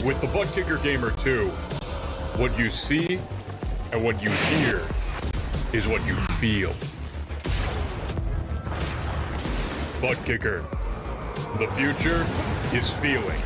With the Butt Kicker Gamer 2, what you see and what you hear is what you feel. Butt Kicker. The future is feeling.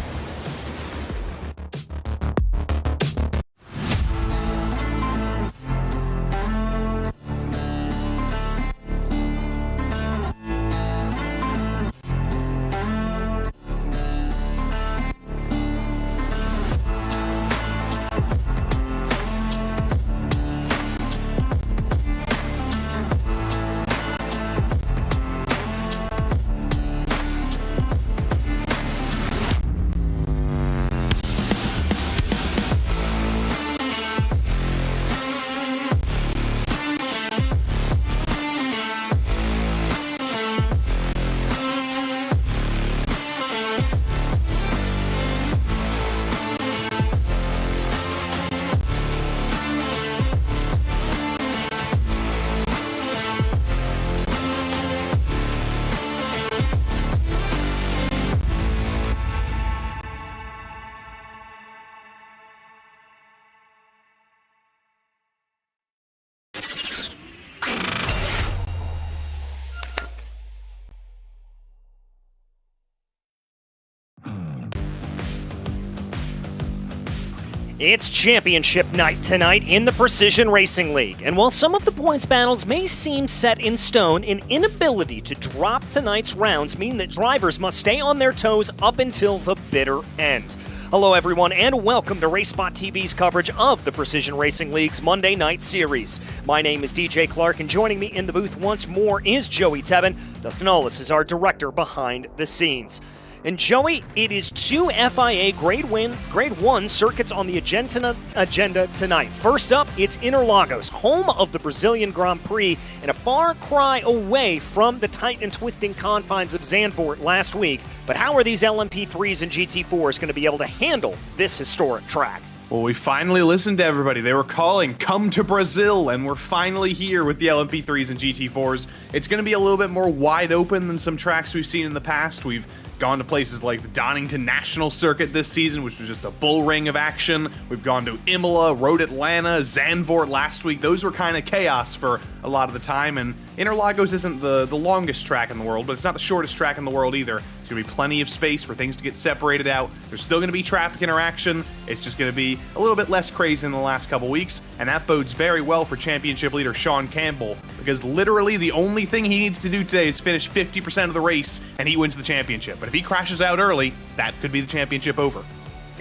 It's championship night tonight in the Precision Racing League, and while some of the points battles may seem set in stone, an inability to drop tonight's rounds mean that drivers must stay on their toes up until the bitter end. Hello everyone, and welcome to RaceSpotTV's coverage of the Precision Racing League's Monday Night Series. My name is DJ Clark, and joining me in the booth once more is Joey Tebben. Dustin Ollis is our director behind the scenes. And Joey, it is two FIA Grade 1 circuits on the agenda tonight. First up, it's Interlagos, home of the Brazilian Grand Prix, and a far cry away from the tight and twisting confines of Zandvoort last week. But how are these LMP3s and GT4s going to be able to handle this historic track? Well, we finally listened to everybody. They were calling, come to Brazil, and we're finally here with the LMP3s and GT4s. It's going to be a little bit more wide open than some tracks we've seen in the past. We've gone to places like the Donington National Circuit this season, which was just a bull ring of action. We've gone to Imola, Road Atlanta, Zandvoort last week. Those were kind of chaos for a lot of the time, and Interlagos isn't the longest track in the world, but it's not the shortest track in the world either. There's going to be plenty of space for things to get separated out. There's still going to be traffic interaction. It's just going to be a little bit less crazy in the last couple weeks, and that bodes very well for championship leader Sean Campbell, because literally the only thing he needs to do today is finish 50% of the race, and he wins the championship. But if he crashes out early, that could be the championship over.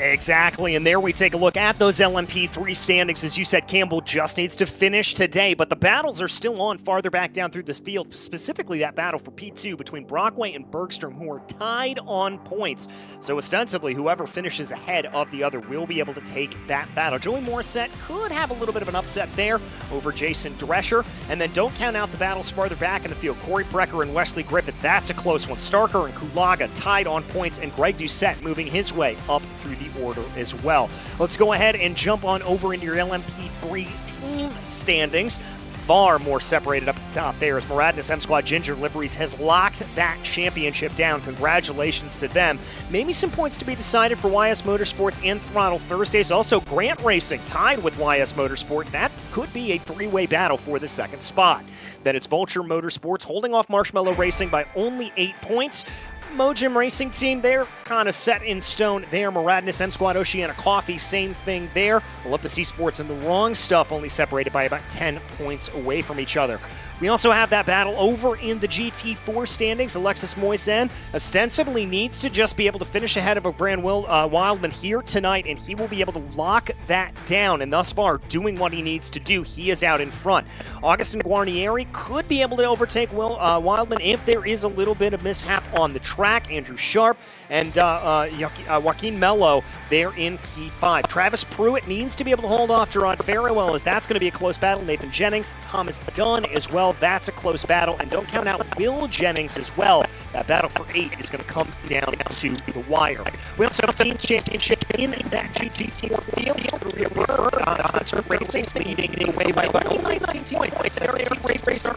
Exactly, and there we take a look at those LMP3 standings. As you said, Campbell just needs to finish today, but the battles are still on farther back down through this field, specifically that battle for P2 between Brockway and Bergstrom, who are tied on points. So ostensibly, whoever finishes ahead of the other will be able to take that battle. Joey Morissette could have a little bit of an upset there over Jason Drescher, and then don't count out the battles farther back in the field. Corey Precker and Wesley Griffith, that's a close one. Starker and Kulaga tied on points, and Greg Doucette moving his way up through the order as well. Let's go ahead and jump on over into your LMP3 team standings. Far more separated up at the top there as Muradness M Squad Ginger Liveries has locked that championship down. Congratulations to them. Maybe some points to be decided for YS Motorsports and Throttle Thursdays. Also, Grant Racing tied with YS Motorsport. That could be a three-way battle for the second spot. Then it's Vulture Motorsports holding off Marshmallow Racing by only 8 points. Mojim Racing Team, they're kind of set in stone there. Muradness, M Squad, Oceana Coffee, same thing there. Olympus Esports and the Wrong Stuff only separated by about 10 points away from each other. We also have that battle over in the GT4 standings. Alexis Moisen ostensibly needs to just be able to finish ahead of a Brand Wildman here tonight, and he will be able to lock that down. And thus far, doing what he needs to do, he is out in front. Augustin Guarnieri could be able to overtake Wildman if there is a little bit of mishap on the track. Andrew Sharp and Joaquin Mello, they're in P5. Travis Pruitt needs to be able to hold off Gerard Farewell, as that's going to be a close battle. Nathan Jennings, Thomas Dunn as well. That's a close battle. And don't count out Will Jennings as well. That battle for 8 is going to come down to the wire. We also have a team championship in that GT4 field. Korea Burr, Hunter Racing leading the way by only 19 points.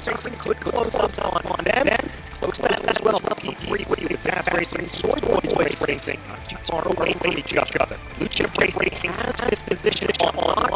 Racing could close up on them. Close battle as well. P3 with Fast Racing, Sword Boys Racing. Not too far away from each other. Blue Championship Racing has his position on lock.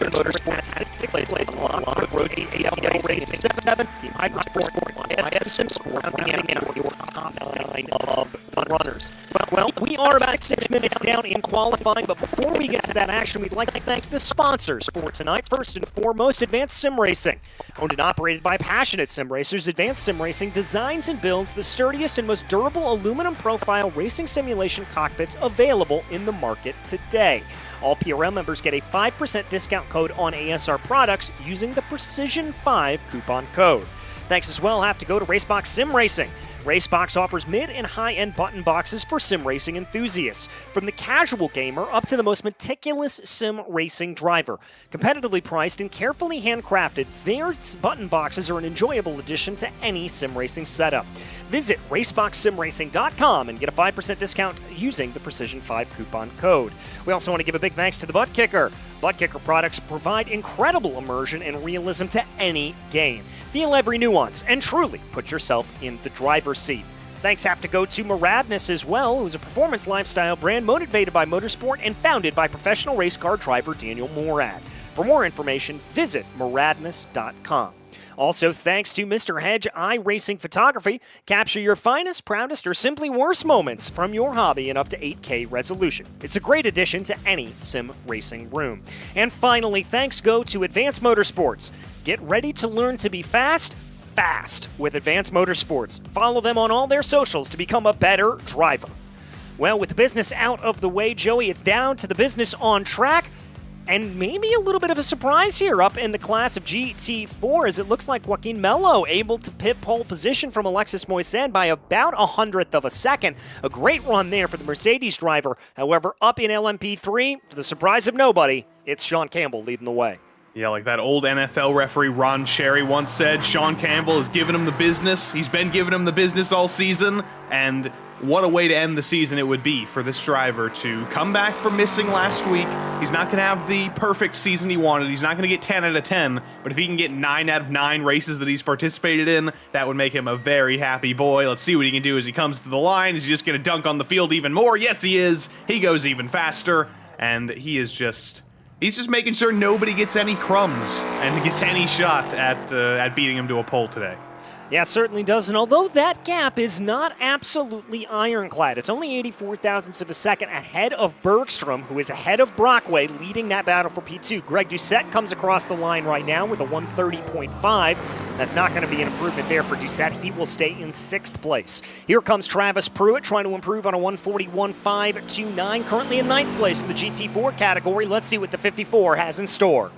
Motorsports has 6 places on lock. Road ATL Racing 7, Team Hypersport, Edison, rounding out your top 9 of runners. Well, we are about 6 minutes down in qualifying, but before we get to that action, we'd like to thank the sponsors for tonight. First and foremost, Advanced Sim Racing. Owned and operated by passionate sim racers, Advanced Sim Racing designs and builds the sturdiest and most durable aluminum profile racing simulation cockpits available in the market today. All PRL members get a 5% discount code on ASR products using the Precision5 coupon code. Thanks as well have to go to Racebox Sim Racing. Racebox offers mid and high-end button boxes for sim racing enthusiasts, from the casual gamer up to the most meticulous sim racing driver. Competitively priced and carefully handcrafted, their button boxes are an enjoyable addition to any sim racing setup. Visit raceboxsimracing.com and get a 5% discount using the Precision5 coupon code. We also want to give a big thanks to the Butt Kicker. Butt Kicker products provide incredible immersion and realism to any game. Feel every nuance and truly put yourself in the driver's seat. Thanks have to go to Moradness as well, who's a performance lifestyle brand motivated by motorsport and founded by professional race car driver Daniel Morad. For more information, visit moradness.com. Also, thanks to Mr. Hedge iRacing Photography. Capture your finest, proudest, or simply worst moments from your hobby in up to 8K resolution. It's a great addition to any sim racing room. And finally, thanks go to Advanced Motorsports. Get ready to learn to be fast with Advanced Motorsports. Follow them on all their socials to become a better driver. Well, with the business out of the way, Joey, it's down to the business on track. And maybe a little bit of a surprise here up in the class of GT4, as it looks like Joaquin Melo able to pit pole position from Alexis Moisin by about 100th of a second. A great run there for the Mercedes driver. However, up in LMP3, to the surprise of nobody, it's Sean Campbell leading the way. Yeah, like that old NFL referee Ron Cherry once said, Sean Campbell has given him the business. He's been giving him the business all season, and what a way to end the season it would be for this driver to come back from missing last week. He's not going to have the perfect season he wanted. He's not going to get 10 out of 10, but if he can get 9 out of 9 races that he's participated in, that would make him a very happy boy. Let's see what he can do as he comes to the line. Is he just going to dunk on the field even more? Yes, he is. He goes even faster, and he is just... He's just making sure nobody gets any crumbs and gets any shot at beating him to a pole today. Yeah, certainly does. And although that gap is not absolutely ironclad, it's only 84 thousandths of a second ahead of Bergstrom, who is ahead of Brockway, leading that battle for P2. Greg Doucette comes across the line right now with a 130.5. That's not going to be an improvement there for Doucette. He will stay in 6th place. Here comes Travis Pruitt trying to improve on a 141.529, currently in 9th place in the GT4 category. Let's see what the 54 has in store.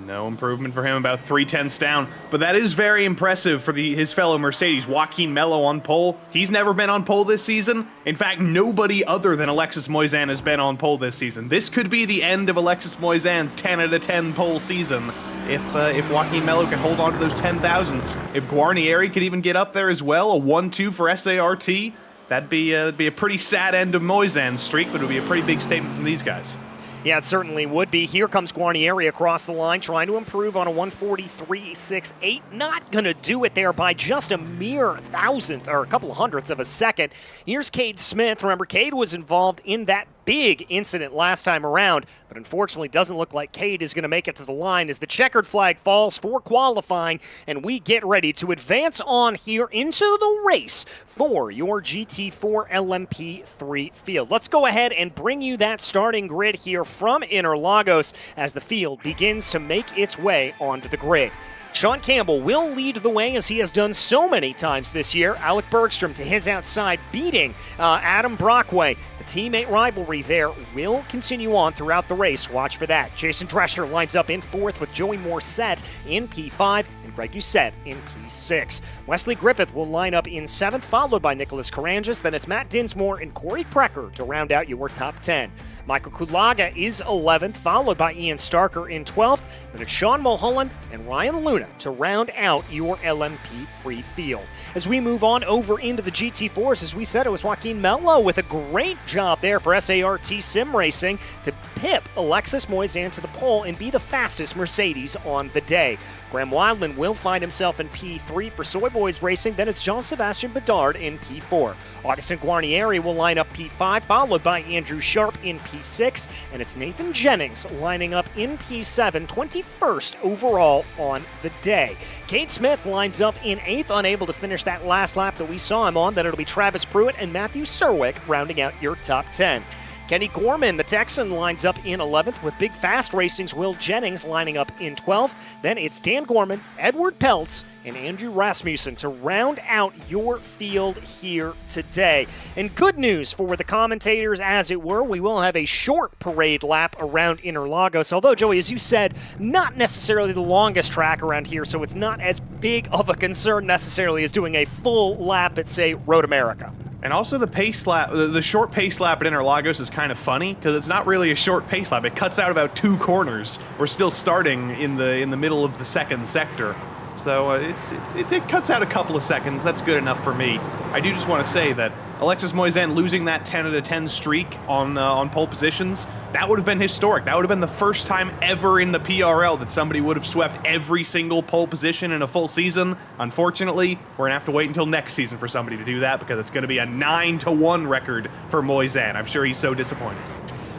No improvement for him, about 3/10 down. But that is very impressive for his fellow Mercedes. Joaquin Melo on pole. He's never been on pole this season. In fact, nobody other than Alexis Moisin has been on pole this season. This could be the end of Alexis Moisin's 10 out of 10 pole season if Joaquin Melo can hold on to those 10,000ths. If Guarnieri could even get up there as well, a 1-2 for SART, that'd be a pretty sad end of Moisin's streak, but it would be a pretty big statement from these guys. Yeah, it certainly would be. Here comes Guarnieri across the line, trying to improve on a 143.68. Not going to do it there by just a mere thousandth or a couple of hundredths of a second. Here's Cade Smith. Remember, Cade was involved in that big incident last time around, but unfortunately doesn't look like Cade is going to make it to the line as the checkered flag falls for qualifying, and we get ready to advance on here into the race for your GT4 LMP3 field. Let's go ahead and bring you that starting grid here from Interlagos as the field begins to make its way onto the grid. Sean Campbell will lead the way as he has done so many times this year. Alec Bergstrom to his outside, beating Adam Brockway. The teammate rivalry there will continue on throughout the race. Watch for that. Jason Drescher lines up in 4th with Joey Morissette in P5 and Greg Doucette in P6. Wesley Griffith will line up in 7th, followed by Nicholas Carangis. Then it's Matt Dinsmore and Corey Precker to round out your top 10. Michael Kulaga is 11th, followed by Ian Starker in 12th. Then it's Sean Mulholland and Ryan Luna to round out your LMP3 field. As we move on over into the GT4s, as we said, it was Joaquin Melo with a great job there for SART Sim Racing to pip Alexis Moisin to the pole and be the fastest Mercedes on the day. Graham Wildman will find himself in P3 for Soy Boys Racing. Then it's Jean-Sebastien Bedard in P4. Augustin Guarnieri will line up P5, followed by Andrew Sharp in P6. And it's Nathan Jennings lining up in P7, 21st overall on the day. Cade Smith lines up in 8th, unable to finish that last lap that we saw him on. Then it'll be Travis Pruitt and Matthew Serwick rounding out your top 10. Kenny Gorman, the Texan, lines up in 11th with Big Fast Racing's Will Jennings lining up in 12th. Then it's Dan Gorman, Edward Peltz, and Andrew Rasmussen to round out your field here today. And good news for the commentators, as it were, we will have a short parade lap around Interlagos. Although, Joey, as you said, not necessarily the longest track around here, so it's not as big of a concern necessarily as doing a full lap at, say, Road America. And also the pace lap, the short pace lap at Interlagos is kind of funny because it's not really a short pace lap. It cuts out about 2 corners. We're still starting in the middle of the second sector. So it cuts out a couple of seconds. That's good enough for me. I do just want to say that Alexis Moisin losing that 10 out of 10 streak on pole positions, that would have been historic. That would have been the first time ever in the PRL that somebody would have swept every single pole position in a full season. Unfortunately, we're going to have to wait until next season for somebody to do that because it's going to be a 9-1 record for Moisin. I'm sure he's so disappointed.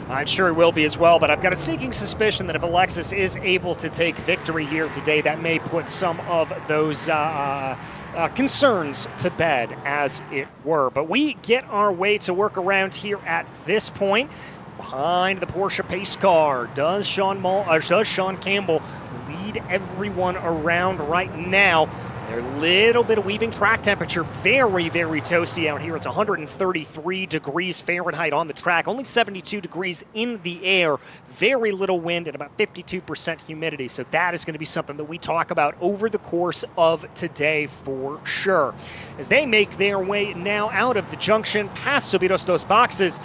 I'm sure he will be as well, but I've got a sneaking suspicion that if Alexis is able to take victory here today, that may put some of those concerns to bed, as it were. But we get our way to work around here at this point. Behind the Porsche pace car, does Sean Campbell lead everyone around right now? There's a little bit of weaving track temperature, very, very toasty out here. It's 133 degrees Fahrenheit on the track, only 72 degrees in the air, very little wind and about 52% humidity. So that is going to be something that we talk about over the course of today for sure. As they make their way now out of the junction, past Subidos dos Boxes,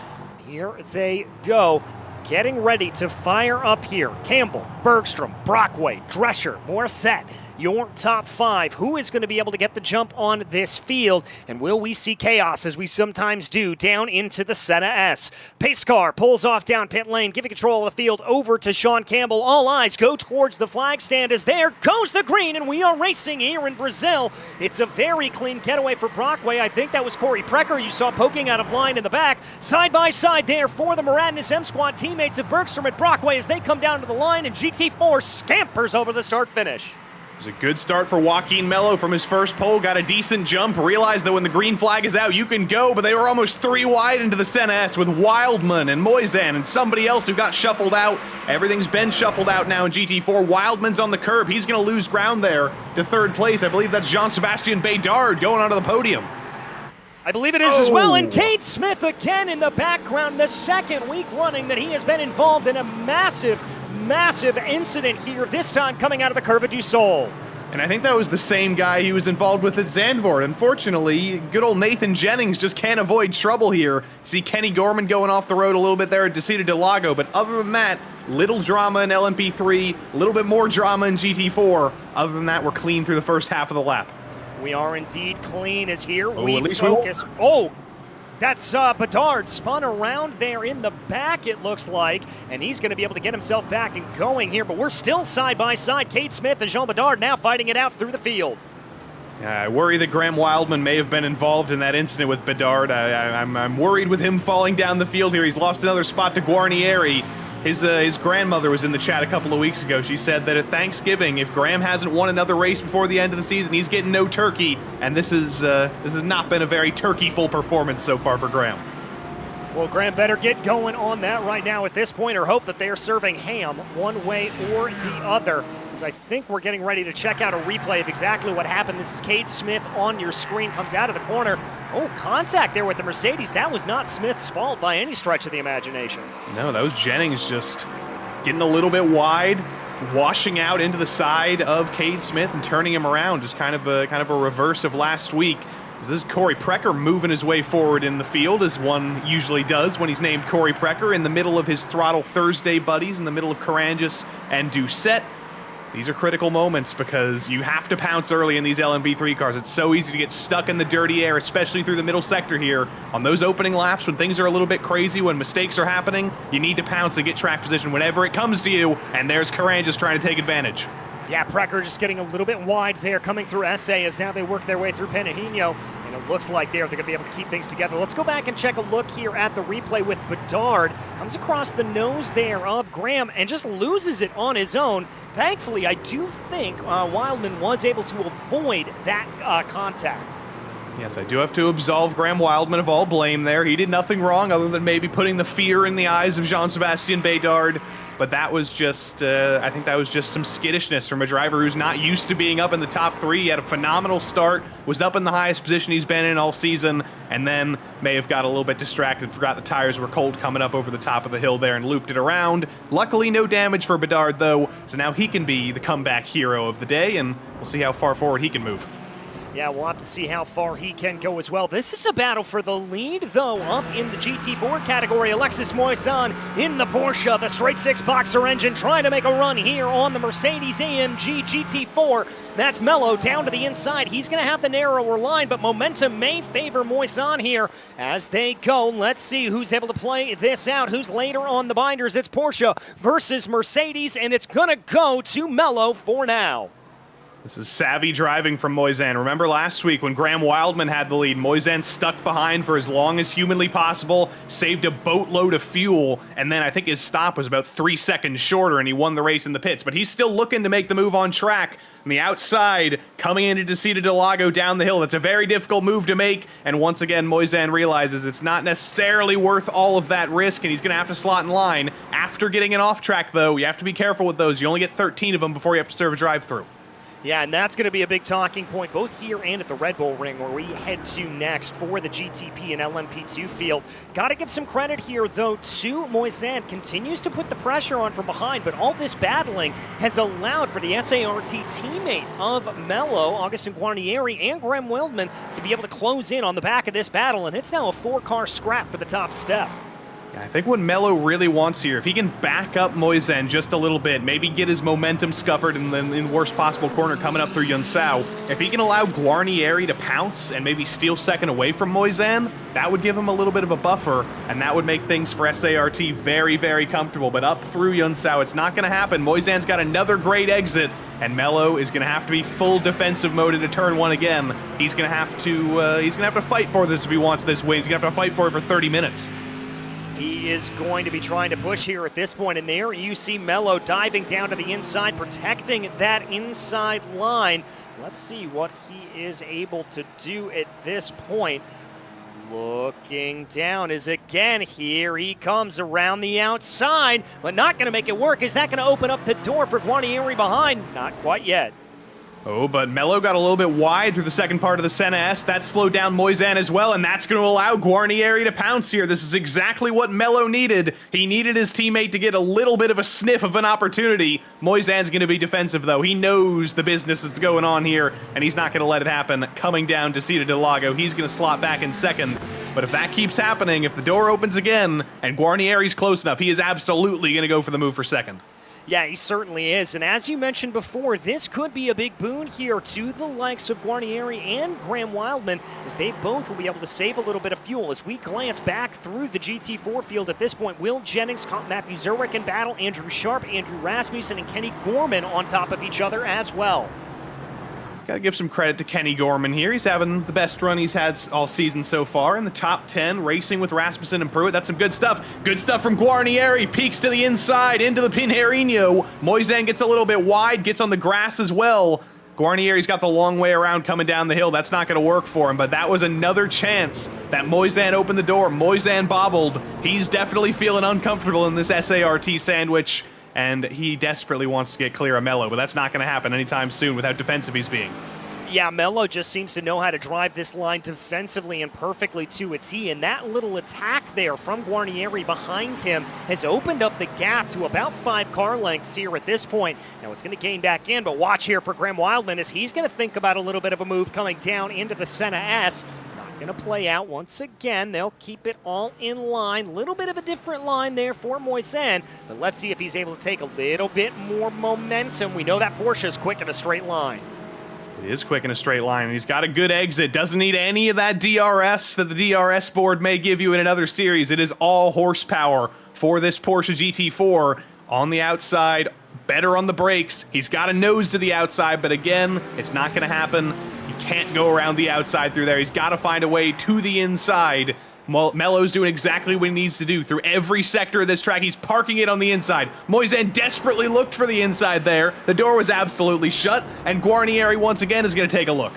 here they go. Getting ready to fire up here. Campbell, Bergstrom, Brockway, Drescher, Morissette. Your top 5. Who is going to be able to get the jump on this field? And will we see chaos, as we sometimes do, down into the Senna S? Pace car pulls off down pit lane, giving control of the field over to Sean Campbell. All eyes go towards the flag stand as there goes the green, and we are racing here in Brazil. It's a very clean getaway for Brockway. I think that was Corey Precker you saw poking out of line in the back. Side by side there for the Moradness M Squad teammates of Bergstrom and Brockway as they come down to the line, and GT4 scampers over the start finish. It was a good start for Joaquin Mello from his first pole, got a decent jump, realized that when the green flag is out, you can go, but they were almost 3 wide into the Senna S with Wildman and Moisin and somebody else who got shuffled out. Everything's been shuffled out now in GT4. Wildman's on the curb. He's going to lose ground there to 3rd place. I believe that's Jean-Sebastien Bedard going onto the podium. I believe it is as well, and Cade Smith again in the background, the 2nd week running that he has been involved in a massive incident here, this time coming out of the Curva du Sol. And I think that was the same guy he was involved with at Zandvoort. Unfortunately, good old Nathan Jennings just can't avoid trouble here. See Kenny Gorman going off the road a little bit there at Descida del Lago, but other than that, little drama in LMP3, a little bit more drama in GT4. Other than that, we're clean through the first half of the lap. We are indeed clean as here we focus. That's Bedard spun around there in the back, it looks like, and he's going to be able to get himself back and going here, but we're still side by side. Cade Smith and Jean Bedard now fighting it out through the field. I worry that Graham Wildman may have been involved in that incident with Bedard. I'm worried with him falling down the field here. He's lost another spot to Guarnieri. His grandmother was in the chat a couple of weeks ago. She said that at Thanksgiving, if Graham hasn't won another race before the end of the season, he's getting no turkey. And this has not been a very turkey-full performance so far for Graham. Well, Graham better get going on that right now at this point, or hope that they are serving ham one way or the other, as I think we're getting ready to check out a replay of exactly what happened. This is Cade Smith on your screen, comes out of the corner. Oh, contact there with the Mercedes. That was not Smith's fault by any stretch of the imagination. No, that was Jennings just getting a little bit wide, washing out into the side of Cade Smith and turning him around. Just kind of a reverse of last week. This is Corey Precker moving his way forward in the field, as one usually does when he's named Corey Precker, in the middle of his Throttle Thursday buddies, in the middle of Carangas and Doucette. These are critical moments because you have to pounce early in these LMP3 cars. It's so easy to get stuck in the dirty air, especially through the middle sector here. On those opening laps, when things are a little bit crazy, when mistakes are happening, you need to pounce and get track position whenever it comes to you, and there's Carangas trying to take advantage. Yeah, Precker just getting a little bit wide there, coming through SA as now they work their way through Penahino. And it looks like they're going to be able to keep things together. Let's go back and check a look here at the replay with Bedard. Comes across the nose there of Graham and just loses it on his own. Thankfully, I do think Wildman was able to avoid that contact. Yes, I do have to absolve Graham Wildman of all blame there. He did nothing wrong other than maybe putting the fear in the eyes of Jean-Sébastien Bedard. But that was just, I think that was just some skittishness from a driver who's not used to being up in the top 3. He had a phenomenal start, was up in the highest position he's been in all season, and then may have got a little bit distracted, forgot the tires were cold coming up over the top of the hill there and looped it around. Luckily, no damage for Bedard, though, so now he can be the comeback hero of the day, and we'll see how far forward he can move. Yeah, we'll have to see how far he can go as well. This is a battle for the lead, though, up in the GT4 category. Alexis Moisan in the Porsche, the straight 6-boxer engine, trying to make a run here on the Mercedes-AMG GT4. That's Mello down to the inside. He's going to have the narrower line, but momentum may favor Moisan here as they go. Let's see who's able to play this out. Who's later on the binders? It's Porsche versus Mercedes, and it's going to go to Mello for now. This is savvy driving from Moisan. Remember last week when Graham Wildman had the lead, Moisan stuck behind for as long as humanly possible, saved a boatload of fuel, and then I think his stop was about 3 seconds shorter and he won the race in the pits. But he's still looking to make the move on track. On the outside, coming into Desida del Lago down the hill. That's a very difficult move to make, and once again, Moisan realizes it's not necessarily worth all of that risk, and he's going to have to slot in line. After getting an off track, though, you have to be careful with those. You only get 13 of them before you have to serve a drive-through. Yeah, and that's going to be a big talking point both here and at the Red Bull Ring where we head to next for the GTP and LMP2 field. Got to give some credit here, though, to Moisan. Continues to put the pressure on from behind, but all this battling has allowed for the SART teammate of Mello, Augustin Guarnieri, and Graham Wildman to be able to close in on the back of this battle, and it's now a 4-car scrap for the top step. I think what Mello really wants here, if he can back up Moisan just a little bit, maybe get his momentum scuppered in the worst possible corner coming up through Yunsao, if he can allow Guarnieri to pounce and maybe steal second away from Moisan, that would give him a little bit of a buffer, and that would make things for SART very, very comfortable. But up through Yunsao, it's not going to happen. Moisan's got another great exit, and Mello is going to have to be full defensive mode into turn 1 again. He's going to have to fight for this if he wants this win. He's going to have to fight for it for 30 minutes. He is going to be trying to push here at this point, and there you see Mello diving down to the inside, protecting that inside line. Let's see what he is able to do at this point. Looking down is again, here he comes around the outside, but not going to make it work. Is that going to open up the door for Guarnieri behind? Not quite yet. Oh, but Mello got a little bit wide through the second part of the Senna S. That slowed down Moisan as well, and that's going to allow Guarnieri to pounce here. This is exactly what Mello needed. He needed his teammate to get a little bit of a sniff of an opportunity. Moisan's going to be defensive, though. He knows the business that's going on here, and he's not going to let it happen. Coming down to Desida del Lago, he's going to slot back in second. But if that keeps happening, if the door opens again, and Guarnieri's close enough, he is absolutely going to go for the move for second. Yeah, he certainly is. And as you mentioned before, this could be a big boon here to the likes of Guarnieri and Graham Wildman, as they both will be able to save a little bit of fuel. As we glance back through the GT4 field at this point, Will Jennings, Matthew Zurich in battle, Andrew Sharp, Andrew Rasmussen, and Kenny Gorman on top of each other as well. Got to give some credit to Kenny Gorman here. He's having the best run he's had all season so far. In the top 10, racing with Rasmussen and Pruitt. That's some good stuff. Good stuff from Guarnieri. Peeks to the inside, into the Pinheirino. Moisan gets a little bit wide, gets on the grass as well. Guarnieri's got the long way around coming down the hill. That's not going to work for him, but that was another chance that Moisan opened the door. Moisan bobbled. He's definitely feeling uncomfortable in this SART sandwich, and he desperately wants to get clear of Mello, but that's not going to happen anytime soon with how defensive he's being. Yeah, Mello just seems to know how to drive this line defensively and perfectly to a T, and that little attack there from Guarnieri behind him has opened up the gap to about 5 car lengths here at this point. Now it's going to gain back in, but watch here for Graham Wildman as he's going to think about a little bit of a move coming down into the Senna S. Going to play out once again. They'll keep it all in line. Little bit of a different line there for Moisan, but let's see if he's able to take a little bit more momentum. We know that Porsche is quick in a straight line. It is quick in a straight line, and he's got a good exit. Doesn't need any of that DRS that the DRS board may give you in another series. It is all horsepower for this Porsche GT4. on the outside, better on the brakes. He's got a nose to the outside, but again, it's not going to happen. He can't go around the outside through there. He's got to find a way to the inside. Melo's doing exactly what he needs to do through every sector of this track. He's parking it on the inside. Moisan desperately looked for the inside there. The door was absolutely shut, and Guarnieri once again is going to take a look.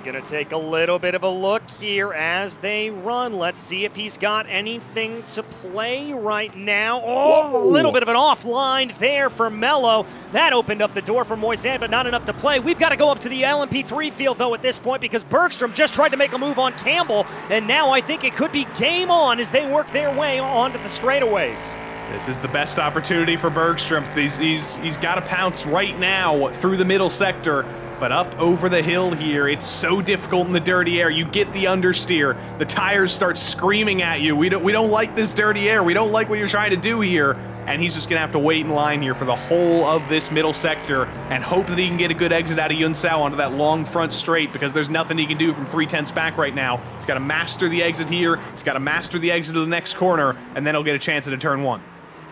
Gonna take a little bit of a look here as they run. Let's see if he's got anything to play right now. Oh, whoa. A little bit of an offline there for Melo. That opened up the door for Moisan, but not enough to play. We've got to go up to the LMP3 field, though, at this point, because Bergstrom just tried to make a move on Campbell, and now I think it could be game on as they work their way onto the straightaways. This is the best opportunity for Bergstrom. He's got to pounce right now through the middle sector. But up over the hill here, it's so difficult in the dirty air. You get the understeer. The tires start screaming at you. We don't like this dirty air. We don't like what you're trying to do here. And he's just going to have to wait in line here for the whole of this middle sector and hope that he can get a good exit out of Yunsao onto that long front straight, because there's nothing he can do from 3/10 back right now. He's got to master the exit here. He's got to master the exit of the next corner, and then he'll get a chance at a turn one.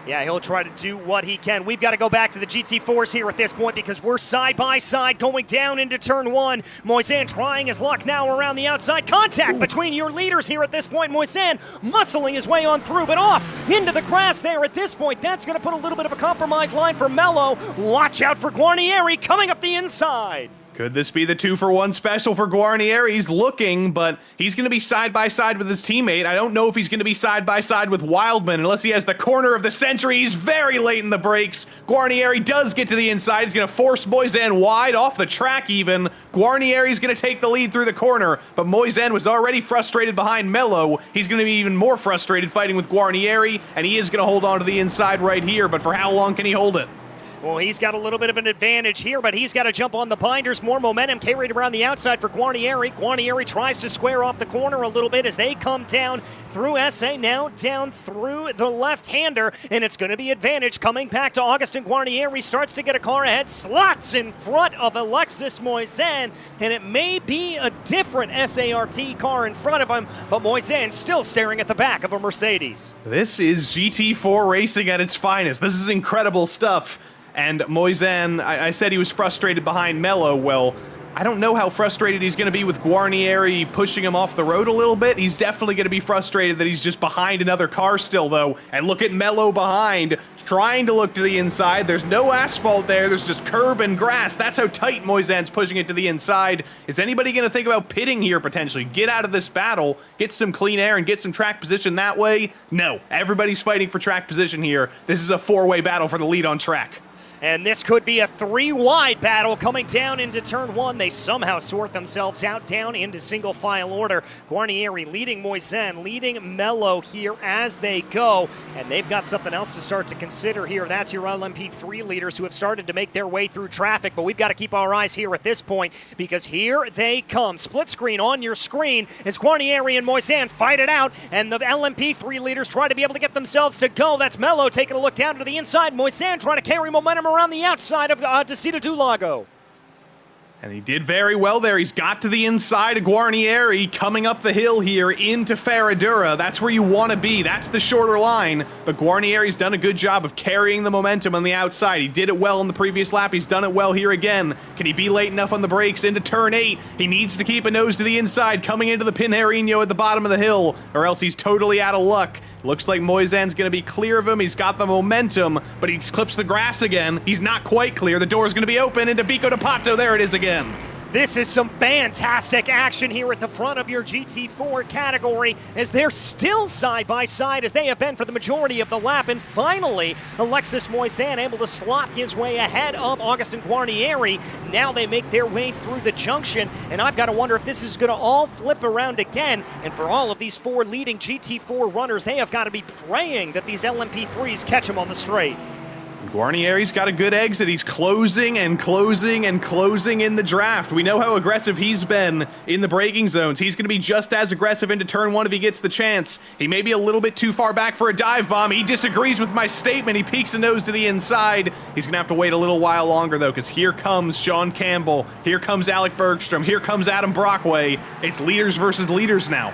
Yeah, he'll try to do what he can. We've got to go back to the GT4s here at this point because we're side by side going down into turn one. Moisan trying his luck now around the outside. Contact between your leaders here at this point. Moisan muscling his way on through, but off into the grass there at this point. That's going to put a little bit of a compromise line for Melo. Watch out for Guarnieri coming up the inside. Could this be the 2-for-1 special for Guarnieri? He's looking, but he's going to be side by side with his teammate. I don't know if he's going to be side by side with Wildman unless he has the corner of the century. He's very late in the brakes. Guarnieri does get to the inside. He's going to force Moisan wide off the track even. Guarnieri's going to take the lead through the corner, but Moisan was already frustrated behind Melo. He's going to be even more frustrated fighting with Guarnieri, and he is going to hold on to the inside right here, but for how long can he hold it? Well, he's got a little bit of an advantage here, but he's got to jump on the binders. More momentum carried around the outside for Guarnieri. Guarnieri tries to square off the corner a little bit as they come down through SA, now down through the left-hander, and it's going to be advantage coming back to Augustin Guarnieri. Starts to get a car ahead, slots in front of Alexis Moisan, and it may be a different SART car in front of him, but Moisan still staring at the back of a Mercedes. This is GT4 racing at its finest. This is incredible stuff. And Moisan, I said he was frustrated behind Melo. Well, I don't know how frustrated he's going to be with Guarnieri pushing him off the road a little bit. He's definitely going to be frustrated that he's just behind another car still, though. And look at Melo behind, trying to look to the inside. There's no asphalt there. There's just curb and grass. That's how tight Moisan's pushing it to the inside. Is anybody going to think about pitting here, potentially? Get out of this battle, get some clean air, and get some track position that way? No. Everybody's fighting for track position here. This is a four-way battle for the lead on track. And this could be a three-wide battle coming down into turn one. They somehow sort themselves out down into single file order. Guarnieri leading Moisan, leading Melo here as they go. And they've got something else to start to consider here. That's your LMP3 leaders who have started to make their way through traffic. But we've got to keep our eyes here at this point because here they come. Split screen on your screen as Guarnieri and Moisan fight it out. And the LMP3 leaders try to be able to get themselves to go. That's Melo taking a look down to the inside. Moisan trying to carry momentum around the outside of Desita do Lago. And he did very well there. He's got to the inside of Guarnieri, coming up the hill here into Ferradura. That's where you want to be. That's the shorter line. But Guarnieri's done a good job of carrying the momentum on the outside. He did it well in the previous lap. He's done it well here again. Can he be late enough on the brakes into turn 8? He needs to keep a nose to the inside, coming into the Pinheirino at the bottom of the hill, or else he's totally out of luck. Looks like Moisan's going to be clear of him. He's got the momentum, but he clips the grass again. He's not quite clear. The door's going to be open into Bico de Pato. There it is again. This is some fantastic action here at the front of your GT4 category as they're still side by side as they have been for the majority of the lap. And finally, Alexis Moisan able to slot his way ahead of Augustin Guarnieri. Now they make their way through the junction, and I've got to wonder if this is going to all flip around again. And for all of these four leading GT4 runners, they have got to be praying that these LMP3s catch them on the straight. Guarnieri's got a good exit. He's closing and closing and closing in the draft. We know how aggressive he's been in the braking zones. He's going to be just as aggressive into turn 1 if he gets the chance. He may be a little bit too far back for a dive bomb. He disagrees with my statement. He peeks a nose to the inside. He's going to have to wait a little while longer, though, because here comes Sean Campbell. Here comes Alec Bergstrom. Here comes Adam Brockway. It's leaders versus leaders now.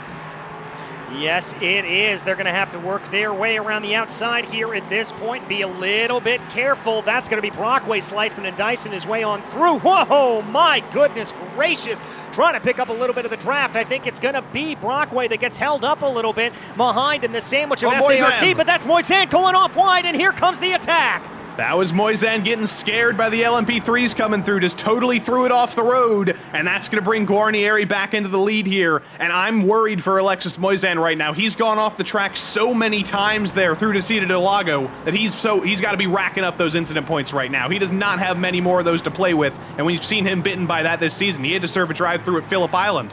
Yes, it is. They're going to have to work their way around the outside here at this point. Be a little bit careful. That's going to be Brockway slicing and dicing his way on through. Whoa, my goodness gracious. Trying to pick up a little bit of the draft. I think it's going to be Brockway that gets held up a little bit behind in the sandwich of SART, but that's Moisan going off wide, and here comes the attack. That was Moisan getting scared by the LMP3s coming through, just totally threw it off the road, and that's going to bring Guarnieri back into the lead here, and I'm worried for Alexis Moisan right now. He's gone off the track so many times there through Descida del Lago that he's got to be racking up those incident points right now. He does not have many more of those to play with, and we've seen him bitten by that this season. He had to serve a drive-through at Phillip Island.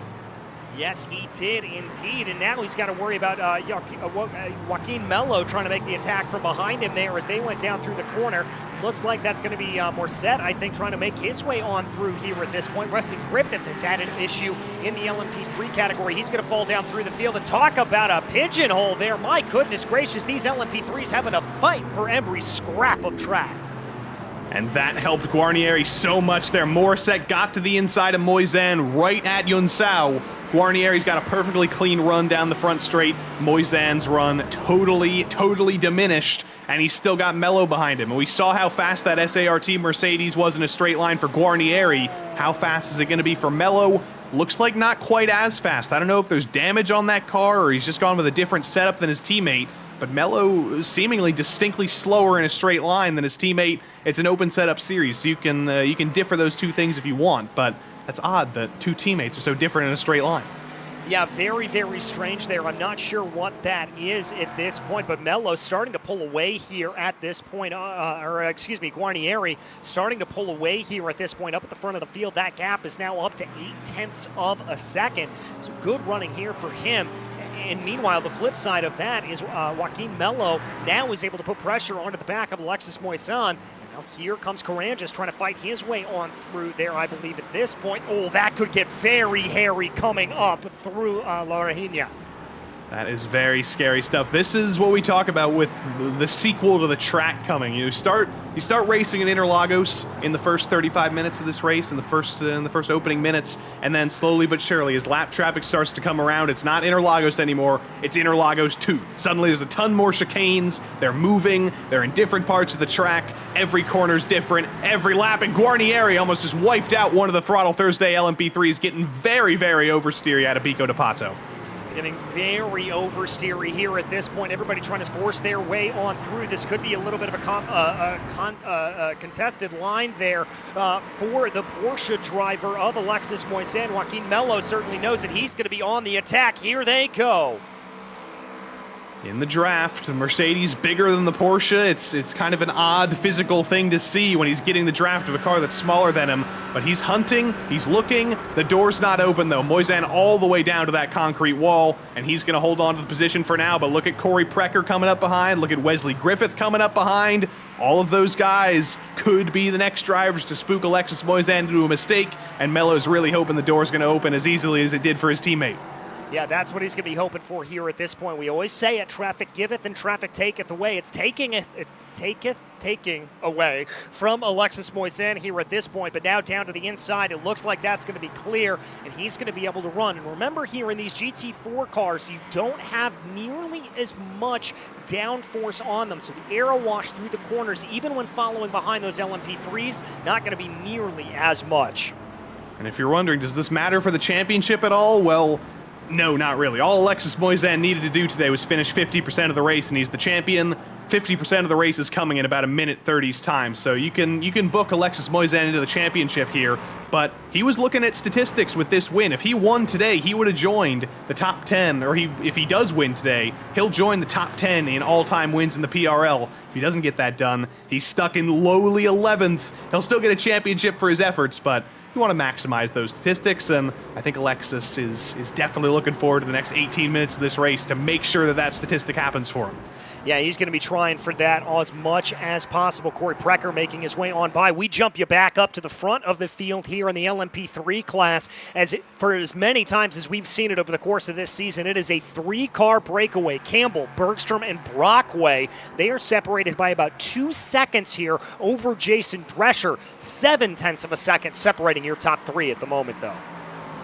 Yes, he did indeed, and now he's got to worry about Joaquin Mello trying to make the attack from behind him there as they went down through the corner. Looks like that's going to be Morset, I think, trying to make his way on through here at this point. Weston Griffith has had an issue in the LMP3 category. He's going to fall down through the field, and talk about a pigeonhole there. My goodness gracious, these LMP3s having a fight for every scrap of track. And that helped Guarnieri so much there. Morset got to the inside of Moisan right at Yunsao. Guarnieri's got a perfectly clean run down the front straight. Moisan's run totally diminished, and he's still got Mello behind him. And we saw how fast that SART Mercedes was in a straight line for Guarnieri. How fast is it going to be for Mello? Looks like not quite as fast. I don't know if there's damage on that car or he's just gone with a different setup than his teammate. But Mello seemingly distinctly slower in a straight line than his teammate. It's an open setup series, so you can differ those two things if you want, but that's odd that two teammates are so different in a straight line. Yeah, very, very strange there. I'm not sure what that is at this point, but Mello's starting to pull away here at this point, Guarnieri starting to pull away here at this point up at the front of the field. That gap is now up to 0.8 of a second. So good running here for him. And meanwhile, the flip side of that is Joaquin Mello now is able to put pressure onto the back of Alexis Moisan. And now here comes Caranjas trying to fight his way on through there, I believe, at this point. Oh, that could get very hairy coming up through La Regina. That is very scary stuff. This is what we talk about with the sequel to the track coming. You start racing in Interlagos in the first 35 minutes of this race, in the first opening minutes, and then slowly but surely, as lap traffic starts to come around, it's not Interlagos anymore. It's Interlagos 2. Suddenly, there's a ton more chicanes. They're moving. They're in different parts of the track. Every corner's different. Every lap, and Guarnieri almost just wiped out one of the Throttle Thursday LMP3s, getting very, very oversteery out of Pico de Pato. Getting very oversteery here at this point. Everybody trying to force their way on through. This could be a little bit of a contested line there for the Porsche driver of Alexis Moisan. Joaquin Mello certainly knows that he's going to be on the attack. Here they go. In the draft, the Mercedes bigger than the Porsche. It's kind of an odd physical thing to see when he's getting the draft of a car that's smaller than him. But he's hunting, he's looking. The door's not open though. Moisan all the way down to that concrete wall, and he's going to hold on to the position for now. But look at Corey Precker coming up behind. Look at Wesley Griffith coming up behind. All of those guys could be the next drivers to spook Alexis Moisan into a mistake, and Mello's really hoping the door's going to open as easily as it did for his teammate. Yeah, that's what he's going to be hoping for here at this point. We always say it, traffic giveth and traffic taketh away. It's taking away from Alexis Moisan here at this point, but now down to the inside, it looks like that's going to be clear, and he's going to be able to run. And remember here in these GT4 cars, you don't have nearly as much downforce on them, so the aero wash through the corners, even when following behind those LMP3s, not going to be nearly as much. And if you're wondering, does this matter for the championship at all? Well, no, not really. All Alexis Moisan needed to do today was finish 50% of the race, and he's the champion. 50% of the race is coming in about 1:30's time, so you can book Alexis Moisan into the championship here, but he was looking at statistics with this win. If he won today, he would have joined the top 10, or if he does win today, he'll join the top 10 in all-time wins in the PRL. If he doesn't get that done, he's stuck in lowly 11th. He'll still get a championship for his efforts, but you want to maximize those statistics, and I think Alexis is definitely looking forward to the next 18 minutes of this race to make sure that statistic happens for him. Yeah, he's going to be trying for that as much as possible. Corey Precker making his way on by. We jump you back up to the front of the field here in the LMP3 class. For as many times as we've seen it over the course of this season, it is a 3-car breakaway. Campbell, Bergstrom, and Brockway, they are separated by about 2 seconds here over Jason Drescher. 0.7 of a second separating your top 3 at the moment, though.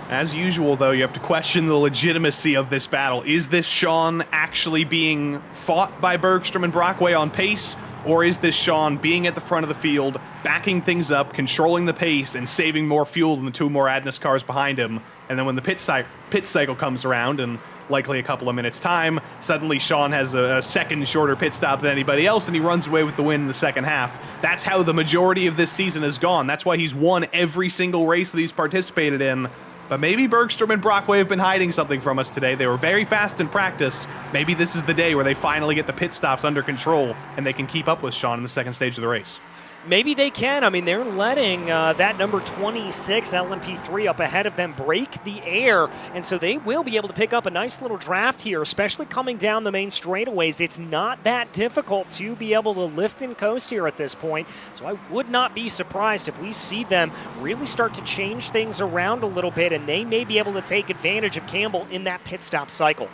As usual, though, you have to question the legitimacy of this battle. Is this Sean actually being fought by Bergstrom and Brockway on pace? Or is this Sean being at the front of the field, backing things up, controlling the pace, and saving more fuel than the two more Adness cars behind him? And then when the pit cycle comes around, in likely a couple of minutes' time, suddenly Sean has a second shorter pit stop than anybody else, and he runs away with the win in the second half. That's how the majority of this season has gone. That's why he's won every single race that he's participated in. But maybe Bergstrom and Brockway have been hiding something from us today. They were very fast in practice. Maybe this is the day where they finally get the pit stops under control and they can keep up with Sean in the second stage of the race. Maybe they can. I mean, they're letting that number 26 LMP3 up ahead of them break the air, and so they will be able to pick up a nice little draft here, especially coming down the main straightaways. It's not that difficult to be able to lift and coast here at this point, so I would not be surprised if we see them really start to change things around a little bit, and they may be able to take advantage of Campbell in that pit stop cycle.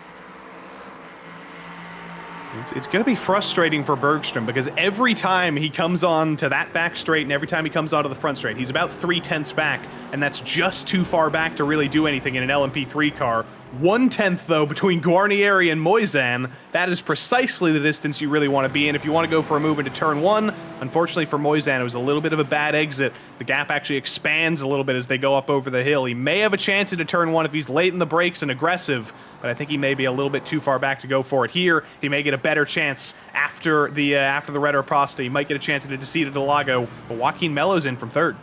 It's going to be frustrating for Bergstrom because every time he comes on to that back straight and every time he comes onto the front straight, he's about 3/10 back, and that's just too far back to really do anything in an LMP3 car. 1/10, though, between Guarnieri and Moisan. That is precisely the distance you really want to be in if you want to go for a move into turn one. Unfortunately for Moisan, it was a little bit of a bad exit. The gap actually expands a little bit as they go up over the hill. He may have a chance into turn one if he's late in the brakes and aggressive, but I think he may be a little bit too far back to go for it here. He may get a better chance after the Retro-Prosta. He might get a chance into Descida del Lago, but Joaquin Mello's in from third.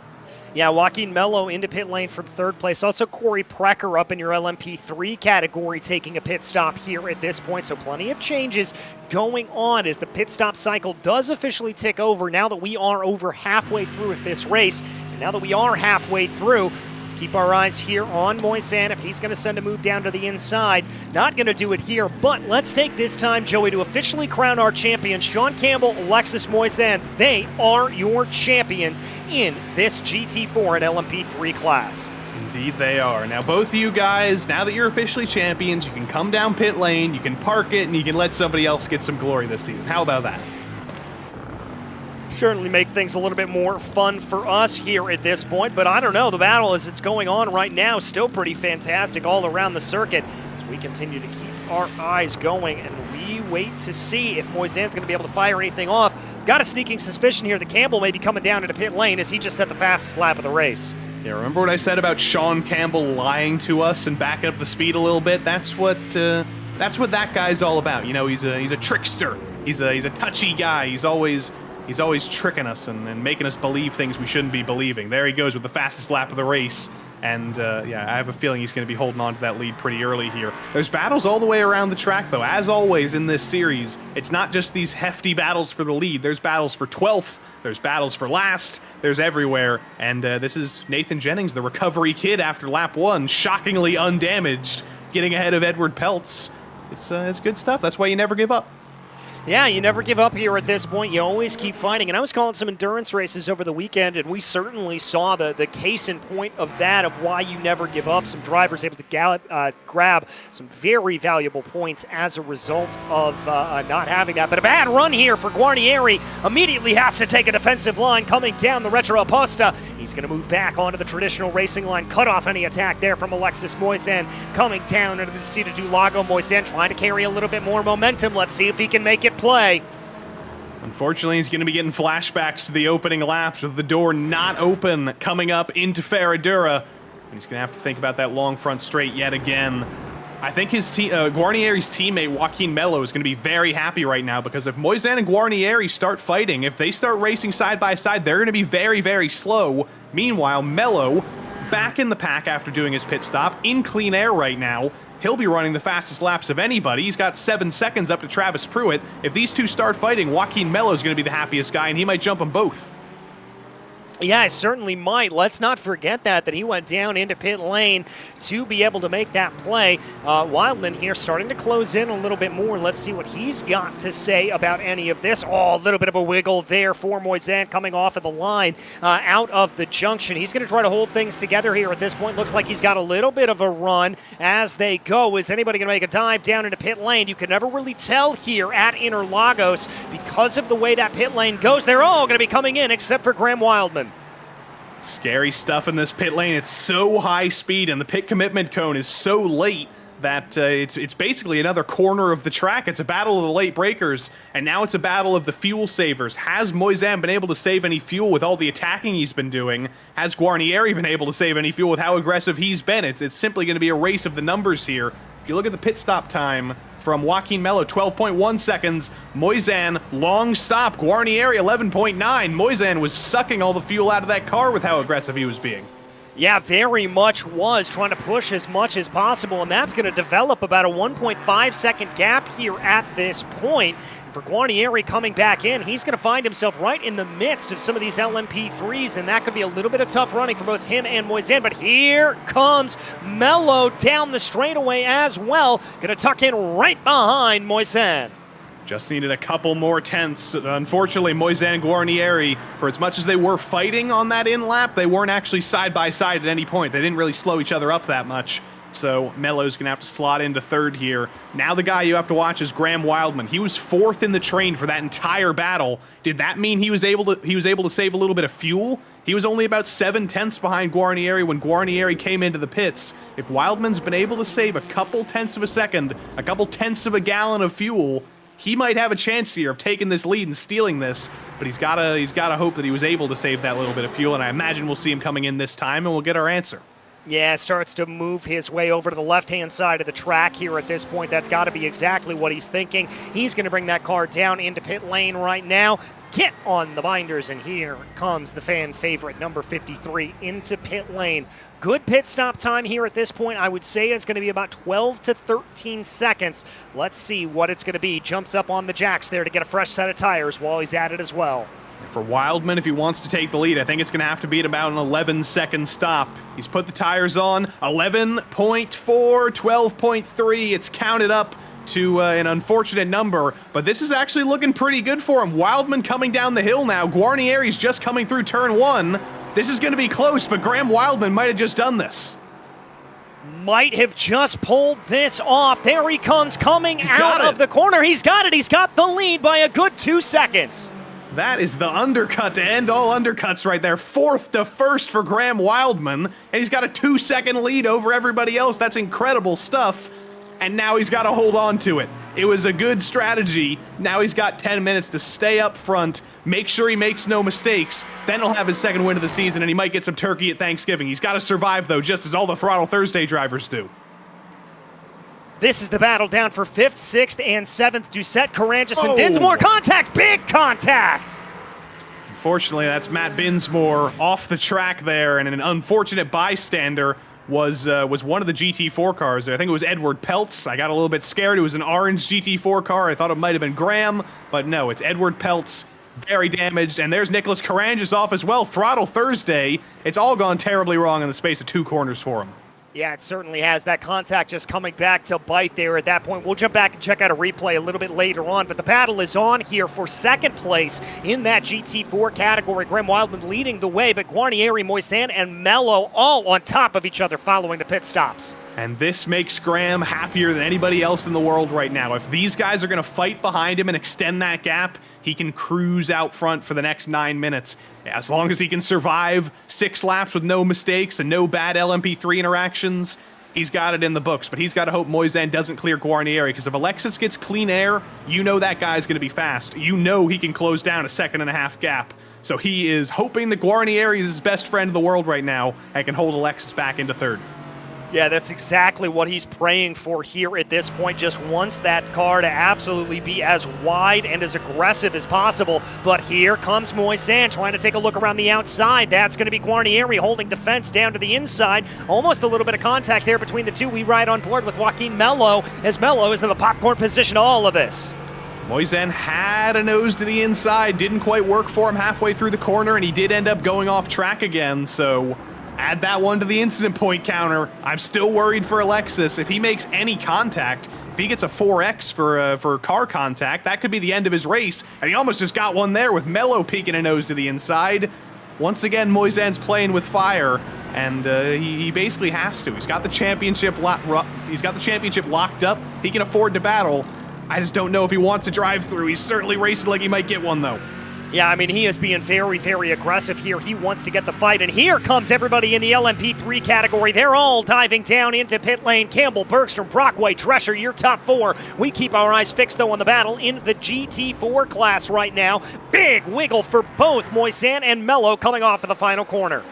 Yeah, Joaquin Mello into pit lane from third place. Also, Corey Precker up in your LMP3 category taking a pit stop here at this point. So plenty of changes going on as the pit stop cycle does officially tick over now that we are over halfway through with this race. And now that we are halfway through, let's keep our eyes here on Moisan if he's going to send a move down to the inside. Not going to do it here, but let's take this time, Joey, to officially crown our champions. Sean Campbell, Alexis Moisan, they are your champions in this GT4 and LMP3 class. Indeed they are. Now both of you guys, now that you're officially champions, you can come down pit lane, you can park it, and you can let somebody else get some glory this season. How about that? Certainly make things a little bit more fun for us here at this point, but I don't know, the battle as it's going on right now is still pretty fantastic all around the circuit as we continue to keep our eyes going and we wait to see if Moisan's going to be able to fire anything off. Got a sneaking suspicion here that Campbell may be coming down into pit lane as he just set the fastest lap of the race. Yeah, remember what I said about Sean Campbell lying to us and backing up the speed a little bit? That's what that guy's all about. You know, he's a trickster. He's a touchy guy. He's always tricking us and making us believe things we shouldn't be believing. There he goes with the fastest lap of the race. And, yeah, I have a feeling he's going to be holding on to that lead pretty early here. There's battles all the way around the track, though. As always in this series, it's not just these hefty battles for the lead. There's battles for 12th. There's battles for last. There's everywhere. And this is Nathan Jennings, the recovery kid after lap 1, shockingly undamaged, getting ahead of Edward Peltz. It's good stuff. That's why you never give up. Yeah, you never give up here at this point. You always keep fighting. And I was calling some endurance races over the weekend, and we certainly saw the case in point of that, of why you never give up. Some drivers able to grab some very valuable points as a result of not having that. But a bad run here for Guarnieri. Immediately has to take a defensive line coming down the Retro-Prosta. He's going to move back onto the traditional racing line, cut off any attack there from Alexis Moisan. Coming down into the Descida del Lago. Moisan trying to carry a little bit more momentum. Let's see if he can make it play. Unfortunately, he's going to be getting flashbacks to the opening laps with the door not open coming up into Ferradura. And he's going to have to think about that long front straight yet again. I think his Guarnieri's teammate, Joaquin Mello, is going to be very happy right now because if Moisan and Guarnieri start fighting, if they start racing side by side, they're going to be very, very slow. Meanwhile, Mello, back in the pack after doing his pit stop, in clean air right now. He'll be running the fastest laps of anybody. He's got 7 seconds up to Travis Pruitt. If these two start fighting, Joaquin Mello is going to be the happiest guy, and he might jump them both. Yeah, I certainly might. Let's not forget that he went down into pit lane to be able to make that play. Wildman here starting to close in a little bit more. Let's see what he's got to say about any of this. Oh, a little bit of a wiggle there for Moisan coming off of the line out of the junction. He's going to try to hold things together here at this point. Looks like he's got a little bit of a run as they go. Is anybody going to make a dive down into pit lane? You can never really tell here at Interlagos because of the way that pit lane goes. They're all going to be coming in except for Graham Wildman. Scary stuff in this pit lane. It's so high speed, and the pit commitment cone is so late that it's basically another corner of the track. It's a battle of the late breakers, and now it's a battle of the fuel savers. Has Moisan been able to save any fuel with all the attacking he's been doing? Has Guarnieri been able to save any fuel with how aggressive he's been? It's simply going to be a race of the numbers here. If you look at the pit stop time from Joaquin Mello, 12.1 seconds. Moisan, long stop. Guarnieri, 11.9. Moisan was sucking all the fuel out of that car with how aggressive he was being. Yeah, very much was trying to push as much as possible, and that's going to develop about a 1.5 second gap here at this point. And for Guarnieri coming back in, he's going to find himself right in the midst of some of these LMP3s, and that could be a little bit of tough running for both him and Moisan. But here comes Mello down the straightaway as well, going to tuck in right behind Moisan. Just needed a couple more tenths. Unfortunately, Moisan and Guarnieri, for as much as they were fighting on that in-lap, they weren't actually side by side at any point. They didn't really slow each other up that much. So Mello's going to have to slot into third here. Now the guy you have to watch is Graham Wildman. He was fourth in the train for that entire battle. Did that mean he was able to save a little bit of fuel? He was only about 7 tenths behind Guarnieri when Guarnieri came into the pits. If Wildman's been able to save a couple tenths of a second, a couple tenths of a gallon of fuel, he might have a chance here of taking this lead and stealing this, but he's gotta hope that he was able to save that little bit of fuel, and I imagine we'll see him coming in this time, and we'll get our answer. Yeah, starts to move his way over to the left-hand side of the track here at this point. That's got to be exactly what he's thinking. He's going to bring that car down into pit lane right now. Get on the binders, and here comes the fan favorite, number 53, into pit lane. Good pit stop time here at this point, I would say, is going to be about 12 to 13 seconds. Let's see what it's going to be. Jumps up on the jacks there to get a fresh set of tires while he's at it as well. For Wildman, if he wants to take the lead, I think it's going to have to be at about an 11-second stop. He's put the tires on, 11.4, 12.3. It's counted up to an unfortunate number, but this is actually looking pretty good for him. Wildman coming down the hill now. Guarnieri's just coming through turn 1. This is going to be close, but Graham Wildman might have just done this. Might have just pulled this off. There he comes coming out of the corner. He's got it. He's got the lead by a good 2 seconds. That is the undercut to end all undercuts right there. 4th to 1st for Graham Wildman, and he's got a 2-second lead over everybody else. That's incredible stuff. And now he's got to hold on to it. It was a good strategy. Now he's got 10 minutes to stay up front, make sure he makes no mistakes. Then he'll have his second win of the season, and he might get some turkey at Thanksgiving. He's got to survive, though, just as all the Throttle Thursday drivers do. This is the battle down for 5th, 6th, and 7th. Doucette, Carangis, and Dinsmore. Contact! Big contact! Unfortunately, that's Matt Binsmore off the track there, and an unfortunate bystander was one of the GT4 cars. I think it was Edward Peltz. I got a little bit scared. It was an orange GT4 car. I thought it might have been Graham, but no, it's Edward Peltz. Very damaged, and there's Nicholas Carangis off as well. Throttle Thursday. It's all gone terribly wrong in the space of 2 corners for him. Yeah, it certainly has. That contact just coming back to bite there at that point. We'll jump back and check out a replay a little bit later on, but the battle is on here for 2nd place in that GT4 category. Graham Wildman leading the way, but Guarnieri, Moisan, and Mello all on top of each other following the pit stops. And this makes Graham happier than anybody else in the world right now. If these guys are going to fight behind him and extend that gap, he can cruise out front for the next 9 minutes. As long as he can survive 6 laps with no mistakes and no bad LMP3 interactions, he's got it in the books. But he's got to hope Moisan doesn't clear Guarnieri, because if Alexis gets clean air, you know that guy's going to be fast. You know he can close down a 1.5-second gap. So he is hoping that Guarnieri is his best friend in the world right now and can hold Alexis back into 3rd. Yeah, that's exactly what he's praying for here at this point. Just wants that car to absolutely be as wide and as aggressive as possible. But here comes Moisan trying to take a look around the outside. That's going to be Guarnieri holding defense down to the inside. Almost a little bit of contact there between the two. We ride on board with Joaquin Mello, as Mello is in the popcorn position to all of this. Moisan had a nose to the inside. Didn't quite work for him halfway through the corner, and he did end up going off track again, so add that one to the incident point counter. I'm still worried for Alexis. If he makes any contact, if he gets a 4X for car contact, that could be the end of his race. And he almost just got one there with Mello peeking a nose to the inside. Once again, Moisan's playing with fire, and he basically has to. He's got the championship locked up. He can afford to battle. I just don't know if he wants a drive-through. He's certainly racing like he might get one, though. Yeah, I mean, he is being very, very aggressive here. He wants to get the fight, and here comes everybody in the LMP3 category. They're all diving down into pit lane. Campbell, Bergstrom, Brockway, Drescher, your top four. We keep our eyes fixed, though, on the battle in the GT4 class right now. Big wiggle for both Moisan and Mello coming off of the final corner.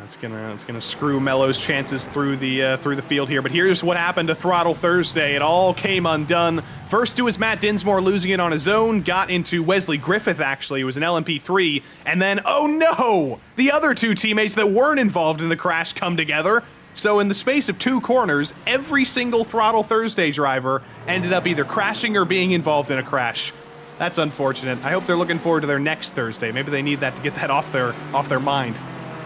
It's gonna screw Mello's chances through the field here. But here's what happened to Throttle Thursday. It all came undone. First to was Matt Dinsmore losing it on his own. Got into Wesley Griffith, actually. It was an LMP3. And then, oh no! The other two teammates that weren't involved in the crash come together. So in the space of 2 corners, every single Throttle Thursday driver ended up either crashing or being involved in a crash. That's unfortunate. I hope they're looking forward to their next Thursday. Maybe they need that to get that off their mind.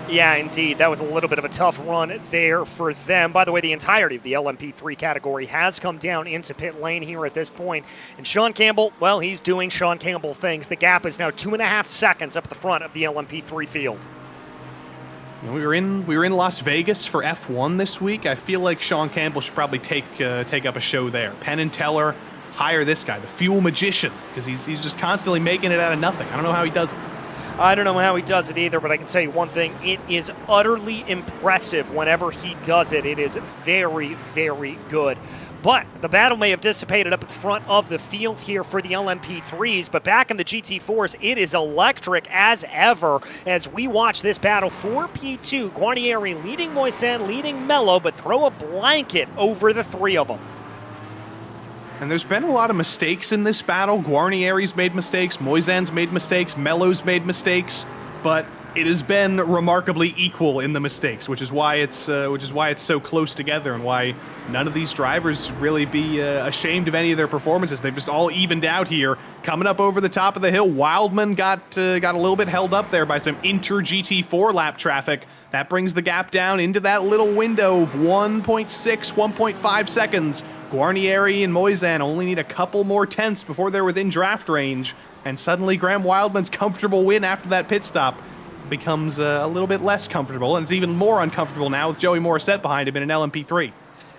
Yeah, indeed. That was a little bit of a tough run there for them. By the way, the entirety of the LMP3 category has come down into pit lane here at this point. And Sean Campbell, well, he's doing Sean Campbell things. The gap is now 2.5 seconds up at the front of the LMP3 field. You know, we were in Las Vegas for F1 this week. I feel like Sean Campbell should probably take up a show there. Penn and Teller, hire this guy, the Fuel Magician, because he's just constantly making it out of nothing. I don't know how he does it. I don't know how he does it either, but I can tell you one thing. It is utterly impressive whenever he does it. It is very, very good. But the battle may have dissipated up at the front of the field here for the LMP3s, but back in the GT4s, it is electric as ever as we watch this battle for P2. Guarnieri leading Moisan, leading Mello, but throw a blanket over the 3 of them. And there's been a lot of mistakes in this battle. Guarnieri's made mistakes, Moisan's made mistakes, Mello's made mistakes, but it has been remarkably equal in the mistakes, which is why it's so close together, and why none of these drivers should really be ashamed of any of their performances. They've just all evened out here. Coming up over the top of the hill, Wildman got a little bit held up there by some inter-GT4 lap traffic. That brings the gap down into that little window of 1.6, 1.5 seconds. Guarnieri and Moisan only need a couple more tenths before they're within draft range, and suddenly Graham Wildman's comfortable win after that pit stop becomes a little bit less comfortable, and it's even more uncomfortable now with Joey Morissette behind him in an LMP3.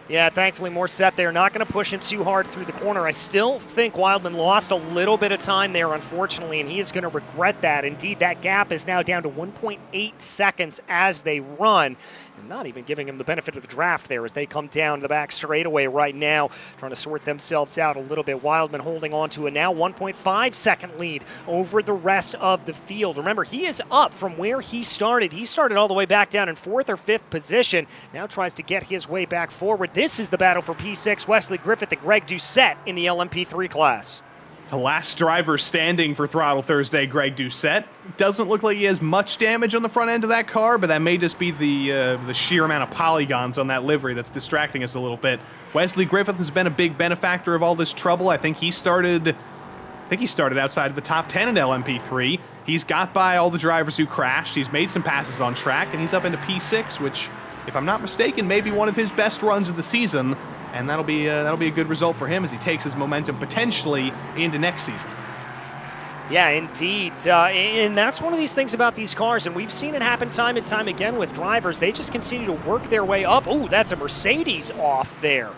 Yeah, thankfully Morissette there, not going to push him too hard through the corner. I still think Wildman lost a little bit of time there, unfortunately, and he is going to regret that. Indeed, that gap is now down to 1.8 seconds as they run. And not even giving him the benefit of the draft there as they come down the back straightaway right now, trying to sort themselves out a little bit. Wildman holding on to a now 1.5 second lead over the rest of the field. Remember, he is up from where he started. He started all the way back down in 4th or 5th position. Now tries to get his way back forward. This is the battle for P6, Wesley Griffith and Greg Doucette in the LMP3 class. The last driver standing for Throttle Thursday, Greg Doucette. Doesn't look like he has much damage on the front end of that car, but that may just be the sheer amount of polygons on that livery that's distracting us a little bit. Wesley Griffith has been a big benefactor of all this trouble. I think he started outside of the top 10 in LMP3. He's got by all the drivers who crashed. He's made some passes on track, and he's up into P6, which, if I'm not mistaken, may be one of his best runs of the season. And that'll be a good result for him as he takes his momentum potentially into next season. Yeah, indeed. And that's one of these things about these cars, and we've seen it happen time and time again with drivers. They just continue to work their way up. Oh, that's a Mercedes off there.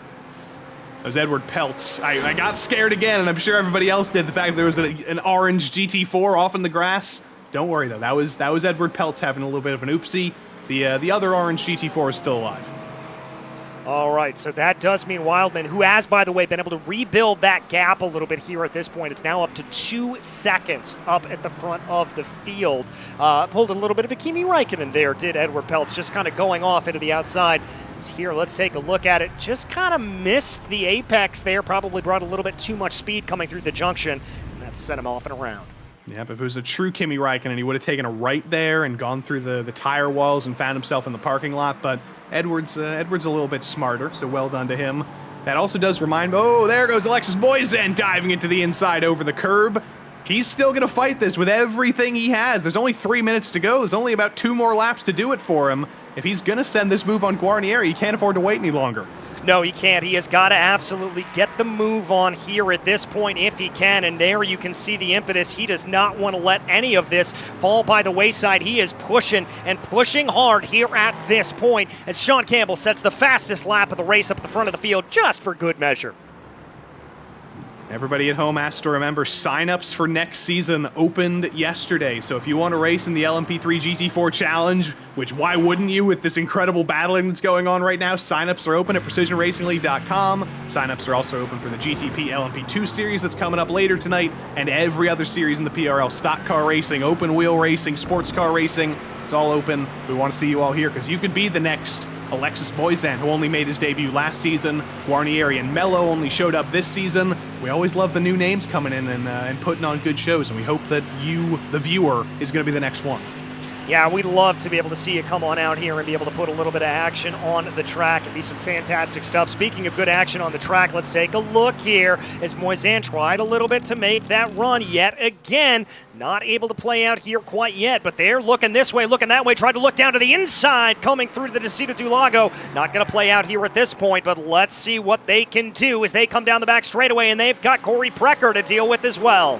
That was Edward Peltz. I got scared again, and I'm sure everybody else did. The fact that there was an orange GT4 off in the grass. Don't worry, though. That was Edward Peltz having a little bit of an oopsie. The other orange GT4 is still alive. All right, so that does mean Wildman, who has, by the way, been able to rebuild that gap a little bit here at this point. It's now up to 2 seconds up at the front of the field. Pulled a little bit of a Kimi Räikkönen there, did Edward Peltz, just kind of going off into the outside. It's here, let's take a look at it. Just kind of missed the apex there, probably brought a little bit too much speed coming through the junction, and that sent him off and around. Yeah, but if it was a true Kimi Räikkönen, he would have taken a right there and gone through the tire walls and found himself in the parking lot, but Edward's a little bit smarter, so well done to him. That also does remind me, oh, there goes Alexis Moisan diving into the inside over the curb. He's still going to fight this with everything he has. There's only 3 minutes to go. There's only about 2 more laps to do it for him. If he's going to send this move on Guarnieri, he can't afford to wait any longer. No, he can't. He has got to absolutely get the move on here at this point if he can, and there you can see the impetus. He does not want to let any of this fall by the wayside. He is pushing and pushing hard here at this point as Sean Campbell sets the fastest lap of the race up at the front of the field just for good measure. Everybody at home has to remember, signups for next season opened yesterday. So if you want to race in the LMP3-GT4 Challenge, which why wouldn't you with this incredible battling that's going on right now, signups are open at precisionracingleague.com. Signups are also open for the GTP-LMP2 series that's coming up later tonight, and every other series in the PRL: stock car racing, open wheel racing, sports car racing. It's all open. We want to see you all here because you could be the next Alexis Moisan, who only made his debut last season. Guarnieri and Mello only showed up this season. We always love the new names coming in and putting on good shows, and we hope that you, the viewer, is going to be the next one. Yeah, we'd love to be able to see you come on out here and be able to put a little bit of action on the track. It'd be some fantastic stuff. Speaking of good action on the track, let's take a look here as Moisan tried a little bit to make that run yet again. Not able to play out here quite yet, but they're looking this way, looking that way, tried to look down to the inside, coming through to the Descida do Lago. Not going to play out here at this point, but let's see what they can do as they come down the back straightaway, and they've got Corey Precker to deal with as well.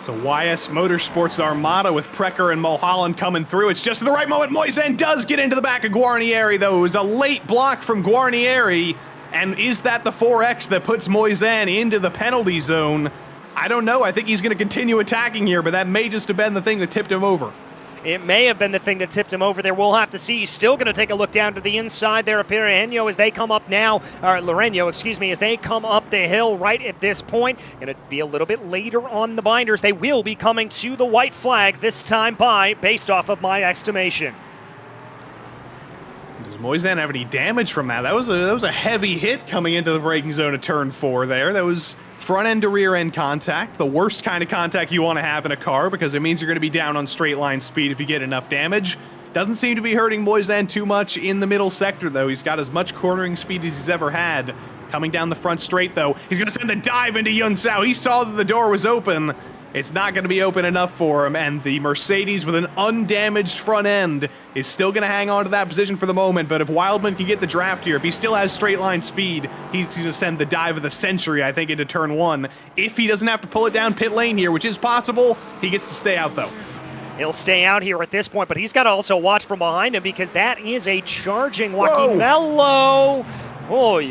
So YS Motorsports Armada with Precker and Mulholland coming through. It's just at the right moment. Moisan does get into the back of Guarnieri, though. It was a late block from Guarnieri. And is that the 4X that puts Moisan into the penalty zone? I don't know. I think he's going to continue attacking here, but that may just have been the thing that tipped him over. It may have been the thing that tipped him over there. We'll have to see. He's still going to take a look down to the inside there of Lorenzo as they come up now, or Lorenzo, excuse me, as they come up the hill right at this point. Going to be a little bit later on the binders. They will be coming to the white flag this time based off of my estimation. Does Moisan have any damage from that? That was a heavy hit coming into the braking zone of turn 4 there. That was front end to rear end contact, the worst kind of contact you want to have in a car because it means you're going to be down on straight line speed if you get enough damage. Doesn't seem to be hurting Moisan too much in the middle sector, though. He's got as much cornering speed as he's ever had. Coming down the front straight, though, he's going to send the dive into Yun Sao. He saw that the door was open. It's not going to be open enough for him, and the Mercedes with an undamaged front end is still going to hang on to that position for the moment, but if Wildman can get the draft here, if he still has straight line speed, he's going to send the dive of the century, I think, into turn 1. If he doesn't have to pull it down pit lane here, which is possible, he gets to stay out, though. He'll stay out here at this point, but he's got to also watch from behind him because that is a charging Joaquin Mello. Oy,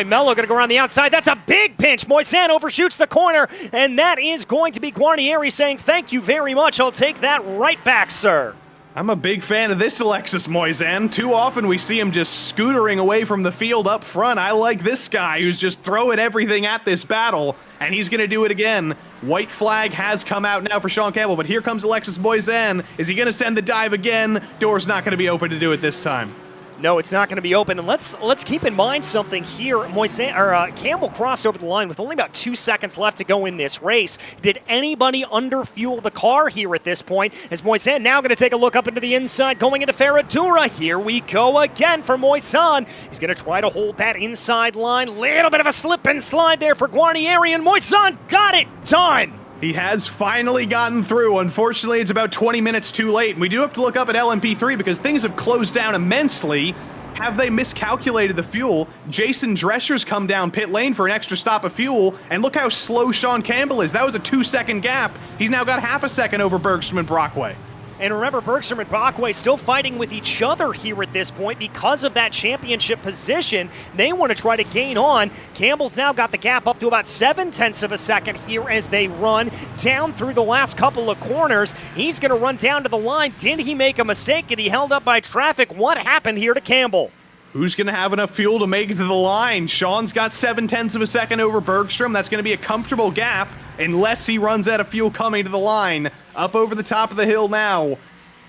Mello going to go around the outside. That's a big pinch. Moisan overshoots the corner, and that is going to be Guarnieri saying, thank you very much. I'll take that right back, sir. I'm a big fan of this Alexis Moisan. Too often we see him just scootering away from the field up front. I like this guy who's just throwing everything at this battle, and he's going to do it again. White flag has come out now for Sean Campbell, but here comes Alexis Moisan. Is he going to send the dive again? Door's not going to be open to do it this time. No, it's not going to be open. And let's keep in mind something here. Campbell crossed over the line with only about 2 seconds left to go in this race. Did anybody underfuel the car here at this point? As Moisan now going to take a look up into the inside, going into Ferradura. Here we go again for Moisan. He's going to try to hold that inside line. Little bit of a slip and slide there for Guarnieri, and Moisan got it done. He has finally gotten through. Unfortunately, it's about 20 minutes too late. And we do have to look up at LMP3 because things have closed down immensely. Have they miscalculated the fuel? Jason Drescher's come down pit lane for an extra stop of fuel, and look how slow Sean Campbell is. That was a 2-second gap. He's now got half a second over Bergstrom and Brockway. And remember, Bergstrom and Brockway still fighting with each other here at this point because of that championship position. They want to try to gain on. Campbell's now got the gap up to about 0.7 of a second here as they run down through the last couple of corners. He's going to run down to the line. Did he make a mistake? Did he held up by traffic? What happened here to Campbell? Who's going to have enough fuel to make it to the line? Sean's got 0.7 of a second over Bergstrom. That's going to be a comfortable gap unless he runs out of fuel coming to the line. Up over the top of the hill now.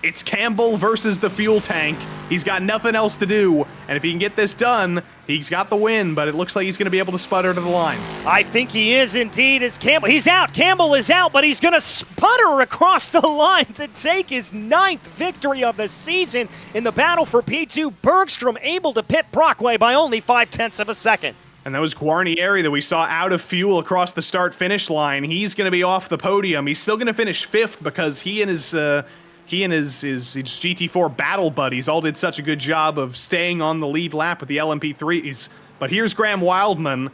It's Campbell versus the fuel tank. He's got nothing else to do, and if he can get this done, he's got the win, but it looks like he's going to be able to sputter to the line. I think he is indeed as Campbell. He's out. Campbell is out, but he's going to sputter across the line to take his 9th victory of the season in the battle for P2. Bergstrom able to pit Brockway by only 0.5 of a second. And that was Guarnieri that we saw out of fuel across the start-finish line. He's going to be off the podium. He's still going to finish 5th because he and his GT4 battle buddies all did such a good job of staying on the lead lap with the LMP3s. But here's Graham Wildman.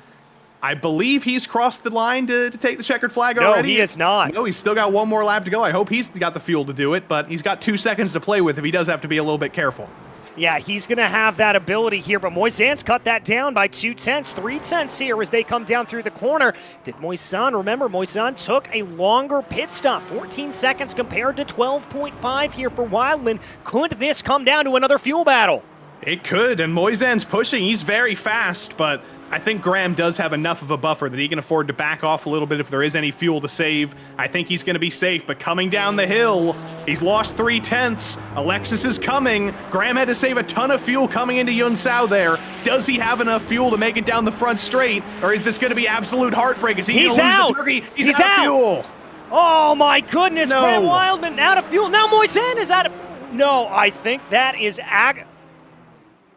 I believe he's crossed the line to take the checkered flag already. No, he is not. No, he's still got one more lap to go. I hope he's got the fuel to do it, but he's got 2 seconds to play with if he does have to be a little bit careful. Yeah, he's going to have that ability here, but Moisan's cut that down by 2/10, 3/10 here as they come down through the corner. Did Moisan, remember, Moisan took a longer pit stop, 14 seconds compared to 12.5 here for Wildman. Could this come down to another fuel battle? It could, and Moisan's pushing. He's very fast, but I think Graham does have enough of a buffer that he can afford to back off a little bit if there is any fuel to save. I think he's going to be safe, but coming down the hill, he's lost 3/10. Alexis is coming. Graham had to save a ton of fuel coming into Yunsao there. Does he have enough fuel to make it down the front straight, or is this going to be absolute heartbreak? Is he He's going to lose out. the turkey? He's out of out. fuel. Oh my goodness, No. Graham Wildman out of fuel. Now Moisan is out of... No, I think that is...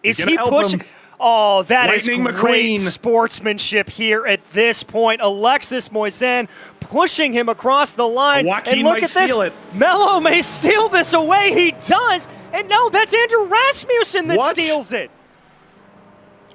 Is gonna he help pushing... him. Oh, that is Lightning great McQueen. sportsmanship here at this point. Alexis Moisan pushing him across the line. Joaquin and look might at this. steal it. Mello may steal this away. He does. And no, that's Andrew Rasmussen that What? steals it.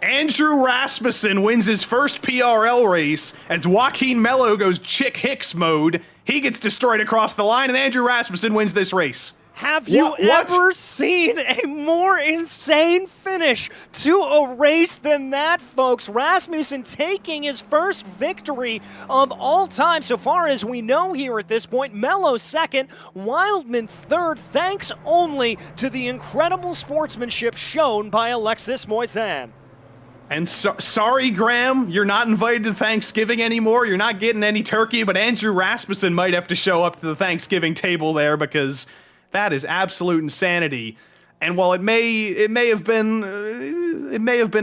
Andrew Rasmussen wins his first PRL race as Joaquin Mello goes Chick Hicks mode. He gets destroyed across the line, and Andrew Rasmussen wins this race. Have you What? ever seen a more insane finish to a race than that, folks? Rasmussen taking his first victory of all time so far as we know here at this point. Mello second, Wildman third, thanks only to the incredible sportsmanship shown by Alexis Moisan. And sorry, Graham, you're not invited to Thanksgiving anymore. You're not getting any turkey, but Andrew Rasmussen might have to show up to the Thanksgiving table there because that is absolute insanity. And while it may have been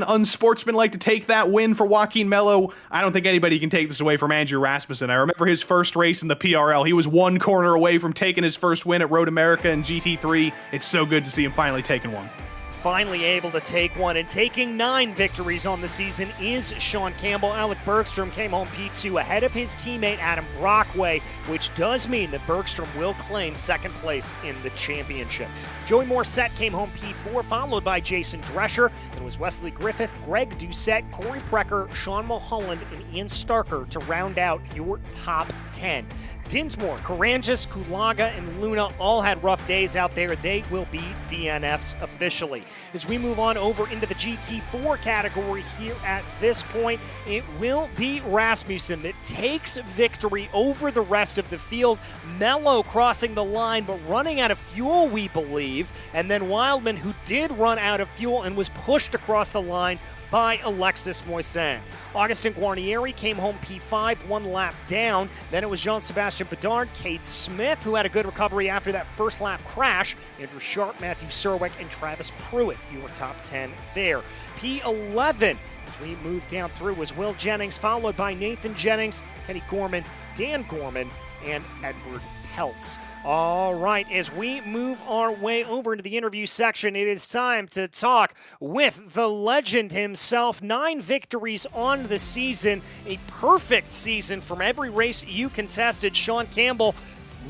unsportsmanlike to take that win for Joaquin Mello, I don't think anybody can take this away from Andrew Rasmussen. I remember his first race in the PRL. He was one corner away from taking his first win at Road America in GT3. It's so good to see him finally taking one. Finally able to take one, and taking 9 victories on the season is Sean Campbell. Alec Bergstrom came home P2 ahead of his teammate Adam Brockway, which does mean that Bergstrom will claim second place in the championship. Joey Morissette came home P4, followed by Jason Drescher. It was Wesley Griffith, Greg Doucette, Corey Precker, Sean Mulholland, and Ian Starker to round out your top 10. Dinsmore, Karangis, Kulaga, and Luna all had rough days out there. They will be DNFs officially. As we move on over into the GT4 category here at this point, it will be Rasmussen that takes victory over the rest of the field. Mello crossing the line, but running out of fuel, we believe. And then Wildman, who did run out of fuel and was pushed across the line by Alexis Moisan. Augustin Guarnieri came home P5, 1 lap down. Then it was Jean-Sebastien Bedard, Cade Smith, who had a good recovery after that first lap crash. Andrew Sharp, Matthew Serwick, and Travis Pruitt, your top 10 there. P11, as we move down through, was Will Jennings, followed by Nathan Jennings, Kenny Gorman, Dan Gorman, and Edward Peltz. All right, as we move our way over into the interview section, it is time to talk with the legend himself. 9 victories on the season, a perfect season from every race you contested. Sean Campbell,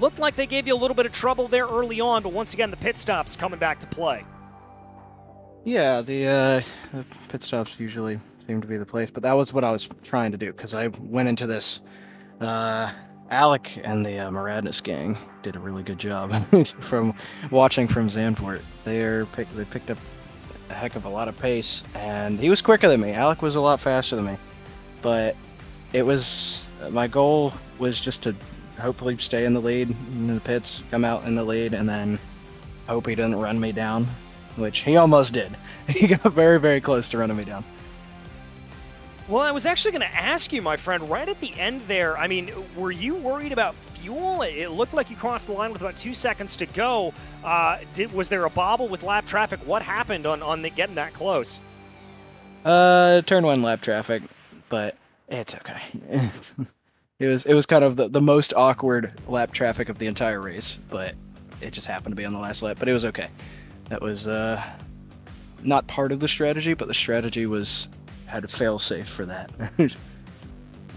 looked like they gave you a little bit of trouble there early on, but once again, the pit stops coming back to play. Yeah, the pit stops usually seem to be the place, but that was what I was trying to do, because I went into this... Alec and the Moradnis gang did a really good job from watching from Zandvoort. They picked up a heck of a lot of pace, and he was quicker than me. Alec was a lot faster than me, but it was my goal was just to hopefully stay in the lead in the pits, come out in the lead, and then hope he didn't run me down, which he almost did. He got very, very close to running me down. Well, I was actually going to ask you, my friend, right at the end there, I mean, were you worried about fuel? It looked like you crossed the line with about 2 seconds to go. Was there a bobble with lap traffic? What happened on getting that close? Turn 1 lap traffic, but it's okay. It was kind of the most awkward lap traffic of the entire race, but it just happened to be on the last lap, but it was okay. That was not part of the strategy, but the strategy had a fail-safe for that.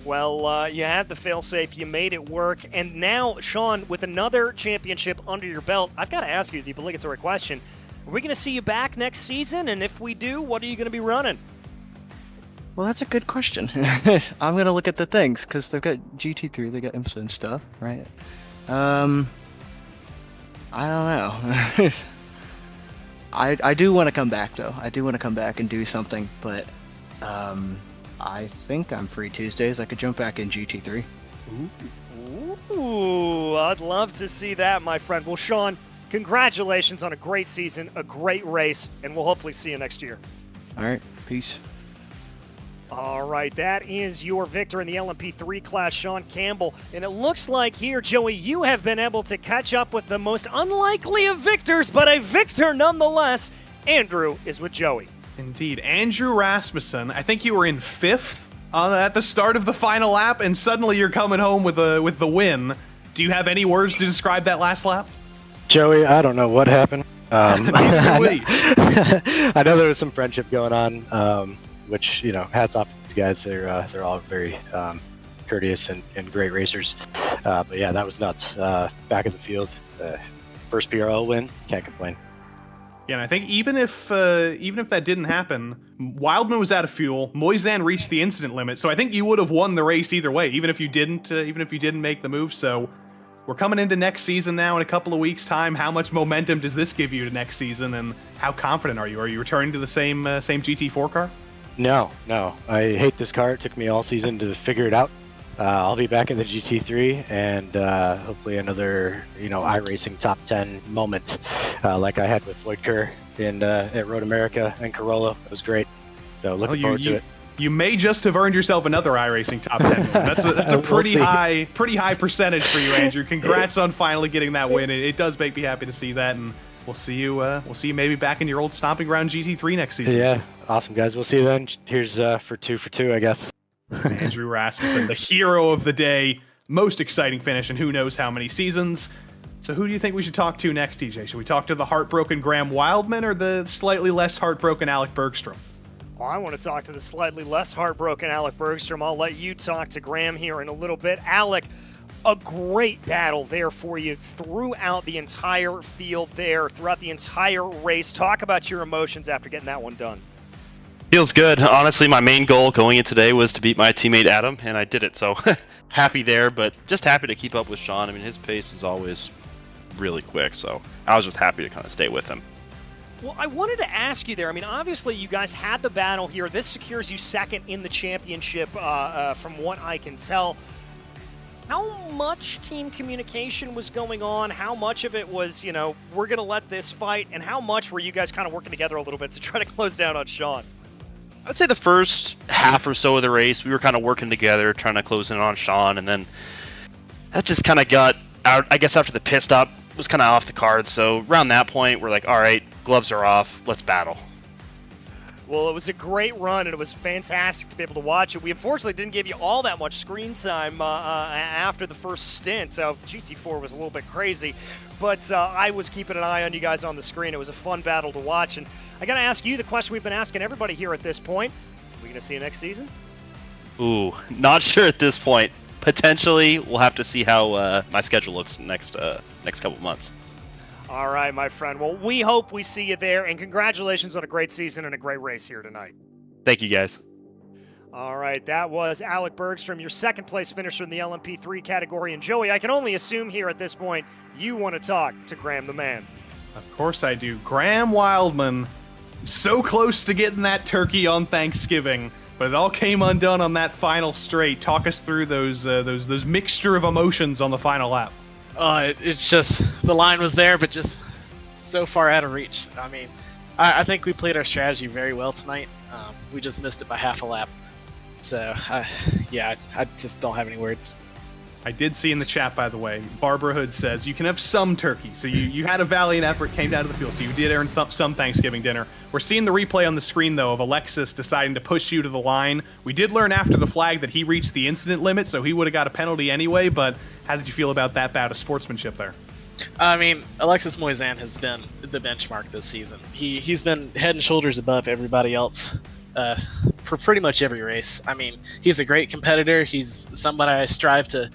Well, you had the fail-safe, you made it work, and now, Sean, with another championship under your belt, I've got to ask you the obligatory question. Are we going to see you back next season? And if we do, what are you going to be running? Well, that's a good question. I'm going to look at the things, because they've got GT3, they got IMSA and stuff, right? I don't know. I do want to come back though. I do want to come back and do something, but I think I'm free Tuesdays. I could jump back in GT3. Ooh, I'd love to see that, my friend. Well, Sean, congratulations on a great season, a great race, and we'll hopefully see you next year. All right, peace. All right, that is your victor in the LMP3 class, Sean Campbell. And it looks like here, Joey, you have been able to catch up with the most unlikely of victors, but a victor nonetheless. Andrew is with Joey. Indeed. Andrew Rasmussen, I think you were in 5th at the start of the final lap, and suddenly you're coming home with the win. Do you have any words to describe that last lap? Joey, I don't know what happened. Neither do we. I know there was some friendship going on, which, you know, hats off to you guys. They're all very courteous and great racers. But yeah, that was nuts. Back of the field, first PRL win, can't complain. Yeah, and I think even if that didn't happen, Wildman was out of fuel. Moisan reached the incident limit, so I think you would have won the race either way, even if you didn't make the move. So we're coming into next season now in a couple of weeks' time. How much momentum does this give you to next season, and how confident are you? Are you returning to the same GT4 car? No. I hate this car. It took me all season to figure it out. I'll be back in the GT3 and hopefully another, iRacing top 10 moment like I had with Floyd Kerr at Road America and Corolla. It was great. So looking forward to it. You may just have earned yourself another iRacing top 10 moment. That's a pretty high percentage for you, Andrew. Congrats on finally getting that win. It does make me happy to see that, and we'll see you maybe back in your old stomping ground GT3 next season. Yeah, awesome guys. We'll see you then. Here's for two, I guess. Andrew Rasmussen, the hero of the day, most exciting finish in who knows how many seasons. So who do you think we should talk to next, TJ? Should we talk to the heartbroken Graham Wildman or the slightly less heartbroken Alec Bergstrom? Well, I want to talk to the slightly less heartbroken Alec Bergstrom. I'll let you talk to Graham here in a little bit. Alec, a great battle there for you throughout the entire field there, throughout the entire race. Talk about your emotions after getting that one done. Feels good. Honestly, my main goal going in today was to beat my teammate Adam, and I did it. So happy there, but just happy to keep up with Sean. I mean, his pace is always really quick, so I was just happy to kind of stay with him. Well, I wanted to ask you there. I mean, obviously, you guys had the battle here. This secures you second in the championship, from what I can tell. How much team communication was going on? How much of it was, we're going to let this fight? And how much were you guys kind of working together a little bit to try to close down on Sean? I'd say the first half or so of the race, we were kind of working together, trying to close in on Sean, and then that just kind of got out. I guess after the pit stop was kind of off the cards, so around that point, we're like, all right, gloves are off, let's battle. Well, it was a great run, and it was fantastic to be able to watch it. We unfortunately didn't give you all that much screen time after the first stint. So GT4 was a little bit crazy, but I was keeping an eye on you guys on the screen. It was a fun battle to watch, and I got to ask you the question we've been asking everybody here at this point. Are we going to see you next season? Ooh, not sure at this point. Potentially, we'll have to see how my schedule looks next couple months. All right, my friend. Well, we hope we see you there, and congratulations on a great season and a great race here tonight. Thank you, guys. All right, that was Alec Bergstrom, your second-place finisher in the LMP3 category. And Joey, I can only assume here at this point you want to talk to Graham the man. Of course I do. Graham Wildman, so close to getting that turkey on Thanksgiving, but it all came undone on that final straight. Talk us through those mixture of emotions on the final lap. It's just the line was there, but just so far out of reach. I mean, I think we played our strategy very well tonight. We just missed it by half a lap. So, I just don't have any words. I did see in the chat, by the way, Barbara Hood says you can have some turkey. So you had a valiant effort, came down to the field, so you did earn some Thanksgiving dinner. We're seeing the replay on the screen, though, of Alexis deciding to push you to the line. We did learn after the flag that he reached the incident limit, so he would have got a penalty anyway, but how did you feel about that bout of sportsmanship there? I mean, Alexis Moisan has been the benchmark this season. He's been head and shoulders above everybody else for pretty much every race. I mean, he's a great competitor. He's somebody I strive to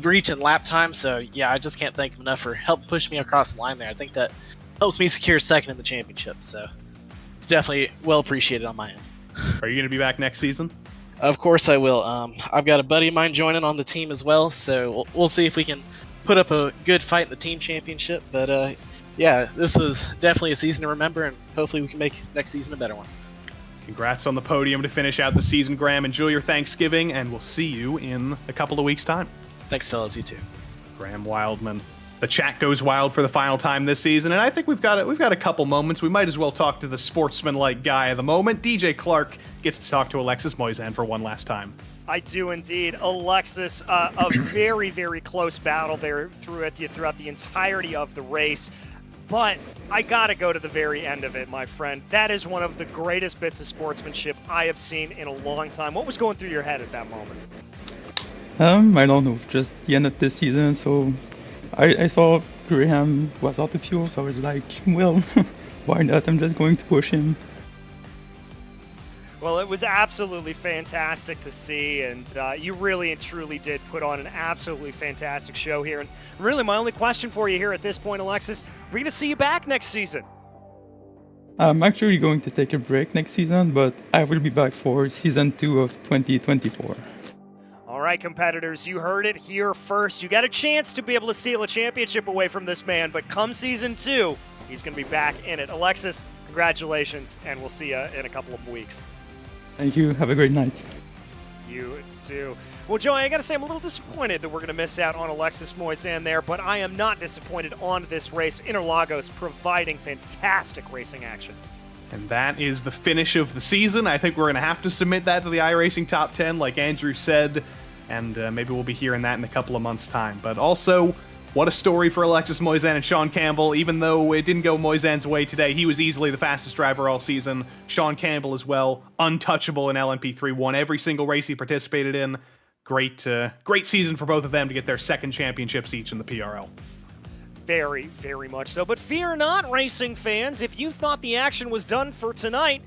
reach in lap time. So yeah, I just can't thank him enough for helping push me across the line there. I think that helps me secure second in the championship. So it's definitely well appreciated on my end. Are you going to be back next season? Of course I will. I've got a buddy of mine joining on the team as well. So we'll see if we can put up a good fight in the team championship. But yeah, this was definitely a season to remember, and hopefully we can make next season a better one. Congrats on the podium to finish out the season, Graham. Enjoy your Thanksgiving, and we'll see you in a couple of weeks' time. Thanks, fellas. You too. Graham Wildman. The chat goes wild for the final time this season, and I think we've got a couple moments. We might as well talk to the sportsman-like guy of the moment. DJ Clark gets to talk to Alexis Moisan for one last time. I do indeed. Alexis, a very, very close battle there throughout the entirety of the race. But I gotta go to the very end of it, my friend. That is one of the greatest bits of sportsmanship I have seen in a long time. What was going through your head at that moment? I don't know, just the end of the season, so I saw Graham was out of fuel, so I was like, well, why not? I'm just going to push him. Well, it was absolutely fantastic to see, and you really and truly did put on an absolutely fantastic show here. And really, my only question for you here at this point, Alexis, we're going to see you back next season. I'm actually going to take a break next season, but I will be back for Season 2 of 2024. All right, competitors, you heard it here first. You got a chance to be able to steal a championship away from this man, but come Season 2, he's going to be back in it. Alexis, congratulations, and we'll see you in a couple of weeks. Thank you. Have a great night. You too. Well, Joey, I got to say I'm a little disappointed that we're going to miss out on Alexis Moisan there, but I am not disappointed on this race. Interlagos providing fantastic racing action. And that is the finish of the season. I think we're going to have to submit that to the iRacing Top 10, like Andrew said, and maybe we'll be hearing that in a couple of months' time. But also, what a story for Alexis Moisan and Sean Campbell. Even though it didn't go Moisan's way today, he was easily the fastest driver all season. Sean Campbell as well, untouchable in LMP3, won every single race he participated in. Great season for both of them to get their second championships each in the PRL. Very, very much so. But fear not, racing fans. If you thought the action was done for tonight,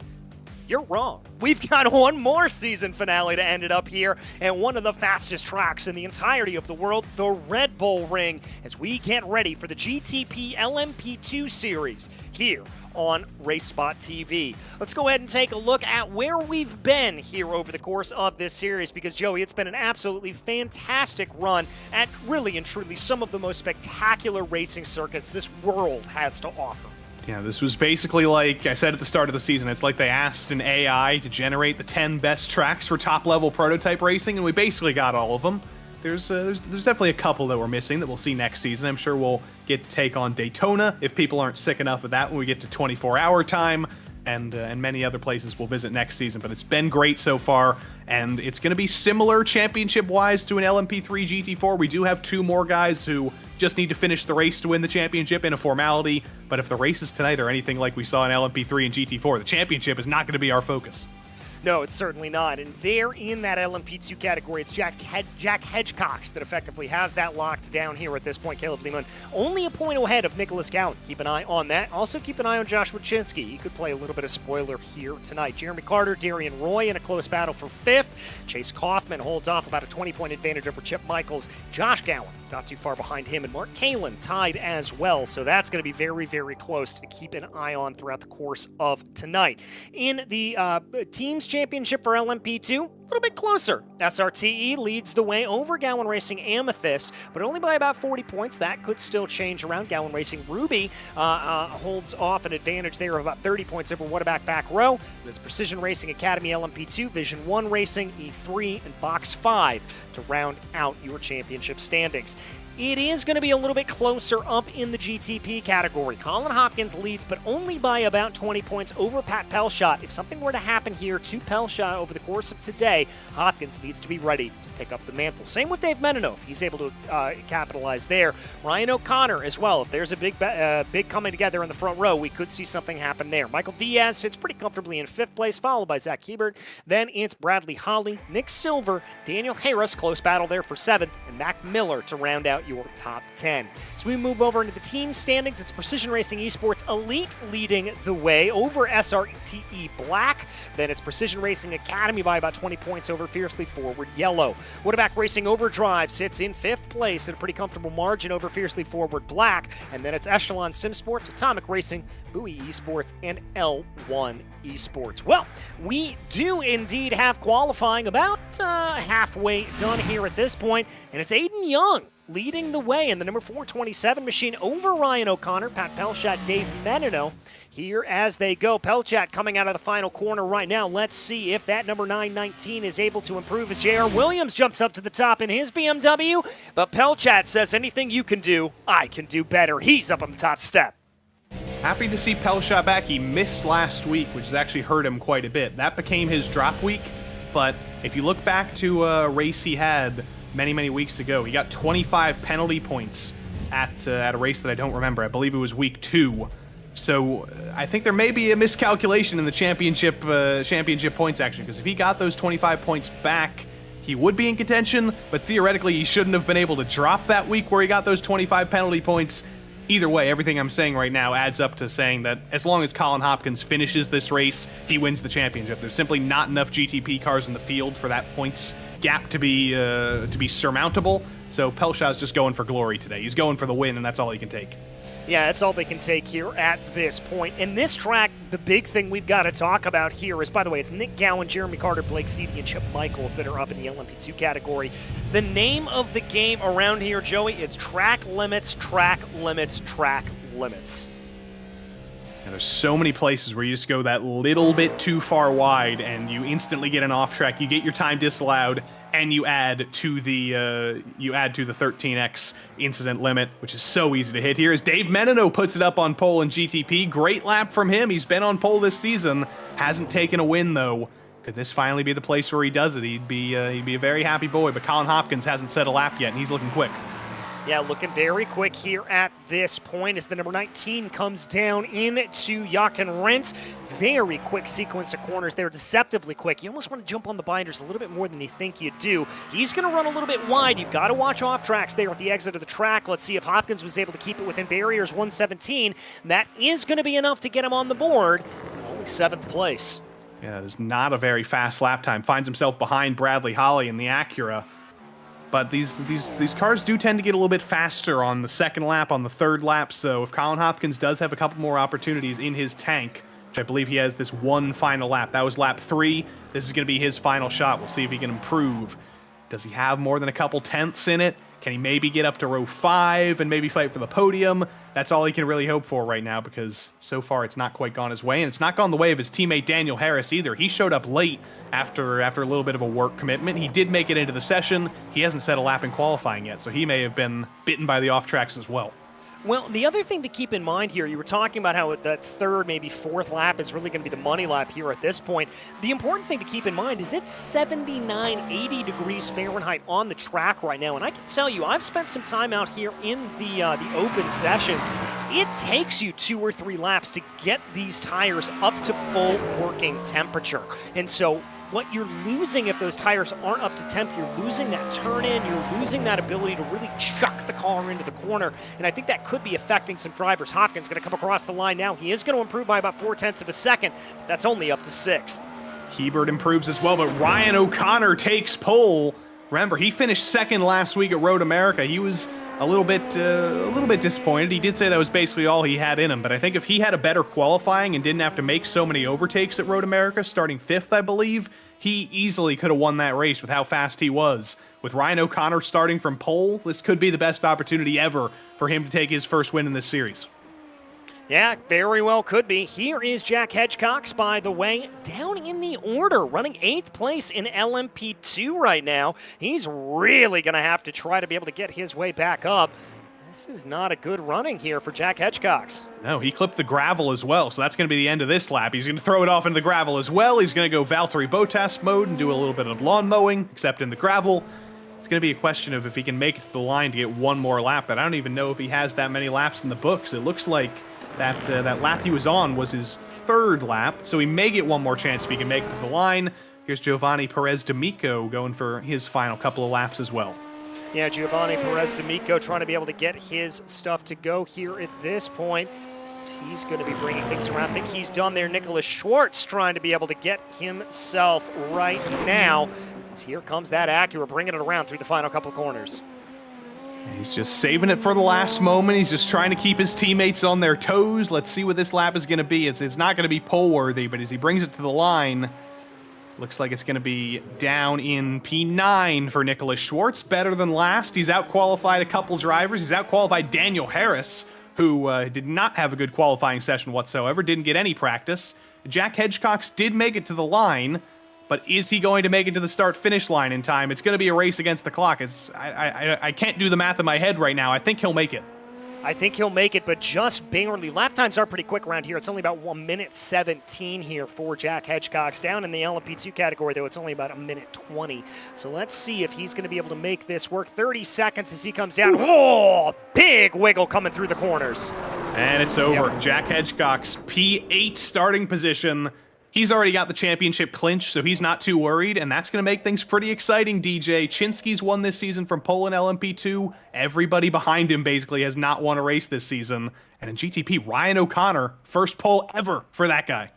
you're wrong. We've got one more season finale to end it up here, and one of the fastest tracks in the entirety of the world, the Red Bull Ring, as we get ready for the GTP-LMP2 series here on RaceSpotTV. Let's go ahead and take a look at where we've been here over the course of this series, because, Joey, it's been an absolutely fantastic run at really and truly some of the most spectacular racing circuits this world has to offer. Yeah, this was basically like I said at the start of the season. It's like they asked an AI to generate the 10 best tracks for top-level prototype racing, and we basically got all of them. There's definitely a couple that we're missing that we'll see next season. I'm sure we'll get to take on Daytona if people aren't sick enough of that when we get to 24-hour time, and many other places we'll visit next season. But it's been great so far, and it's going to be similar championship-wise to an LMP3 GT4. We do have two more guys who just need to finish the race to win the championship in a formality, but if the races tonight are anything like we saw in LMP3 and GT4, the championship is not going to be our focus. No, it's certainly not. And there in that LMP2 category, it's Jack Hedgecox that effectively has that locked down here at this point. Caleb Lehman only a point ahead of Nicholas Gowan. Keep an eye on that. Also keep an eye on Joshua Chinsky. He could play a little bit of spoiler here tonight. Jeremy Carter, Darian Roy in a close battle for 5th. Chase Kaufman holds off about a 20-point advantage over Chip Michaels. Josh Gowan not too far behind him, and Mark Kalin tied as well. So that's going to be very, very close to keep an eye on throughout the course of tonight. In the teams championship for LMP2, a little bit closer. SRTE leads the way over Gowan Racing Amethyst, but only by about 40 points. That could still change around. Gowan Racing Ruby holds off an advantage there of about 30 points over Whataback Back Row. That's Precision Racing Academy LMP2, Vision 1 Racing, E3, and Box 5 to round out your championship standings. It is going to be a little bit closer up in the GTP category. Colin Hopkins leads, but only by about 20 points over Pat Pelshot. If something were to happen here to Pelshot over the course of today, Hopkins needs to be ready to pick up the mantle. Same with Dave Menino, if he's able to capitalize there. Ryan O'Connor as well. If there's a big coming together in the front row, we could see something happen there. Michael Diaz sits pretty comfortably in 5th place, followed by Zach Hebert. Then it's Bradley Holly, Nick Silver, Daniel Harris, close battle there for 7th, and Mac Miller to round out your top 10. So we move over into the team standings. It's Precision Racing Esports Elite leading the way over SRTE Black. Then it's Precision Racing Academy by about 20 points over Fiercely Forward Yellow. Whataback Racing Overdrive sits in 5th place at a pretty comfortable margin over Fiercely Forward Black. And then it's Echelon Sim Sports, Atomic Racing, Bowie Esports, and L1 Esports. Well, we do indeed have qualifying about halfway done here at this point, and it's Aiden Young leading the way in the number 427 machine over Ryan O'Connor, Pat Pelchat, Dave Menino. Here as they go, Pelchat coming out of the final corner right now. Let's see if that number 919 is able to improve as J.R. Williams jumps up to the top in his BMW. But Pelchat says, anything you can do, I can do better. He's up on the top step. Happy to see Pelchat back. He missed last week, which has actually hurt him quite a bit. That became his drop week, but if you look back to a race he had many weeks ago, he got 25 penalty points at a race that I don't remember. I believe it was week 2. So I think there may be a miscalculation in the championship points, actually, because if he got those 25 points back, he would be in contention, but theoretically he shouldn't have been able to drop that week where he got those 25 penalty points. Either way, everything I'm saying right now adds up to saying that as long as Colin Hopkins finishes this race, he wins the championship. There's simply not enough GTP cars in the field for that points gap to be surmountable. So Pelchat's just going for glory today. He's going for the win, and that's all he can take. Yeah, that's all they can take here at this point. In this track, the big thing we've got to talk about here is, by the way, it's Nick Gowan, Jeremy Carter, Blake Seedy, and Chip Michaels that are up in the LMP2 category. The name of the game around here, Joey, it's track limits, track limits, track limits. And there's so many places where you just go that little bit too far wide and you instantly get an off track. You get your time disallowed, and you add to the 13x incident limit, which is so easy to hit. Here as Dave Menino puts it up on pole in GTP. Great lap from him. He's been on pole this season. Hasn't taken a win though. Could this finally be the place where he does it? He'd be a very happy boy. But Colin Hopkins hasn't set a lap yet, and he's looking quick. Yeah, looking very quick here at this point as the number 19 comes down into Jochen Rindt. Very quick sequence of corners there, deceptively quick. You almost want to jump on the binders a little bit more than you think you do. He's going to run a little bit wide. You've got to watch off tracks there at the exit of the track. Let's see if Hopkins was able to keep it within barriers 117. That is going to be enough to get him on the board. Only 7th place. Yeah, it's not a very fast lap time. Finds himself behind Bradley Holly in the Acura. But these cars do tend to get a little bit faster on the second lap, on the third lap, so if Colin Hopkins does have a couple more opportunities in his tank, which I believe he has this one final lap. That was lap 3. This is going to be his final shot. We'll see if he can improve. Does he have more than a couple tenths in it? Can he maybe get up to row 5 and maybe fight for the podium? That's all he can really hope for right now, because so far it's not quite gone his way, and it's not gone the way of his teammate Daniel Harris either. He showed up late after a little bit of a work commitment. He did make it into the session. He hasn't set a lap in qualifying yet, so he may have been bitten by the off tracks as well. Well, the other thing to keep in mind here, you were talking about how that third, maybe 4th lap is really going to be the money lap here at this point. The important thing to keep in mind is it's 79, 80 degrees Fahrenheit on the track right now. And I can tell you, I've spent some time out here in the open sessions. It takes you 2 or 3 laps to get these tires up to full working temperature. And so what you're losing if those tires aren't up to temp, you're losing that turn in, you're losing that ability to really chuck the car into the corner, and I think that could be affecting some drivers. Hopkins going to come across the line now. He is going to improve by about 0.4 of a second. That's only up to 6th. Hebert improves as well, but Ryan O'Connor takes pole. Remember, he finished 2nd last week at Road America. He was a little bit disappointed. He did say that was basically all he had in him, but I think if he had a better qualifying and didn't have to make so many overtakes at Road America, starting 5th, I believe, he easily could have won that race with how fast he was. With Ryan O'Connor starting from pole, this could be the best opportunity ever for him to take his first win in this series. Yeah, very well could be. Here is Jack Hedgecox, by the way, down in the order, running 8th place in LMP2 right now. He's really going to have to try to be able to get his way back up. This is not a good running here for Jack Hedgecox. No, he clipped the gravel as well, so that's going to be the end of this lap. He's going to throw it off into the gravel as well. He's going to go Valtteri Bottas mode and do a little bit of lawn mowing, except in the gravel. It's going to be a question of if he can make it to the line to get one more lap, but I don't even know if he has that many laps in the books. It looks like that lap he was on was his 3rd lap, so he may get one more chance if he can make it to the line. Here's Giovanni Perez D'Amico going for his final couple of laps as well. Yeah, Giovanni Perez D'Amico trying to be able to get his stuff to go here at this point. He's going to be bringing things around. I think he's done there. Nicholas Schwartz trying to be able to get himself right now. As here comes that Acura, bringing it around through the final couple corners. He's just saving it for the last moment. He's just trying to keep his teammates on their toes. Let's see what this lap is going to be. It's not going to be pole worthy, but as he brings it to the line, Looks like it's going to be down in P9 for Nicholas Schwartz. Better than last. He's out-qualified a couple drivers. He's out-qualified Daniel Harris, who did not have a good qualifying session whatsoever, didn't get any practice. Jack Hedgecox did make it to the line, but is he going to make it to the start-finish line in time? It's going to be a race against the clock. I can't do the math in my head right now. I think he'll make it. I think he'll make it, but just barely. Lap times are pretty quick around here. It's only about 1 minute 17 here for Jack Hedgecox. Down in the LMP2 category, though, it's only about 1 minute 20. So let's see if he's going to be able to make this work. 30 seconds as he comes down. Oh, big wiggle coming through the corners. And it's over. Yep. Jack Hedgecox, P8 starting position. He's already got the championship clinch, so he's not too worried, and that's going to make things pretty exciting, DJ. Chinsky's won this season from Poland LMP2. Everybody behind him basically has not won a race this season. And in GTP, Ryan O'Connor, first pole ever for that guy.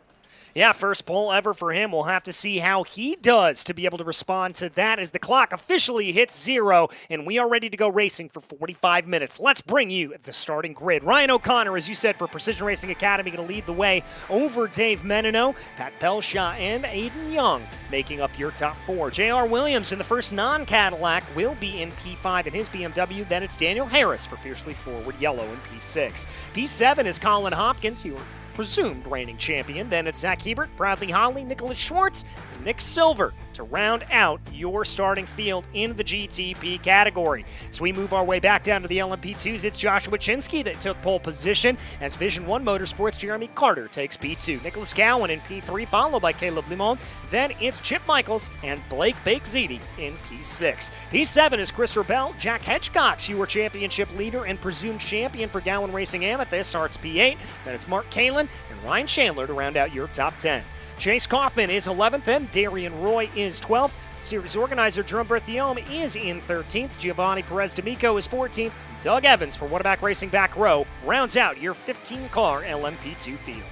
Yeah, first pole ever for him. We'll have to see how he does to be able to respond to that as the clock officially hits 0, and we are ready to go racing for 45 minutes. Let's bring you the starting grid. Ryan O'Connor, as you said, for Precision Racing Academy, going to lead the way over Dave Menino, Pat Belshaw, and Aiden Young making up your top 4. J.R. Williams in the first non-Cadillac will be in P5 in his BMW. Then it's Daniel Harris for Fiercely Forward Yellow in P6. P7 is Colin Hopkins, your presumed reigning champion. Then it's Zach Hebert, Bradley Holly, Nicholas Schwartz, and Nick Silver to round out your starting field in the GTP category. As we move our way back down to the LMP2s, it's Joshua Chinsky that took pole position as Vision 1 Motorsports' Jeremy Carter takes P2. Nicholas Gowan in P3, followed by Caleb Limon. Then it's Chip Michaels and Blake Bake-Ziti in P6. P7 is Chris Rebel, Jack Hedgecox, your championship leader and presumed champion for Gowan Racing Amethyst, starts P8. Then it's Mark Kalin and Ryan Chandler to round out your top 10. Chase Kaufman is 11th, and Darian Roy is 12th. Series organizer Jerome Berthiaume is in 13th. Giovanni Perez D'Amico is 14th. Doug Evans for Whataback Racing back row rounds out your 15-car LMP2 field.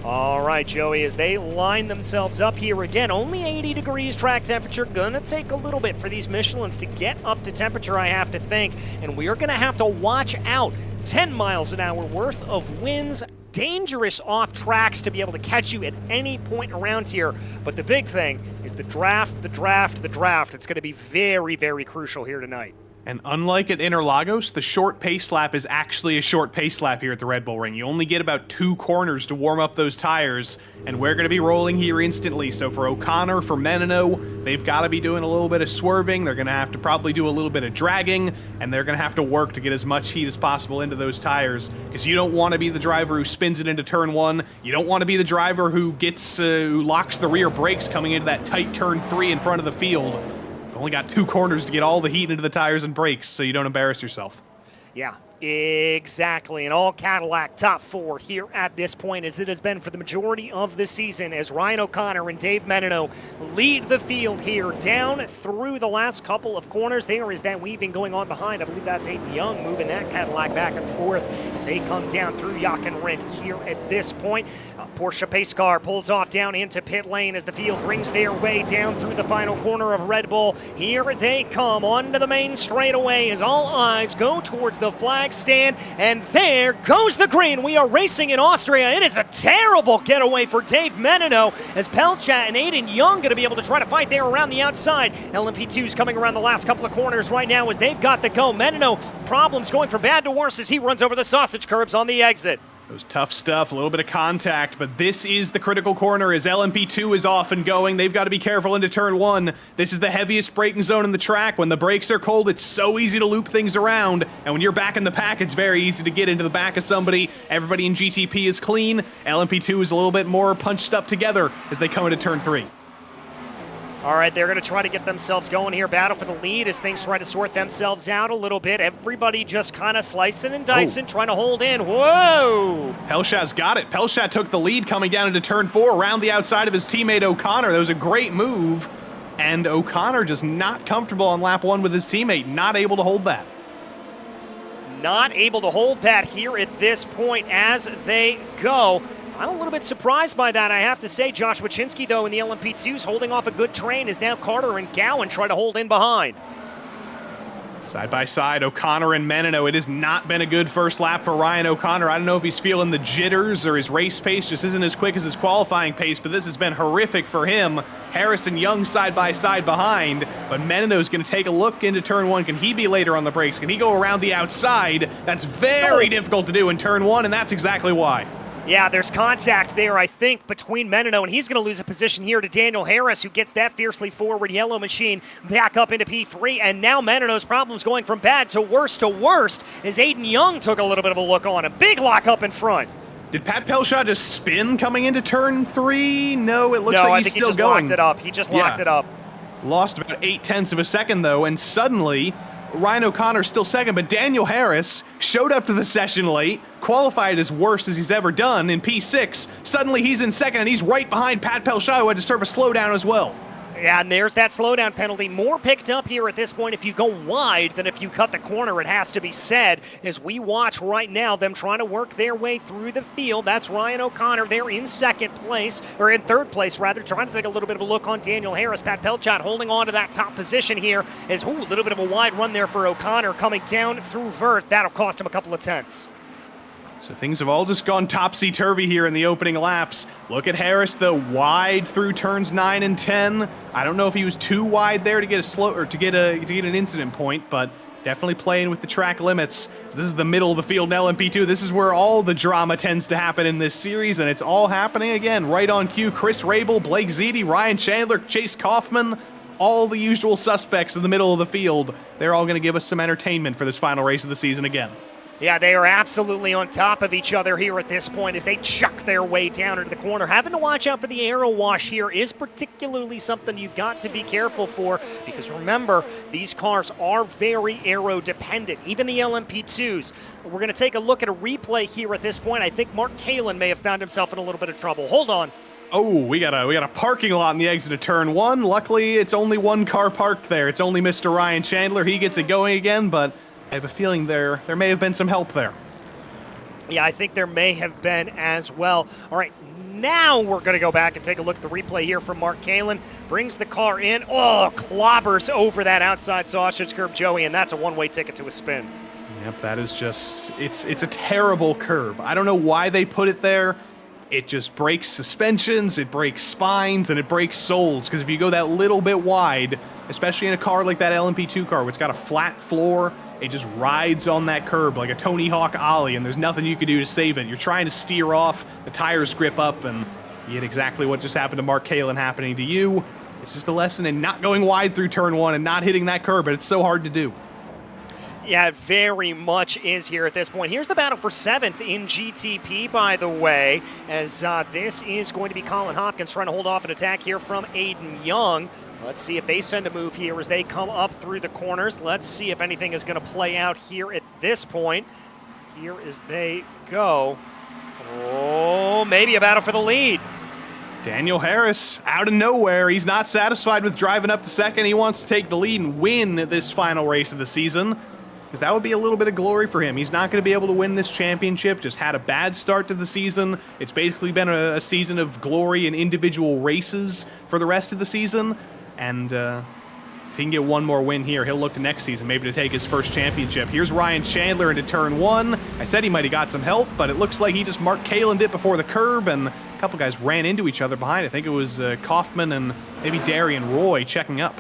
All right, Joey, as they line themselves up here again, only 80 degrees track temperature. Gonna take a little bit for these Michelins to get up to temperature, I have to think, and we are gonna have to watch out. 10 miles an hour worth of winds, dangerous off tracks to be able to catch you at any point around here. But the big thing is the draft, the draft, the draft. It's gonna be very, very crucial here tonight. And unlike at Interlagos, the short pace lap is actually a short pace lap here at the Red Bull Ring. You only get about 2 corners to warm up those tires, and we're going to be rolling here instantly. So for O'Connor, for Menino, they've got to be doing a little bit of swerving. They're going to have to probably do a little bit of dragging, and they're going to have to work to get as much heat as possible into those tires, because you don't want to be the driver who spins it into turn 1. You don't want to be the driver who gets who locks the rear brakes coming into that tight turn 3 in front of the field. Only got 2 corners to get all the heat into the tires and brakes so you don't embarrass yourself. Yeah, exactly. An all Cadillac top 4 here at this point, as it has been for the majority of the season, as Ryan O'Connor and Dave Menino lead the field here down through the last couple of corners. There is that weaving going on behind. I believe that's Aiden Young moving that Cadillac back and forth as they come down through Jochen Rindt here at this point. Porsche pace car pulls off down into pit lane as the field brings their way down through the final corner of Red Bull. Here they come onto the main straightaway as all eyes go towards the flag stand, and there goes the green. We are racing in Austria. It is a terrible getaway for Dave Menino as Pelchat and Aiden Young going to be able to try to fight there around the outside. LMP2's coming around the last couple of corners right now as they've got the go. Menino, problems going from bad to worse as he runs over the sausage curbs on the exit. It was tough stuff, a little bit of contact, but this is the critical corner as LMP2 is off and going. They've got to be careful into turn 1. This is the heaviest braking zone in the track. When the brakes are cold, it's so easy to loop things around, and when you're back in the pack, it's very easy to get into the back of somebody. Everybody in GTP is clean. LMP2 is a little bit more punched up together as they come into turn 3. All right, they're going to try to get themselves going here. Battle for the lead as things try to sort themselves out a little bit. Everybody just kind of slicing and dicing, trying to hold in. Whoa! Pelchat's got it. Pelchat took the lead coming down into turn 4 around the outside of his teammate O'Connor. That was a great move. And O'Connor just not comfortable on lap 1 with his teammate. Not able to hold that. Not able to hold that here at this point as they go. I'm a little bit surprised by that, I have to say. Joshua Chinsky, though, in the LMP2s, holding off a good train as now Carter and Gowan try to hold in behind. Side by side, O'Connor and Menino. It has not been a good first lap for Ryan O'Connor. I don't know if he's feeling the jitters or his race pace just isn't as quick as his qualifying pace, but this has been horrific for him. Harris and Young side by side behind, but Menino's going to take a look into turn 1. Can he be later on the brakes? Can he go around the outside? That's very difficult to do in turn 1, and that's exactly why. Yeah, there's contact there, I think, between Menino, and he's going to lose a position here to Daniel Harris, who gets that fiercely forward yellow machine back up into P3, and now Menino's problems going from bad to worst as Aiden Young took a little bit of a look on him. Big lock up in front. Did Pat Pelshaw just spin coming into turn 3? No, it looks like he's still going. No, I think he just locked it up. He just locked it up. Lost about 0.8 of a second, though, and suddenly Ryan O'Connor's still second, but Daniel Harris showed up to the session late, qualified as worst as he's ever done in P6. Suddenly he's in second, and he's right behind Pat Pelshaw, who had to serve a slowdown as well. Yeah, and there's that slowdown penalty. More picked up here at this point if you go wide than if you cut the corner, it has to be said, as we watch right now them trying to work their way through the field. That's Ryan O'Connor there in second place, or in third place rather, trying to take a little bit of a look on Daniel Harris. Pat Pelchat holding on to that top position here as, a little bit of a wide run there for O'Connor coming down through Verth. That'll cost him a couple of tenths. So things have all just gone topsy-turvy here in the opening laps. Look at Harris, though, wide through turns 9 and 10. I don't know if he was too wide there to get a slow or to get an incident point, but definitely playing with the track limits. So this is the middle of the field in LMP2. This is where all the drama tends to happen in this series, and it's all happening again right on cue. Chris Rabel, Blake Ziti, Ryan Chandler, Chase Kaufman, all the usual suspects in the middle of the field. They're all going to give us some entertainment for this final race of the season again. Yeah, they are absolutely on top of each other here at this point as they chuck their way down into the corner. Having to watch out for the aero wash here is particularly something you've got to be careful for, because remember, these cars are very aero dependent, even the LMP2s. We're going to take a look at a replay here at this point. I think Mark Kalin may have found himself in a little bit of trouble. Hold on. Oh, we got a parking lot in the exit of turn 1. Luckily, it's only one car parked there. It's only Mr. Ryan Chandler. He gets it going again, but I have a feeling there may have been some help there. Yeah, I think there may have been as well. All right, now we're going to go back and take a look at the replay here from Mark Kalin. Brings the car in. Oh, clobbers over that outside sausage curb, Joey, and that's a one-way ticket to a spin. Yep, that is just, it's a terrible curb. I don't know why they put it there. It just breaks suspensions, it breaks spines, and it breaks soles, because if you go that little bit wide, especially in a car like that LMP2 car, where it's got a flat floor, it just rides on that curb like a Tony Hawk ollie, and there's nothing you can do to save it. You're trying to steer off, the tires grip up, and you get exactly what just happened to Mark Kalin happening to you. It's just a lesson in not going wide through turn 1 and not hitting that curb, but it's so hard to do. Yeah, it very much is here at this point. Here's the battle for 7th in GTP, by the way, as this is going to be Colin Hopkins trying to hold off an attack here from Aiden Young. Let's see if they send a move here as they come up through the corners. Let's see if anything is going to play out here at this point. Here as they go. Oh, maybe a battle for the lead. Daniel Harris, out of nowhere, he's not satisfied with driving up to second. He wants to take the lead and win this final race of the season, because that would be a little bit of glory for him. He's not going to be able to win this championship, just had a bad start to the season. It's basically been a season of glory in individual races for the rest of the season, and if he can get one more win here, he'll look to next season maybe to take his first championship. Here's Ryan Chandler into turn 1. I said he might have got some help, but it looks like he just Mark Kalin'd it before the curb, and a couple guys ran into each other behind. I think it was Kaufman and maybe Darian Roy checking up.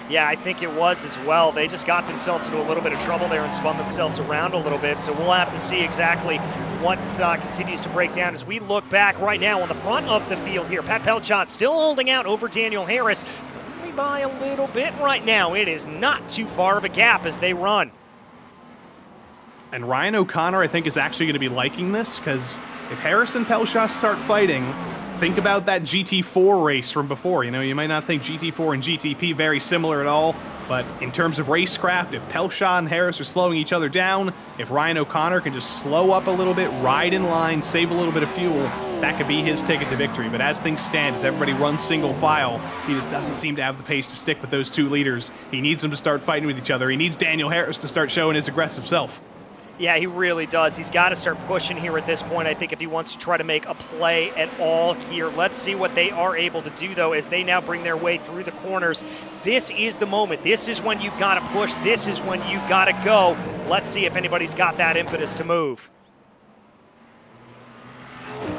Yeah, I think it was as well. They just got themselves into a little bit of trouble there and spun themselves around a little bit. So we'll have to see exactly what continues to break down as we look back right now on the front of the field here. Pat Pelchat still holding out over Daniel Harris. Only by a little bit right now. It is not too far of a gap as they run. And Ryan O'Connor, I think, is actually going to be liking this, because if Harris and Pelchat start fighting, think about that GT4 race from before. You know, you might not think GT4 and GTP very similar at all, but in terms of racecraft, if Pelchat and Harris are slowing each other down, if Ryan O'Connor can just slow up a little bit, ride in line, save a little bit of fuel, that could be his ticket to victory. But as things stand, as everybody runs single file, he just doesn't seem to have the pace to stick with those two leaders. He needs them to start fighting with each other. He needs Daniel Harris to start showing his aggressive self. Yeah, he really does. He's got to start pushing here at this point, I think, if he wants to try to make a play at all here. Let's see what they are able to do, though, as they now bring their way through the corners. This is the moment. This is when you've got to push. This is when you've got to go. Let's see if anybody's got that impetus to move.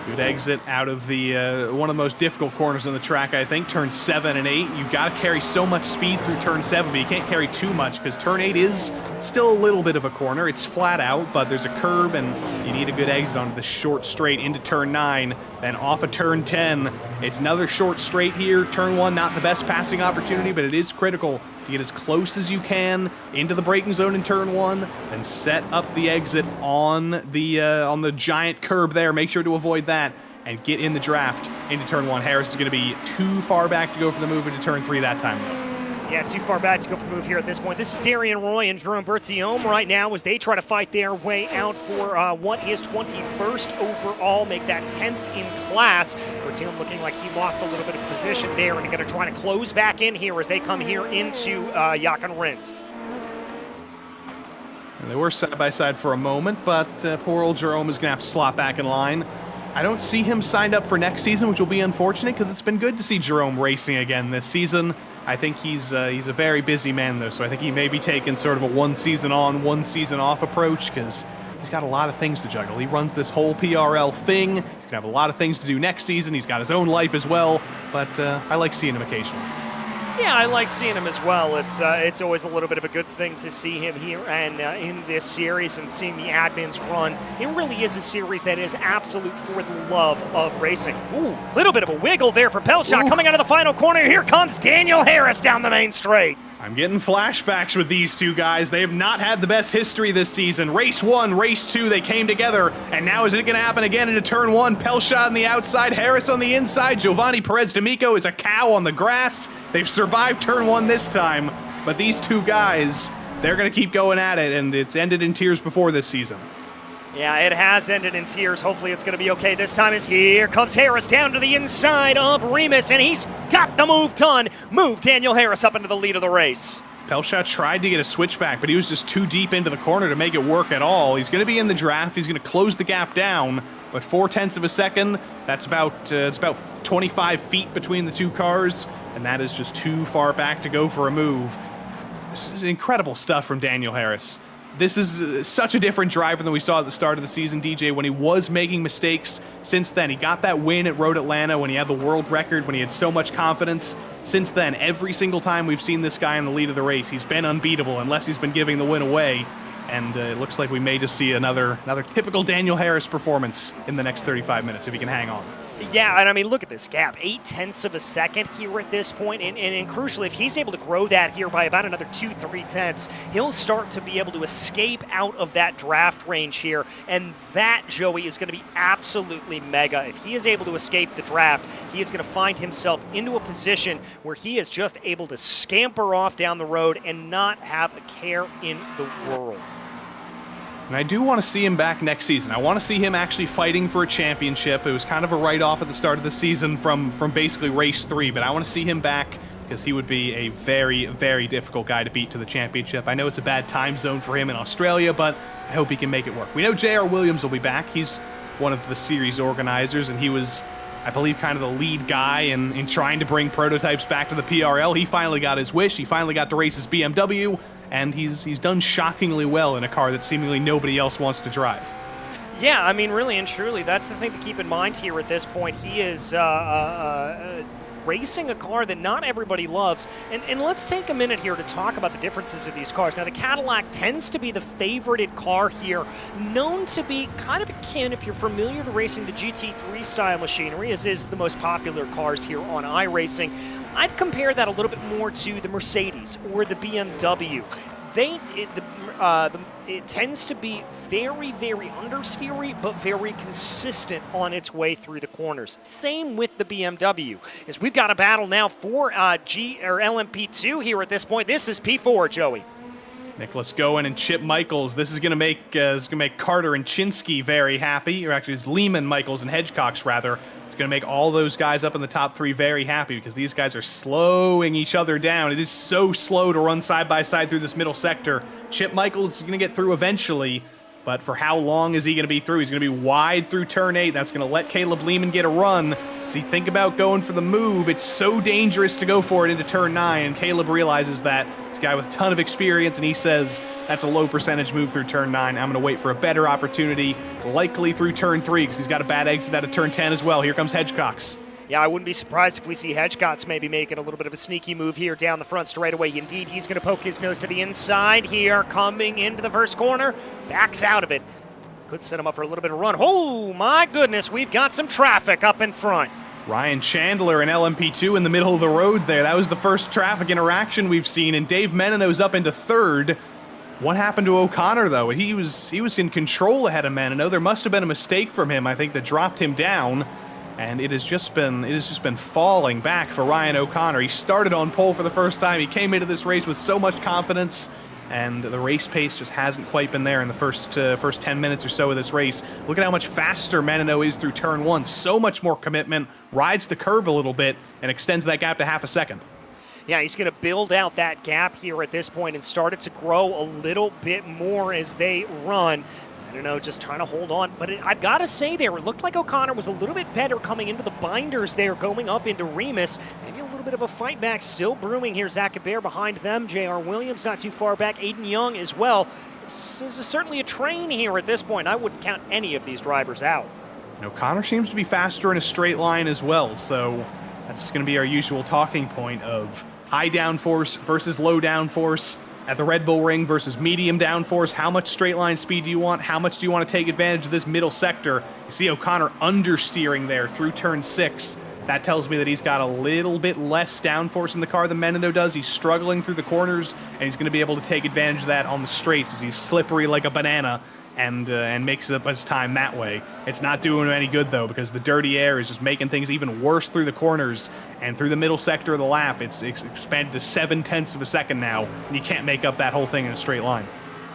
Good exit out of the one of the most difficult corners on the track, I think. Turn 7 and 8. You've got to carry so much speed through turn 7, but you can't carry too much because turn 8 is still a little bit of a corner. It's flat out, but there's a curb, and you need a good exit onto the short straight into turn 9. Then off of turn 10. It's another short straight here. Turn 1, not the best passing opportunity, but it is critical to get as close as you can into the braking zone in turn 1, and set up the exit on the giant curb there. Make sure to avoid that and get in the draft into turn 1. Harris is going to be too far back to go for the move into turn 3 that time, though. Yeah, too far back to go for the move here at this point. This is Darian Roy and Jerome Bertiome right now as they try to fight their way out for what is 21st overall, make that 10th in class. Bertiome looking like he lost a little bit of position there and going to try to close back in here as they come here into Jochen Rindt. They were side by side for a moment, but poor old Jerome is going to have to slot back in line. I don't see him signed up for next season, which will be unfortunate because it's been good to see Jerome racing again this season. I think he's a very busy man, though, so I think he may be taking sort of a one season on, one season off approach because he's got a lot of things to juggle. He runs this whole PRL thing. He's going to have a lot of things to do next season. He's got his own life as well, but I like seeing him occasionally. Yeah, I like seeing him as well. It's always a little bit of a good thing to see him here and in this series and seeing the admins run. It really is a series that is absolute for the love of racing. Ooh, little bit of a wiggle there for Pelshot coming out of the final corner. Here comes Daniel Harris down the main straight. I'm getting flashbacks with these two guys. They have not had the best history this season. Race 1, race 2, they came together, and now is it going to happen again into turn 1? Pelshot on the outside, Harris on the inside. Giovanni Perez D'Amico is a cow on the grass. They've survived turn 1 this time, but these two guys, they're going to keep going at it, and it's ended in tears before this season. Yeah, it has ended in tears. Hopefully it's going to be okay this time as here comes Harris down to the inside of Remus, and he's got the move done. Move Daniel Harris up into the lead of the race. Pelshot tried to get a switchback, but he was just too deep into the corner to make it work at all. He's going to be in the draft. He's going to close the gap down, but 0.4 of a second, that's about 25 feet between the two cars, and that is just too far back to go for a move. This is incredible stuff from Daniel Harris. This is such a different driver than we saw at the start of the season, DJ, when he was making mistakes. Since then, he got that win at Road Atlanta when he had the world record, when he had so much confidence. Since then, every single time we've seen this guy in the lead of the race, he's been unbeatable unless he's been giving the win away. And it looks like we may just see another typical Daniel Harris performance in the next 35 minutes if he can hang on. Yeah, and I mean, look at this gap, 0.8 of a second here at this point, and crucially, if he's able to grow that here by about another 2-3 he'll start to be able to escape out of that draft range here, and that, Joey, is going to be absolutely mega. If he is able to escape the draft, he is going to find himself into a position where he is just able to scamper off down the road and not have a care in the world. And I do want to see him back next season. I want to see him actually fighting for a championship. It was kind of a write-off at the start of the season from basically race 3, but I want to see him back because he would be a very, very difficult guy to beat to the championship. I know it's a bad time zone for him in Australia, but I hope he can make it work. We know J.R. Williams will be back. He's one of the series organizers, and he was, I believe, kind of the lead guy in trying to bring prototypes back to the PRL. He finally got his wish. He finally got to race his BMW. And he's done shockingly well in a car that seemingly nobody else wants to drive. Yeah, I mean, really and truly, that's the thing to keep in mind here at this point. He is racing a car that not everybody loves. And let's take a minute here to talk about the differences of these cars. Now, the Cadillac tends to be the favorited car here, known to be kind of akin, if you're familiar to racing the GT3 style machinery, as is the most popular cars here on iRacing. I'd compare that a little bit more to the Mercedes or the BMW. It tends to be very, very understeery, but very consistent on its way through the corners. Same with the BMW, as we've got a battle now for LMP2 here at this point. This is P4, Joey. Nicholas Goen and Chip Michaels. This is going to make Carter and Chinsky very happy, or actually it's Lehman, Michaels, and Hedgecox rather. Going to make all those guys up in the top 3 very happy because these guys are slowing each other down. It is so slow to run side by side through this middle sector. Chip Michaels is going to get through eventually, But for how long is he going to be through? He's going to be wide through turn 8. That's going to let Caleb Lehman get a run. See, think about going for the move. It's so dangerous to go for it into turn 9, and Caleb realizes that. This guy with a ton of experience, and he says, that's a low percentage move through turn 9. I'm going to wait for a better opportunity, likely through turn 3, because he's got a bad exit out of turn 10 as well. Here comes Hedgecox. Yeah, I wouldn't be surprised if we see Hedgecox maybe making a little bit of a sneaky move here down the front straightaway. Indeed, he's going to poke his nose to the inside here, coming into the first corner, backs out of it. Could set him up for a little bit of run. Oh, my goodness, we've got some traffic up in front. Ryan Chandler in LMP2 in the middle of the road there. That was the first traffic interaction we've seen, and Dave Menino's up into third. What happened to O'Connor, though? He was in control ahead of Menino. There must have been a mistake from him, I think, that dropped him down. And it has just been falling back for Ryan O'Connor. He started on pole for the first time. He came into this race with so much confidence, and the race pace just hasn't quite been there in the first 10 minutes or so of this race. Look at how much faster Menino is through turn 1. So much more commitment, rides the curb a little bit, and extends that gap to half a second. Yeah, he's going to build out that gap here at this point and start it to grow a little bit more as they run. I don't know, just trying to hold on. But I've got to say there, it looked like O'Connor was a little bit better coming into the binders there, going up into Remus. Maybe a little bit of a fight back still brewing here. Zach Hebert behind them. J.R. Williams not too far back. Aiden Young as well. This is certainly a train here at this point. I wouldn't count any of these drivers out. And O'Connor seems to be faster in a straight line as well, so that's going to be our usual talking point of high downforce versus low downforce. At the Red Bull Ring versus medium downforce, how much straight line speed do you want? How much do you want to take advantage of this middle sector? You see O'Connor understeering there through turn 6. That tells me that he's got a little bit less downforce in the car than Menino does. He's struggling through the corners, and he's going to be able to take advantage of that on the straights as he's slippery like a banana and makes it up his time that way. It's not doing him any good, though, because the dirty air is just making things even worse through the corners and through the middle sector of the lap. It's expanded to 0.7 of a second now, and you can't make up that whole thing in a straight line.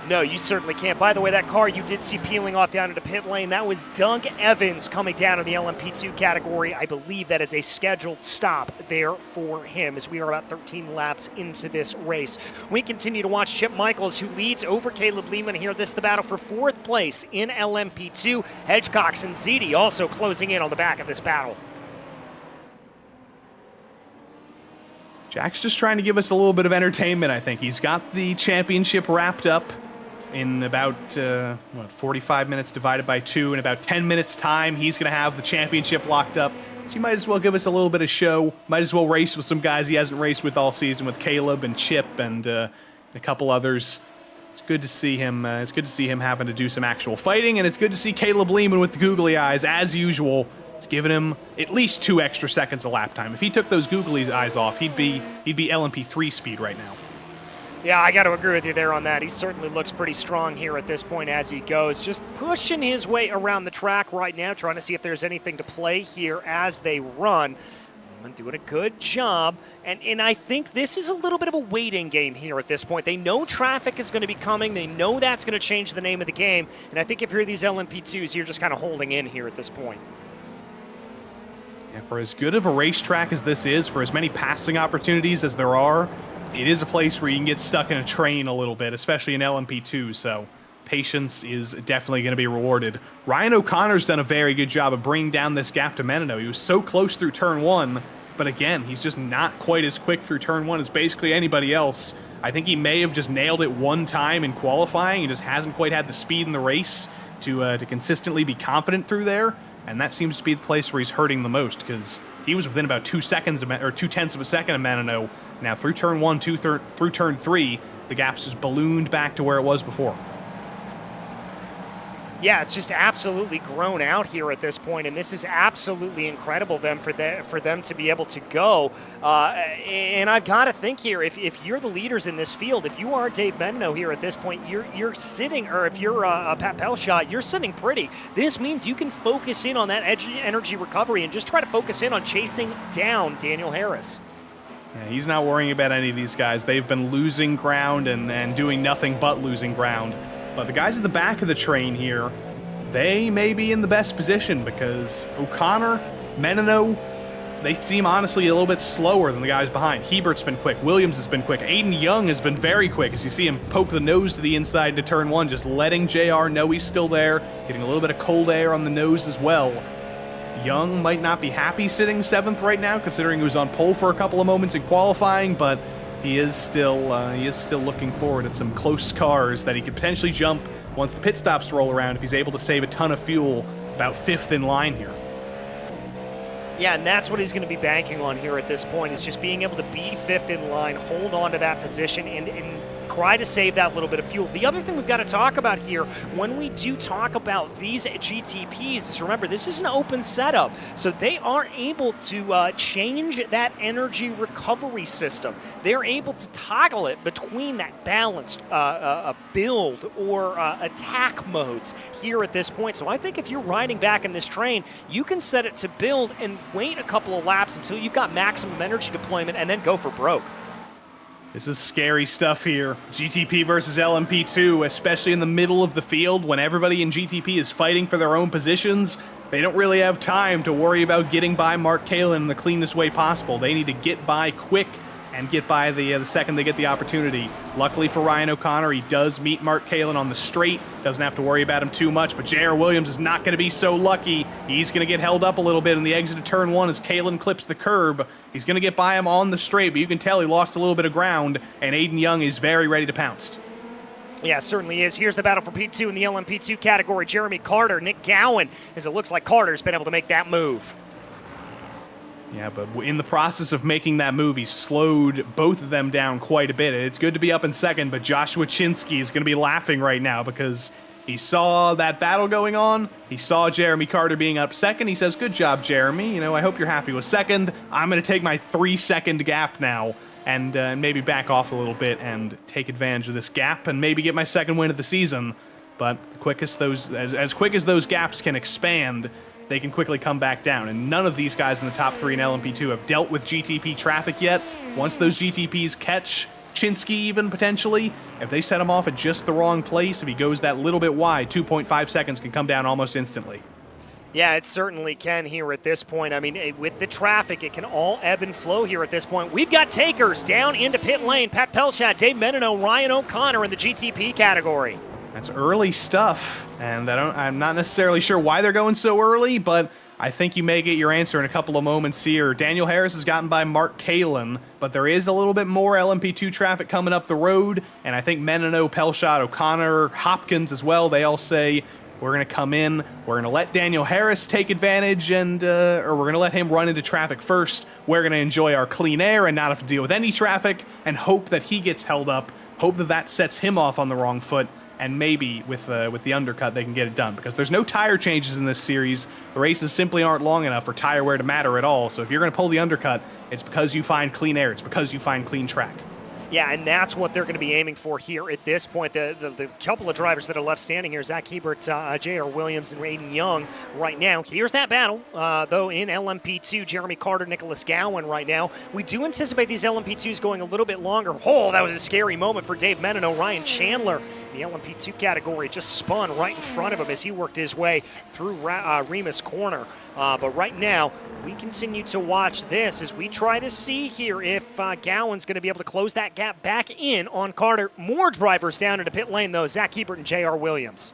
No, you certainly can't. By the way, that car you did see peeling off down into pit lane, that was Doug Evans coming down in the LMP2 category. I believe that is a scheduled stop there for him as we are about 13 laps into this race. We continue to watch Chip Michaels, who leads over Caleb Lehman here. This is the battle for 4th place in LMP2. Hedgecox and Ziti also closing in on the back of this battle. Jack's just trying to give us a little bit of entertainment, I think. He's got the championship wrapped up in about 45 minutes divided by 2. In about 10 minutes time, he's going to have the championship locked up. So he might as well give us a little bit of show. Might as well race with some guys he hasn't raced with all season, with Caleb and Chip and a couple others. It's good to see him. It's good to see him having to do some actual fighting, and it's good to see Caleb Lehman with the googly eyes as usual. It's giving him at least 2 extra seconds of lap time. If he took those googly eyes off, he'd be LMP3 speed right now. Yeah, I got to agree with you there on that. He certainly looks pretty strong here at this point as he goes. Just pushing his way around the track right now, trying to see if there's anything to play here as they run. Doing a good job, and I think this is a little bit of a waiting game here at this point. They know traffic is going to be coming. They know that's going to change the name of the game, and I think if you're these LMP2s, you're just kind of holding in here at this point. Yeah, for as good of a racetrack as this is, for as many passing opportunities as there are, it is a place where you can get stuck in a train a little bit, especially in LMP2, so patience is definitely going to be rewarded. Ryan O'Connor's done a very good job of bringing down this gap to Menino. He was so close through turn 1, but again, he's just not quite as quick through turn 1 as basically anybody else. I think he may have just nailed it one time in qualifying. He just hasn't quite had the speed in the race to consistently be confident through there, and that seems to be the place where he's hurting the most, because he was within about 2 seconds, or 0.2 of a second of Menino. Now through turn 1, through turn 3, the gap's just ballooned back to where it was before. Yeah, it's just absolutely grown out here at this point, and this is absolutely incredible for them to be able to go. And I've got to think here, if you're the leaders in this field, if you are Dave Menino here at this point, you're sitting, or if you're Pat Pelshot, you're sitting pretty. This means you can focus in on that energy recovery and just try to focus in on chasing down Daniel Harris. Yeah, he's not worrying about any of these guys. They've been losing ground and doing nothing but losing ground. But the guys at the back of the train here, they may be in the best position, because O'Connor, Menino, they seem honestly a little bit slower than the guys behind. Hebert's been quick, Williams has been quick, Aiden Young has been very quick as you see him poke the nose to the inside into turn 1, just letting JR know he's still there, getting a little bit of cold air on the nose as well. Young might not be happy sitting 7th right now, considering he was on pole for a couple of moments in qualifying, but he is still looking forward at some close cars that he could potentially jump once the pit stops roll around if he's able to save a ton of fuel, about 5th in line here. Yeah, and that's what he's going to be banking on here at this point, is just being able to be 5th in line, hold on to that position, and try to save that little bit of fuel. The other thing we've got to talk about here, when we do talk about these GTPs, is remember, this is an open setup, so they are able to change that energy recovery system. They're able to toggle it between that balanced build or attack modes here at this point. So I think if you're riding back in this train, you can set it to build and wait a couple of laps until you've got maximum energy deployment and then go for broke. This is scary stuff here. GTP versus LMP2, especially in the middle of the field when everybody in GTP is fighting for their own positions. They don't really have time to worry about getting by Mark Kalin in the cleanest way possible. They need to get by quick and get by the second they get the opportunity. Luckily for Ryan O'Connor, he does meet Mark Kalin on the straight. Doesn't have to worry about him too much, but J.R. Williams is not going to be so lucky. He's going to get held up a little bit in the exit of turn 1 as Kalin clips the curb. He's going to get by him on the straight, but you can tell he lost a little bit of ground, and Aiden Young is very ready to pounce. Yeah, certainly is. Here's the battle for P2 in the LMP2 category. Jeremy Carter, Nick Gowan, as it looks like Carter's been able to make that move. Yeah, but in the process of making that move, he slowed both of them down quite a bit. It's good to be up in second, but Joshua Chinsky is going to be laughing right now because he saw that battle going on. He saw Jeremy Carter being up second. He says, good job, Jeremy. You know, I hope you're happy with second. I'm going to take my 3-second gap now and maybe back off a little bit and take advantage of this gap and maybe get my second win of the season. But the quickest as quick as those gaps can expand, they can quickly come back down. And none of these guys in the top 3 in LMP2 have dealt with GTP traffic yet. Once those GTPs catch Chinsky even, potentially, if they set him off at just the wrong place, if he goes that little bit wide, 2.5 seconds can come down almost instantly. Yeah, it certainly can here at this point. I mean, with the traffic, it can all ebb and flow here at this point. We've got takers down into pit lane. Pat Pelchat, Dave Menino, Ryan O'Connor in the GTP category. That's early stuff, and I'm not necessarily sure why they're going so early, but I think you may get your answer in a couple of moments here. Daniel Harris has gotten by Mark Kalin, but there is a little bit more LMP2 traffic coming up the road, and I think Menino, Pelchat, O'Connor, Hopkins as well, they all say, we're going to come in, we're going to let Daniel Harris take advantage, and or we're going to let him run into traffic first. We're going to enjoy our clean air and not have to deal with any traffic, and hope that he gets held up, hope that that sets him off on the wrong foot, and maybe with the undercut they can get it done, because there's no tire changes in this series. The races simply aren't long enough for tire wear to matter at all, so if you're going to pull the undercut, it's because you find clean air, it's because you find clean track. Yeah, and that's what they're going to be aiming for here at this point. The couple of drivers that are left standing here, Zach Hebert, J.R. Williams, and Aiden Young right now. Here's that battle, though, in LMP2, Jeremy Carter, Nicholas Gowan right now. We do anticipate these LMP2s going a little bit longer. Oh, that was a scary moment for Dave Menino. Ryan Chandler, the LMP2 category, just spun right in front of him as he worked his way through Remus corner. But right now, we continue to watch this as we try to see here if Gowan's going to be able to close that gap back in on Carter. More drivers down into pit lane, though, Zach Hebert and J.R. Williams.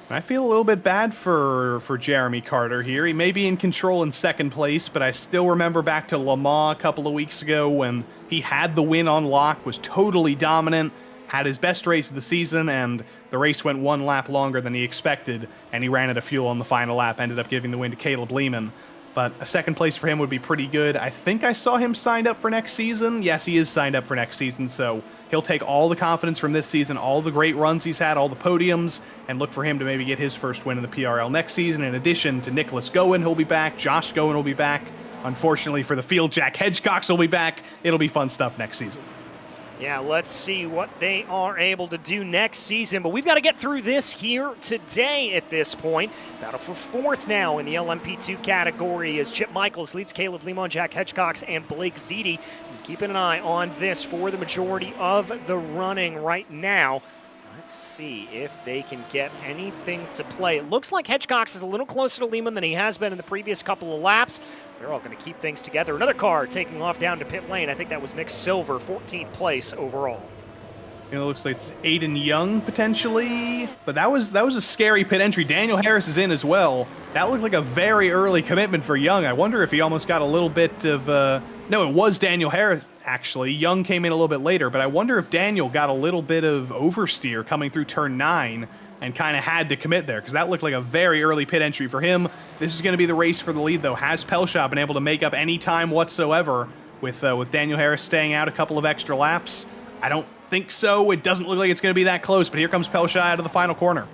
I feel a little bit bad for Jeremy Carter here. He may be in control in second place, but I still remember back to Le Mans a couple of weeks ago when he had the win on lock, was totally dominant, had his best race of the season, and the race went 1 lap longer than he expected, and he ran out of fuel on the final lap, ended up giving the win to Caleb Lehman. But a second place for him would be pretty good. I think I saw him signed up for next season. Yes, he is signed up for next season, so he'll take all the confidence from this season, all the great runs he's had, all the podiums, and look for him to maybe get his first win in the PRL next season. In addition to Nicholas Gowan, who'll be back, Josh Gowan will be back. Unfortunately for the field, Jack Hedgecox will be back. It'll be fun stuff next season. Yeah, let's see what they are able to do next season. But we've got to get through this here today at this point. Battle for 4th now in the LMP2 category as Chip Michaels leads Caleb Lemon, Jack Hedgecox, and Blake Ziti. Keeping an eye on this for the majority of the running right now. Let's see if they can get anything to play. It looks like Hedgecox is a little closer to Lehman than he has been in the previous couple of laps. they're all going to keep things together. Another car taking off down to pit lane. I think that was Nick Silver, 14th place overall. It looks like it's Aiden Young, potentially. But that was a scary pit entry. Daniel Harris is in as well. That looked like a very early commitment for Young. I wonder if he almost got a little bit of... No, it was Daniel Harris, actually. Young came in a little bit later, but I wonder if Daniel got a little bit of oversteer coming through turn 9 and kind of had to commit there, because that looked like a very early pit entry for him. This is going to be the race for the lead, though. Has Pelshaw been able to make up any time whatsoever with Daniel Harris staying out a couple of extra laps? I don't think so. It doesn't look like it's going to be that close, but here comes Pelshaw out of the final corner.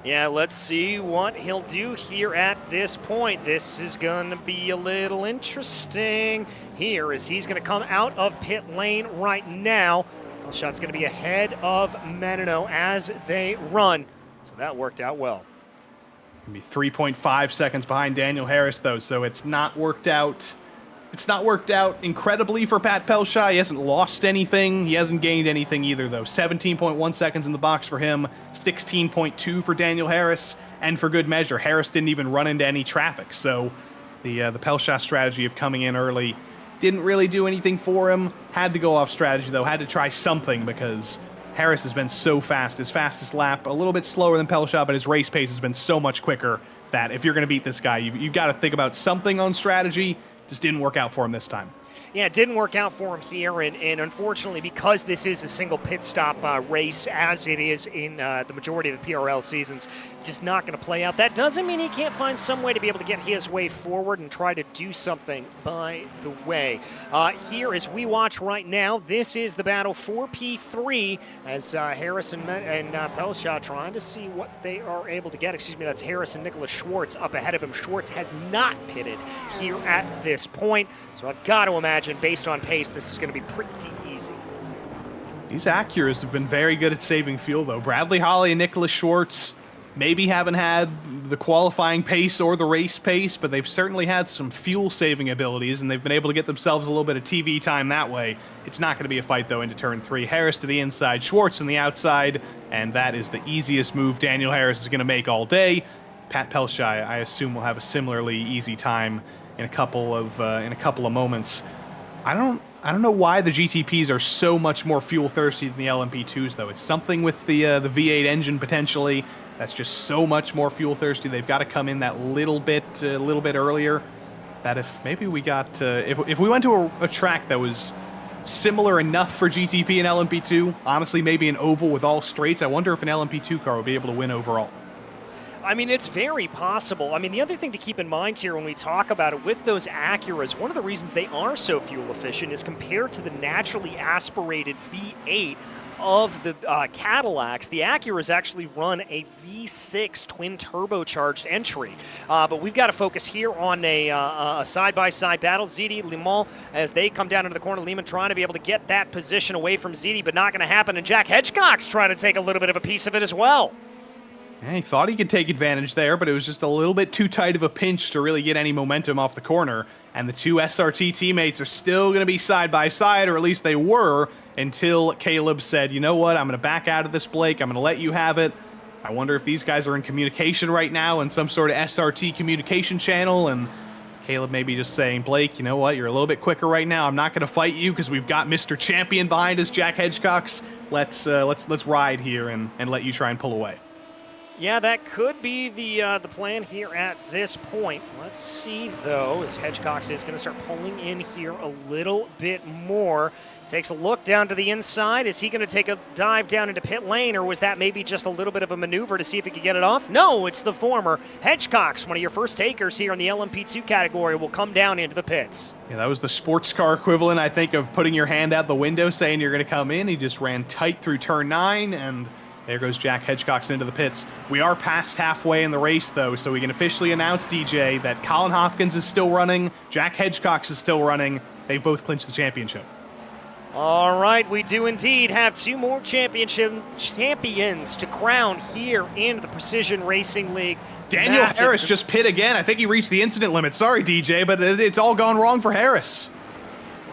Yeah, let's see what he'll do here at this point. This is going to be a little interesting here as he's going to come out of pit lane right now. Pelshaw's going to be ahead of Menino as they run. So that worked out well. Gonna be 3.5 seconds behind Daniel Harris, though, so it's not worked out. It's not worked out incredibly for Pat Pelshaw. He hasn't lost anything. He hasn't gained anything either, though. 17.1 seconds in the box for him, 16.2 for Daniel Harris, and for good measure, Harris didn't even run into any traffic. So the Pelshaw strategy of coming in early didn't really do anything for him. Had to go off strategy, though. Had to try something because Harris has been so fast. His fastest lap, a little bit slower than Pelshaw, but his race pace has been so much quicker that if you're going to beat this guy, you've got to think about something on strategy. Just didn't work out for him this time. Yeah, it didn't work out for him here, and unfortunately, because this is a single pit stop race, as it is in the majority of the PRL seasons, just not going to play out. That doesn't mean he can't find some way to be able to get his way forward and try to do something by the way. Here, as we watch right now, this is the battle for P3, as Harris and Pelshaw trying to see what they are able to get. Excuse me, that's Harris and Nicholas Schwartz up ahead of him. Schwartz has not pitted here at this point, so I've got to imagine, based on pace, this is going to be pretty easy. These Acuras have been very good at saving fuel, though. Bradley Holly and Nicholas Schwartz maybe haven't had the qualifying pace or the race pace, but they've certainly had some fuel-saving abilities, and they've been able to get themselves a little bit of TV time that way. It's not going to be a fight, though, into turn 3. Harris to the inside, Schwartz on the outside, and that is the easiest move Daniel Harris is going to make all day. Pat Pelshaw, I assume, will have a similarly easy time in a couple of moments. I don't know why the GTPs are so much more fuel thirsty than the LMP2s, though. It's something with the V8 engine potentially that's just so much more fuel thirsty. They've got to come in that little bit earlier. That if maybe we got if we went to a track that was similar enough for GTP and LMP2, honestly, maybe an oval with all straights, I wonder if an LMP2 car would be able to win overall. I mean, it's very possible. I mean, the other thing to keep in mind here when we talk about it with those Acuras, one of the reasons they are so fuel efficient is compared to the naturally aspirated V8 of the Cadillacs, the Acuras actually run a V6 twin turbocharged entry. But we've got to focus here on a side-by-side battle. Ziti, Limon, as they come down into the corner, Lehman trying to be able to get that position away from Ziti, but not going to happen. And Jack Hedgecock's trying to take a little bit of a piece of it as well. Yeah, he thought he could take advantage there, but it was just a little bit too tight of a pinch to really get any momentum off the corner. And the two SRT teammates are still going to be side by side, or at least they were, until Caleb said, you know what, I'm going to back out of this, Blake. I'm going to let you have it. I wonder if these guys are in communication right now in some sort of SRT communication channel, and Caleb maybe just saying, Blake, you know what, you're a little bit quicker right now. I'm not going to fight you because we've got Mr. Champion behind us, Jack Hedgecock. Let's ride here and let you try and pull away. Yeah, that could be the plan here at this point. Let's see, though, as Hedgecock is going to start pulling in here a little bit more. Takes a look down to the inside. Is he going to take a dive down into pit lane, or was that maybe just a little bit of a maneuver to see if he could get it off? No, it's the former. Hedgecock, one of your first takers here in the LMP2 category, will come down into the pits. Yeah, that was the sports car equivalent, I think, of putting your hand out the window saying you're going to come in. He just ran tight through turn 9, and there goes Jack Hedgecock into the pits. We are past halfway in the race, though, so we can officially announce, DJ, that Colin Hopkins is still running, Jack Hedgecock is still running. They've both clinched the championship. All right, we do indeed have two more champions to crown here in the Precision Racing League. Daniel Harris just pit again. I think he reached the incident limit. Sorry, DJ, but it's all gone wrong for Harris.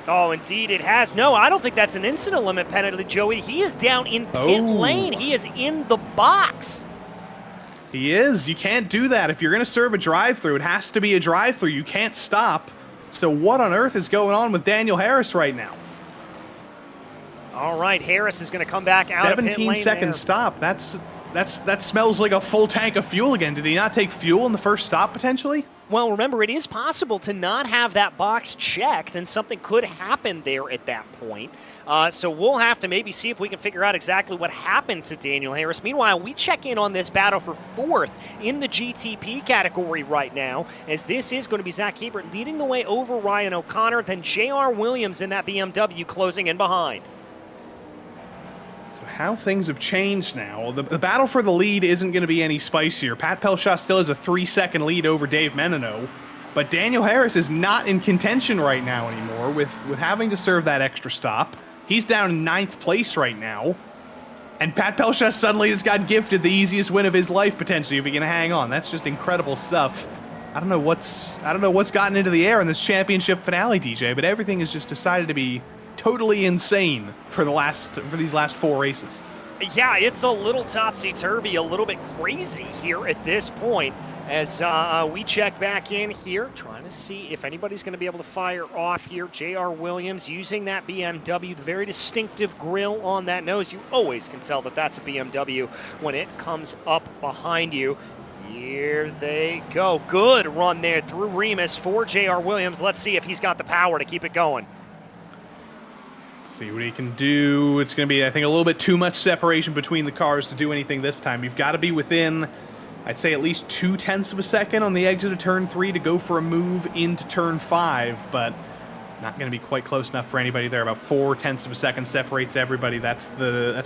Oh, indeed it has. No, I don't think that's an incident limit penalty, Joey. He is down in pit lane. He is in the box. He is. You can't do that. If you're going to serve a drive-through, it has to be a drive-through. You can't stop. So what on earth is going on with Daniel Harris right now? All right, Harris is going to come back out of pit lane 17-second there. stop. That smells like a full tank of fuel again. Did he not take fuel in the first stop potentially? Well, remember, it is possible to not have that box checked, and something could happen there at that point. So we'll have to maybe see if we can figure out exactly what happened to Daniel Harris. Meanwhile, we check in on this battle for 4th in the GTP category right now, as this is going to be Zach Hebert leading the way over Ryan O'Connor, then J.R. Williams in that BMW closing in behind. How things have changed now. The battle for the lead isn't going to be any spicier. Pat Pelshaw still has a 3-second lead over Dave Menino, but Daniel Harris is not in contention right now anymore with having to serve that extra stop. He's down in 9th place right now, and Pat Pelshaw suddenly has got gifted the easiest win of his life potentially if he can hang on. That's just incredible stuff. I don't know what's gotten into the air in this championship finale, DJ, but everything has just decided to be totally insane for these last 4 races. Yeah, it's a little topsy-turvy, a little bit crazy here at this point as we check back in here, trying to see if anybody's going to be able to fire off here. J.R. Williams using that BMW, the very distinctive grille on that nose. You always can tell that that's a BMW when it comes up behind you. Here they go. Good run there through Remus for J.R. Williams. Let's see if he's got the power to keep it going. See what he can do. It's going to be, I think, a little bit too much separation between the cars to do anything this time. You've got to be within, I'd say, at least 0.2 of a second on the exit of turn 3 to go for a move into turn 5, but not going to be quite close enough for anybody there. About 0.4 of a second separates everybody. That's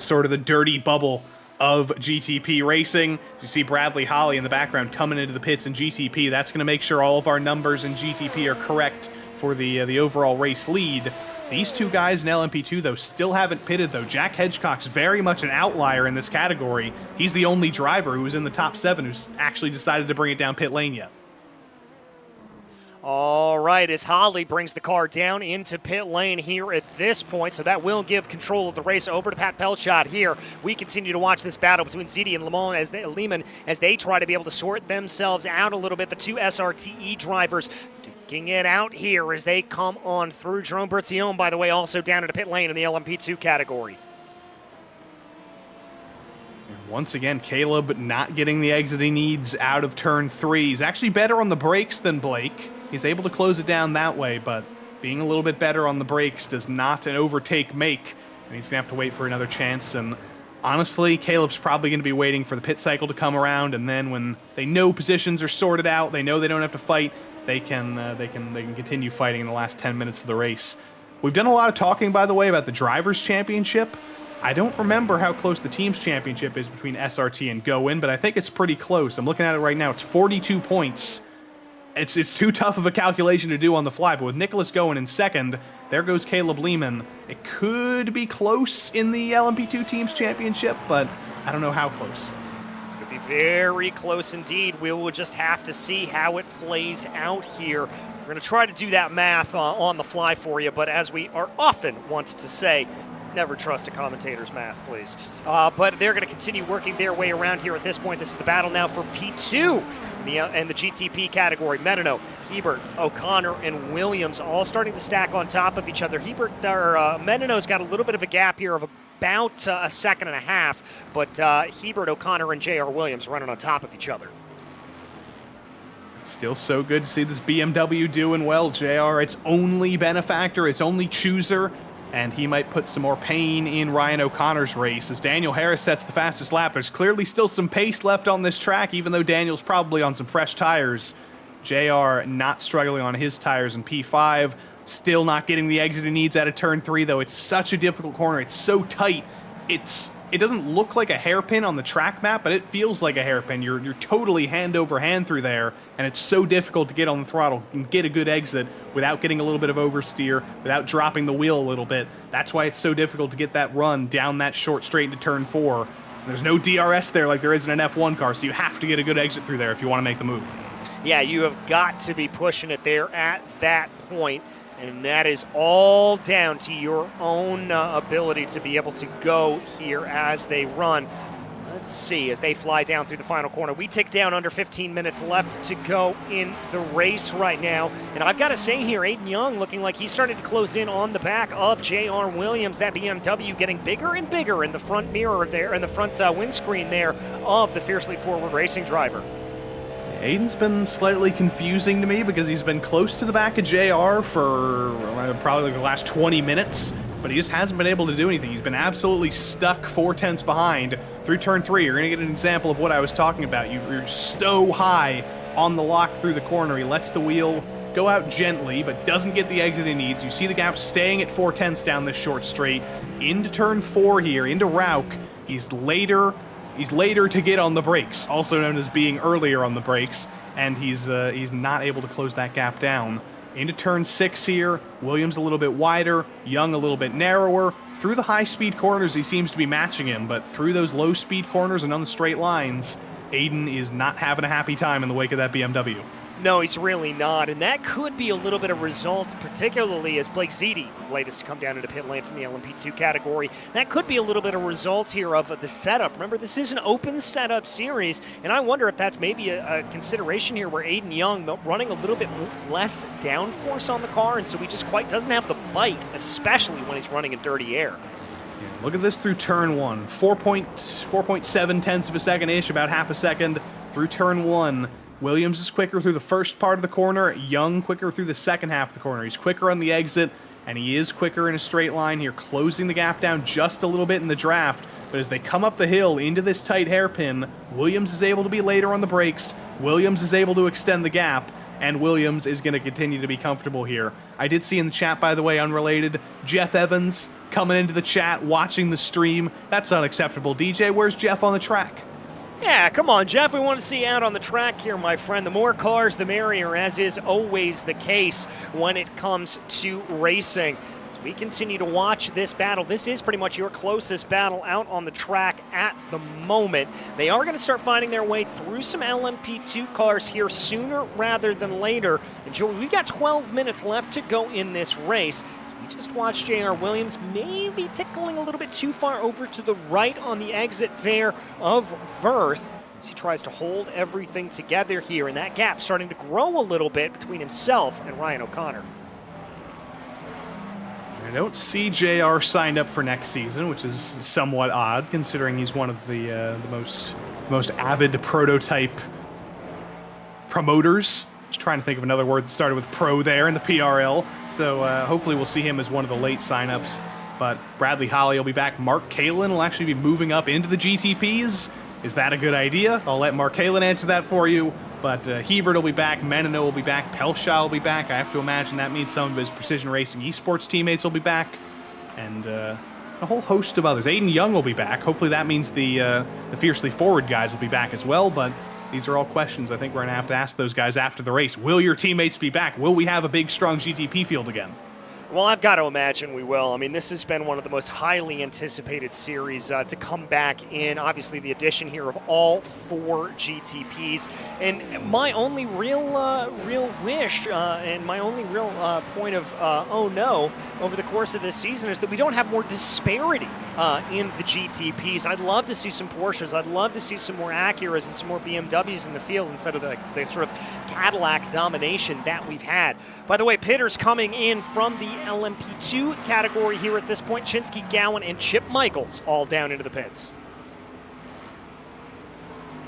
sort of the dirty bubble of GTP racing. As you see Bradley Holly in the background coming into the pits in GTP, that's going to make sure all of our numbers in GTP are correct for the overall race lead. These two guys in LMP2, though, still haven't pitted, though. Jack Hedgecock's very much an outlier in this category. He's the only driver who was in the top 7 who's actually decided to bring it down pit lane yet. All right, as Holly brings the car down into pit lane here at this point, so that will give control of the race over to Pat Pelchot here. We continue to watch this battle between Ziti and Lehman as they try to be able to sort themselves out a little bit. The two SRTE drivers duking it out here as they come on through. Jerome Bertillon, by the way, also down into pit lane in the LMP2 category. And once again, Caleb not getting the exit he needs out of turn 3. He's actually better on the brakes than Blake. He's able to close it down that way, but being a little bit better on the brakes does not an overtake make, and he's going to have to wait for another chance. And honestly, Caleb's probably going to be waiting for the pit cycle to come around, and then when they know positions are sorted out, they know they don't have to fight, they can continue fighting in the last 10 minutes of the race. We've done a lot of talking, by the way, about the Drivers' Championship. I don't remember how close the Teams' Championship is between SRT and Go-In, but I think it's pretty close. I'm looking at it right now. It's 42 points. It's too tough of a calculation to do on the fly, but with Nicholas going in second, there goes Caleb Lehman. It could be close in the LMP2 Teams Championship, but I don't know how close. Could be very close indeed. We will just have to see how it plays out here. We're going to try to do that math on the fly for you, but as we are often want to say, never trust a commentator's math, please. But they're going to continue working their way around here at this point. This is the battle now for P2 in the GTP category. Menino, Hebert, O'Connor, and Williams all starting to stack on top of each other. Menino's got a little bit of a gap here of about a second and a half, but Hebert, O'Connor, and J.R. Williams running on top of each other. It's still so good to see this BMW doing well. JR, its only benefactor, its only chooser, and he might put some more pain in Ryan O'Connor's race as Daniel Harris sets the fastest lap. There's clearly still some pace left on this track, even though Daniel's probably on some fresh tires. JR not struggling on his tires in P5, still not getting the exit he needs out of turn 3, though. It's such a difficult corner. It's so tight. It doesn't look like a hairpin on the track map, but it feels like a hairpin. You're totally hand over hand through there, and it's so difficult to get on the throttle and get a good exit without getting a little bit of oversteer, without dropping the wheel a little bit. That's why it's so difficult to get that run down that short straight into turn 4. There's no DRS there like there is in an F1 car, so you have to get a good exit through there if you want to make the move. Yeah, you have got to be pushing it there at that point. And that is all down to your own ability to be able to go here as they run. Let's see as they fly down through the final corner. We tick down under 15 minutes left to go in the race right now. And I've got to say here, Aiden Young looking like he's starting to close in on the back of J.R. Williams. That BMW getting bigger and bigger in the front mirror there, in the front windscreen there of the fiercely forward racing driver. Aiden's been slightly confusing to me because he's been close to the back of JR for probably the last 20 minutes, but he just hasn't been able to do anything. He's been absolutely stuck 4/10 behind through turn 3. You're going to get an example of what I was talking about. You're so high on the lock through the corner. He lets the wheel go out gently, but doesn't get the exit he needs. You see the gap staying at 4/10 down this short straight. Into turn 4 here, into Rauk. He's later to get on the brakes, also known as being earlier on the brakes, and he's not able to close that gap down. Into turn 6 here, Williams a little bit wider, Young a little bit narrower. Through the high-speed corners, he seems to be matching him, but through those low-speed corners and on the straight lines, Aiden is not having a happy time in the wake of that BMW. No, he's really not, and that could be a little bit of result, particularly as Blake Ziti, latest to come down into pit lane from the LMP2 category. That could be a little bit of results here of the setup. Remember, this is an open setup series, and I wonder if that's maybe a consideration here where Aiden Young running a little bit less downforce on the car, and so he just quite doesn't have the bite, especially when he's running in dirty air. Yeah, look at this through turn 1. 4.7 tenths of a second-ish, about half a second through turn 1. Williams is quicker through the first part of the corner, Young quicker through the second half of the corner. He's quicker on the exit, and he is quicker in a straight line here, closing the gap down just a little bit in the draft. But as they come up the hill into this tight hairpin, Williams is able to be later on the brakes, Williams is able to extend the gap, and Williams is going to continue to be comfortable here. I did see in the chat, by the way, unrelated, Jeff Evans coming into the chat, watching the stream. That's unacceptable. DJ, where's Jeff on the track? Yeah, come on, Jeff. We want to see you out on the track here, my friend. The more cars, the merrier, as is always the case when it comes to racing. As we continue to watch this battle, this is pretty much your closest battle out on the track at the moment. They are going to start finding their way through some LMP2 cars here sooner rather than later. And Joey, we've got 12 minutes left to go in this race. We just watched J.R. Williams maybe tickling a little bit too far over to the right on the exit there of Verth as he tries to hold everything together here, and that gap starting to grow a little bit between himself and Ryan O'Connor. I don't see JR signed up for next season, which is somewhat odd considering he's one of the most avid prototype promoters. Just trying to think of another word that started with pro there in the PRL. So hopefully we'll see him as one of the late signups. But Bradley Holly will be back. Mark Kalin will actually be moving up into the GTPs. Is that a good idea? I'll let Mark Kalin answer that for you. But Hebert will be back. Menino will be back. Pelshaw will be back. I have to imagine that means some of his Precision Racing Esports teammates will be back. And a whole host of others. Aiden Young will be back. Hopefully that means the Fiercely Forward guys will be back as well. But these are all questions I think we're going to have to ask those guys after the race. Will your teammates be back? Will we have a big, strong GTP field again? Well, I've got to imagine we will. I mean, this has been one of the most highly anticipated series to come back in. Obviously, the addition here of all 4 GTPs. And my only real wish and my only real point of oh no over the course of this season is that we don't have more disparity in the GTPs. I'd love to see some Porsches. I'd love to see some more Acuras and some more BMWs in the field instead of the sort of Cadillac domination that we've had. By the way, pitters coming in from the LMP2 category here at this point. Chinsky, Gowan, and Chip Michaels all down into the pits.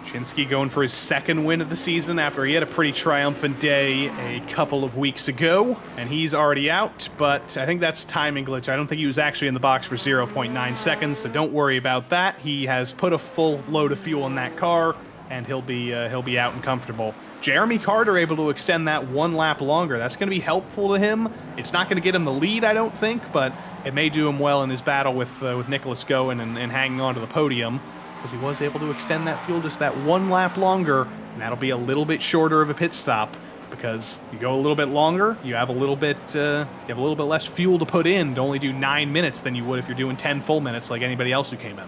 Chinsky going for his second win of the season after he had a pretty triumphant day a couple of weeks ago, and he's already out, but I think that's timing glitch. I don't think he was actually in the box for 0.9 seconds, so don't worry about that. He has put a full load of fuel in that car, and he'll be out and comfortable. Jeremy Carter able to extend that 1 lap longer. That's going to be helpful to him. It's not going to get him the lead, I don't think, but it may do him well in his battle with Nicholas Goen and hanging on to the podium, because he was able to extend that fuel just that 1 lap longer, and that'll be a little bit shorter of a pit stop, because you go a little bit longer, you have a little bit less fuel to put in to only do 9 minutes than you would if you're doing 10 full minutes like anybody else who came in.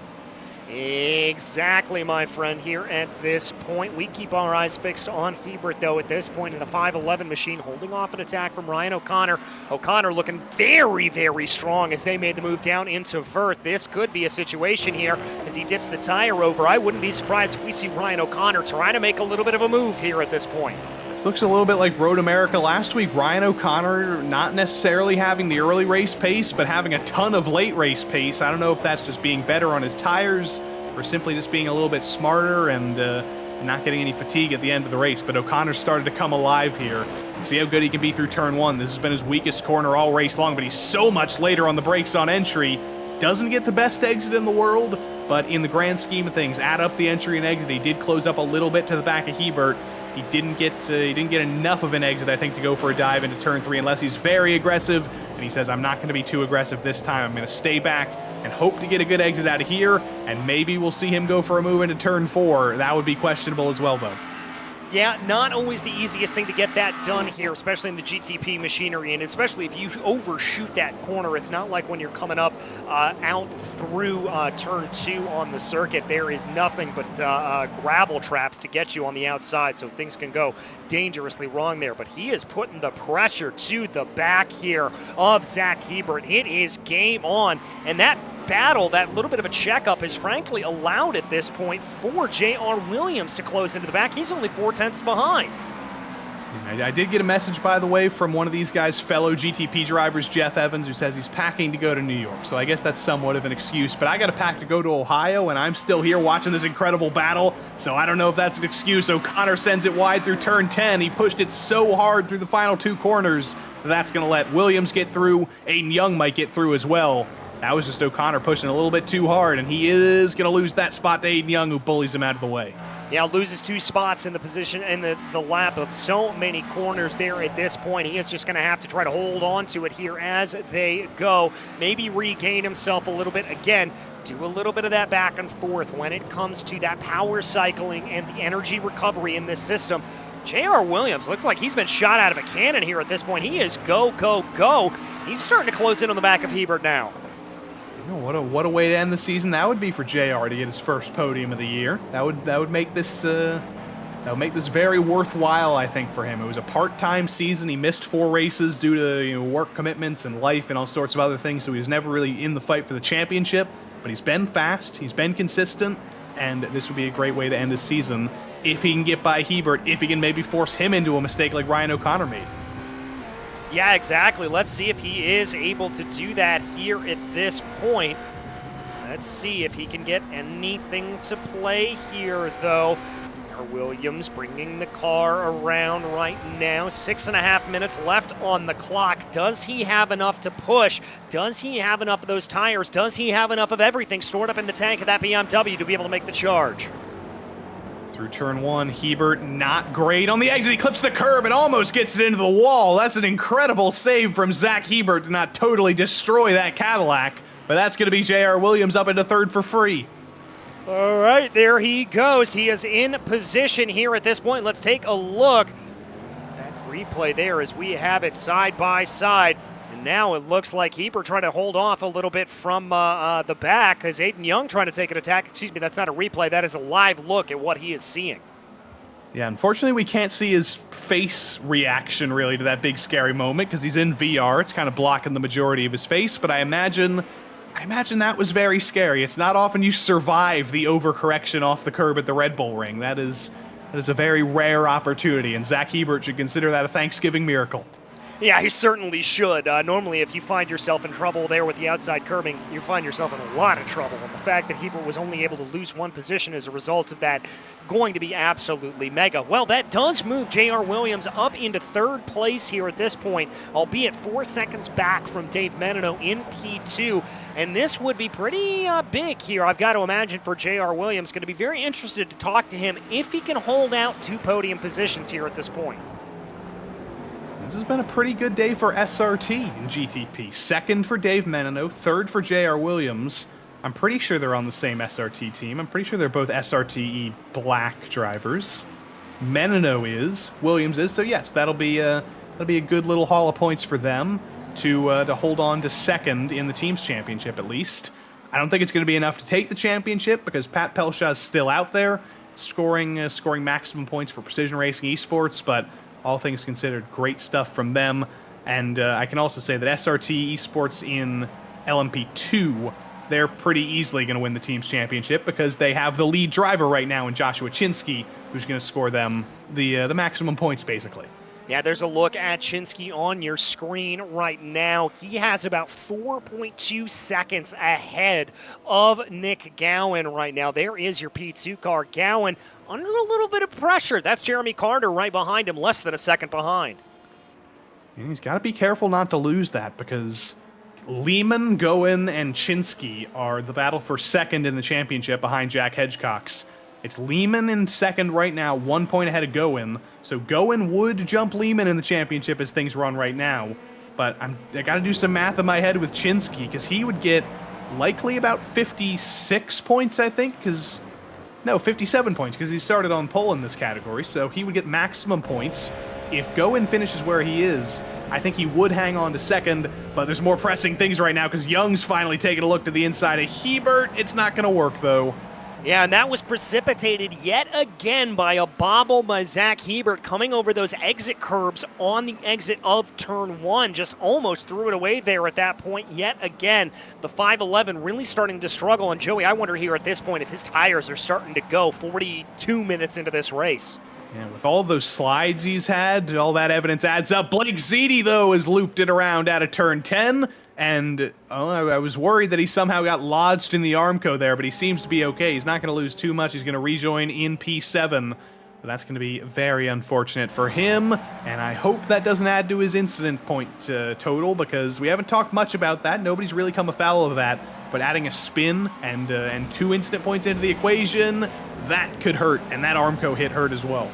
Exactly, my friend, here at this point. We keep our eyes fixed on Hebert, though, at this point in the 5'11 machine, holding off an attack from Ryan O'Connor. O'Connor looking very, very strong as they made the move down into Vert. This could be a situation here as he dips the tire over. I wouldn't be surprised if we see Ryan O'Connor trying to make a little bit of a move here at this point. This looks a little bit like Road America last week. Ryan O'Connor not necessarily having the early race pace, but having a ton of late race pace. I don't know if that's just being better on his tires or simply just being a little bit smarter and not getting any fatigue at the end of the race. But O'Connor started to come alive here. See how good he can be through turn one. This has been his weakest corner all race long, but he's so much later on the brakes on entry. Doesn't get the best exit in the world, but in the grand scheme of things, add up the entry and exit, he did close up a little bit to the back of Hebert. He didn't get enough of an exit, I think, to go for a dive into turn three unless he's very aggressive. And he says, I'm not going to be too aggressive this time. I'm going to stay back and hope to get a good exit out of here. And maybe we'll see him go for a move into turn four. That would be questionable as well, though. Yeah, not always the easiest thing to get that done here, especially in the GTP machinery, and especially if you overshoot that corner. It's not like when you're coming up out through turn two on the circuit. There is nothing but gravel traps to get you on the outside, so things can go dangerously wrong there. But he is putting the pressure to the back here of Zach Hebert. It is game on, and that battle, that little bit of a checkup, is frankly allowed at this point for J.R. Williams to close into the back. He's only 4/10 behind. I did get a message, by the way, from one of these guys' fellow GTP drivers, Jeff Evans, who says he's packing to go to New York. So I guess that's somewhat of an excuse. But I got to pack to go to Ohio, and I'm still here watching this incredible battle. So I don't know if that's an excuse. O'Connor sends it wide through turn 10. He pushed it so hard through the final two corners that's going to let Williams get through. Aiden Young might get through as well. That was just O'Connor pushing a little bit too hard, and he is going to lose that spot to Aiden Young, who bullies him out of the way. Yeah, loses 2 spots in the position in the lap of so many corners there at this point. He is just going to have to try to hold on to it here as they go. Maybe regain himself a little bit. Again, do a little bit of that back and forth when it comes to that power cycling and the energy recovery in this system. J.R. Williams looks like he's been shot out of a cannon here at this point. He is go, go, go. He's starting to close in on the back of Hebert now. What a way to end the season that would be for JR to get his first podium of the year. That would make this very worthwhile, I think, for him. It was a part-time season. He missed 4 races due to work commitments and life and all sorts of other things, so he was never really in the fight for the championship. But he's been fast, he's been consistent, and this would be a great way to end the season if he can get by Hebert, if he can maybe force him into a mistake like Ryan O'Connor made. Yeah, exactly. Let's see if he is able to do that here at this point. Let's see if he can get anything to play here, though. Williams bringing the car around right now. 6.5 minutes left on the clock. Does he have enough to push? Does he have enough of those tires? Does he have enough of everything stored up in the tank of that BMW to be able to make the charge? Through turn 1, Hebert not great on the exit. He clips the curb and almost gets it into the wall. That's an incredible save from Zach Hebert to not totally destroy that Cadillac. But that's going to be J.R. Williams up into third for free. All right, there he goes. He is in position here at this point. Let's take a look at that replay there as we have it side by side. And now it looks like Hebert trying to hold off a little bit from the back as Aiden Young trying to take an attack. Excuse me, that's not a replay. That is a live look at what he is seeing. Yeah, unfortunately, we can't see his face reaction, really, to that big, scary moment because he's in VR. It's kind of blocking the majority of his face, but I imagine that was very scary. It's not often you survive the overcorrection off the curb at the Red Bull Ring. That is a very rare opportunity, and Zach Hebert should consider that a Thanksgiving miracle. Yeah, he certainly should. Normally, if you find yourself in trouble there with the outside curbing, you find yourself in a lot of trouble. And the fact that Hebert was only able to lose 1 position as a result of that, going to be absolutely mega. Well, that does move J.R. Williams up into 3rd place here at this point, albeit 4 seconds back from Dave Menino in P2. And this would be pretty big here, I've got to imagine, for J.R. Williams. Going to be very interested to talk to him if he can hold out 2 podium positions here at this point. This has been a pretty good day for SRT in GTP. 2nd for Dave Menino, 3rd for J.R. Williams. I'm pretty sure they're on the same SRT team. I'm pretty sure they're both SRTE black drivers. Menino is, Williams is, so yes, that'll be a good little haul of points for them to hold on to 2nd in the team's championship at least. I don't think it's going to be enough to take the championship because Pat Pelshaw is still out there scoring maximum points for Precision Racing Esports, but all things considered, great stuff from them. And I can also say that SRT Esports in LMP2, they're pretty easily going to win the team's championship because they have the lead driver right now in Joshua Chinsky, who's going to score them the maximum points, basically. Yeah, there's a look at Chinsky on your screen right now. He has about 4.2 seconds ahead of Nick Gowan right now. There is your P2 car. Gowan under a little bit of pressure. That's Jeremy Carter right behind him, less than a second behind. And he's got to be careful not to lose that because Lehman, Gowan, and Chinsky are the battle for second in the championship behind Jack Hedgecox. It's Lehman in second right now, 1 point ahead of Gowan. So Gowan would jump Lehman in the championship as things run right now. But I got to do some math in my head with Chinsky because he would get likely about 56 points, I think. No, 57 points because he started on pole in this category. So he would get maximum points. If Gowan finishes where he is, I think he would hang on to second. But there's more pressing things right now because Young's finally taking a look to the inside of Hebert. It's not going to work, though. Yeah, and that was precipitated yet again by a bobble by Zach Hebert coming over those exit curbs on the exit of turn 1. Just almost threw it away there at that point yet again. The 511 really starting to struggle. And Joey, I wonder here at this point if his tires are starting to go 42 minutes into this race. Yeah, with all of those slides he's had, all that evidence adds up. Blake Ziti, though, has looped it around out of turn 10. And I was worried that he somehow got lodged in the Armco there, but he seems to be okay. He's not going to lose too much. He's going to rejoin in P7. But that's going to be very unfortunate for him, and I hope that doesn't add to his incident point total, because we haven't talked much about that. Nobody's really come afoul of that. But adding a spin and 2 incident points into the equation, that could hurt, and that Armco hit hurt as well.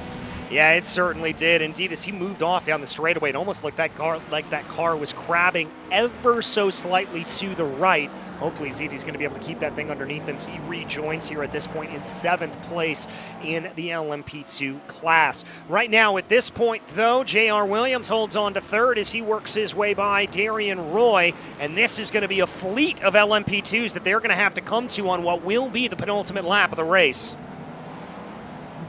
Yeah, it certainly did. Indeed, as he moved off down the straightaway, it almost looked that car was crabbing ever so slightly to the right. Hopefully, Ziti's going to be able to keep that thing underneath him. He rejoins here at this point in 7th place in the LMP2 class. Right now, at this point, though, J.R. Williams holds on to 3rd as he works his way by Darian Roy, and this is going to be a fleet of LMP2s that they're going to have to come to on what will be the penultimate lap of the race.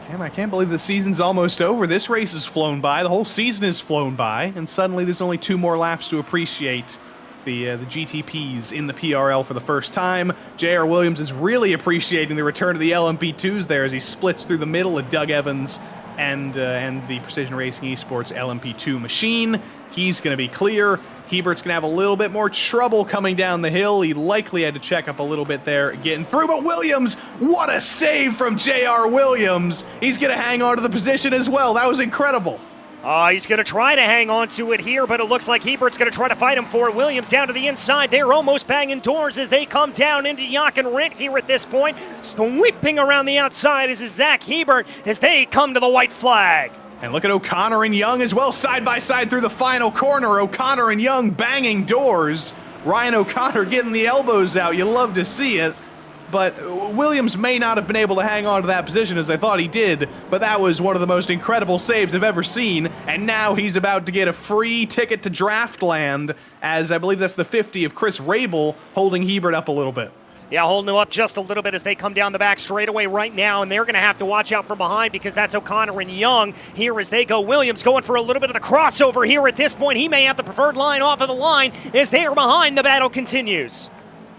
Damn, I can't believe the season's almost over. This race has flown by. The whole season has flown by, and suddenly there's only 2 more laps to appreciate the GTPs in the PRL for the first time. J.R. Williams is really appreciating the return of the LMP2s there as he splits through the middle of Doug Evans and the Precision Racing Esports LMP2 machine. He's going to be clear. Hebert's going to have a little bit more trouble coming down the hill. He likely had to check up a little bit there getting through. But Williams, what a save from J.R. Williams. He's going to hang on to the position as well. That was incredible. He's going to try to hang on to it here, but it looks like Hebert's going to try to fight him for it. Williams down to the inside. They're almost banging doors as they come down into Yak and Rint here at this point. Sweeping around the outside is Zach Hebert as they come to the white flag. And look at O'Connor and Young as well, side by side through the final corner. O'Connor and Young banging doors. Ryan O'Connor getting the elbows out. You love to see it. But Williams may not have been able to hang on to that position as I thought he did, but that was one of the most incredible saves I've ever seen. And now he's about to get a free ticket to Draftland, as I believe that's the 50 of Chris Rabel holding Hebert up a little bit. Yeah, holding him up just a little bit as they come down the back straightaway right now, and they're going to have to watch out from behind because that's O'Connor and Young here as they go. Williams going for a little bit of the crossover here at this point. He may have the preferred line off of the line as they are behind. The battle continues.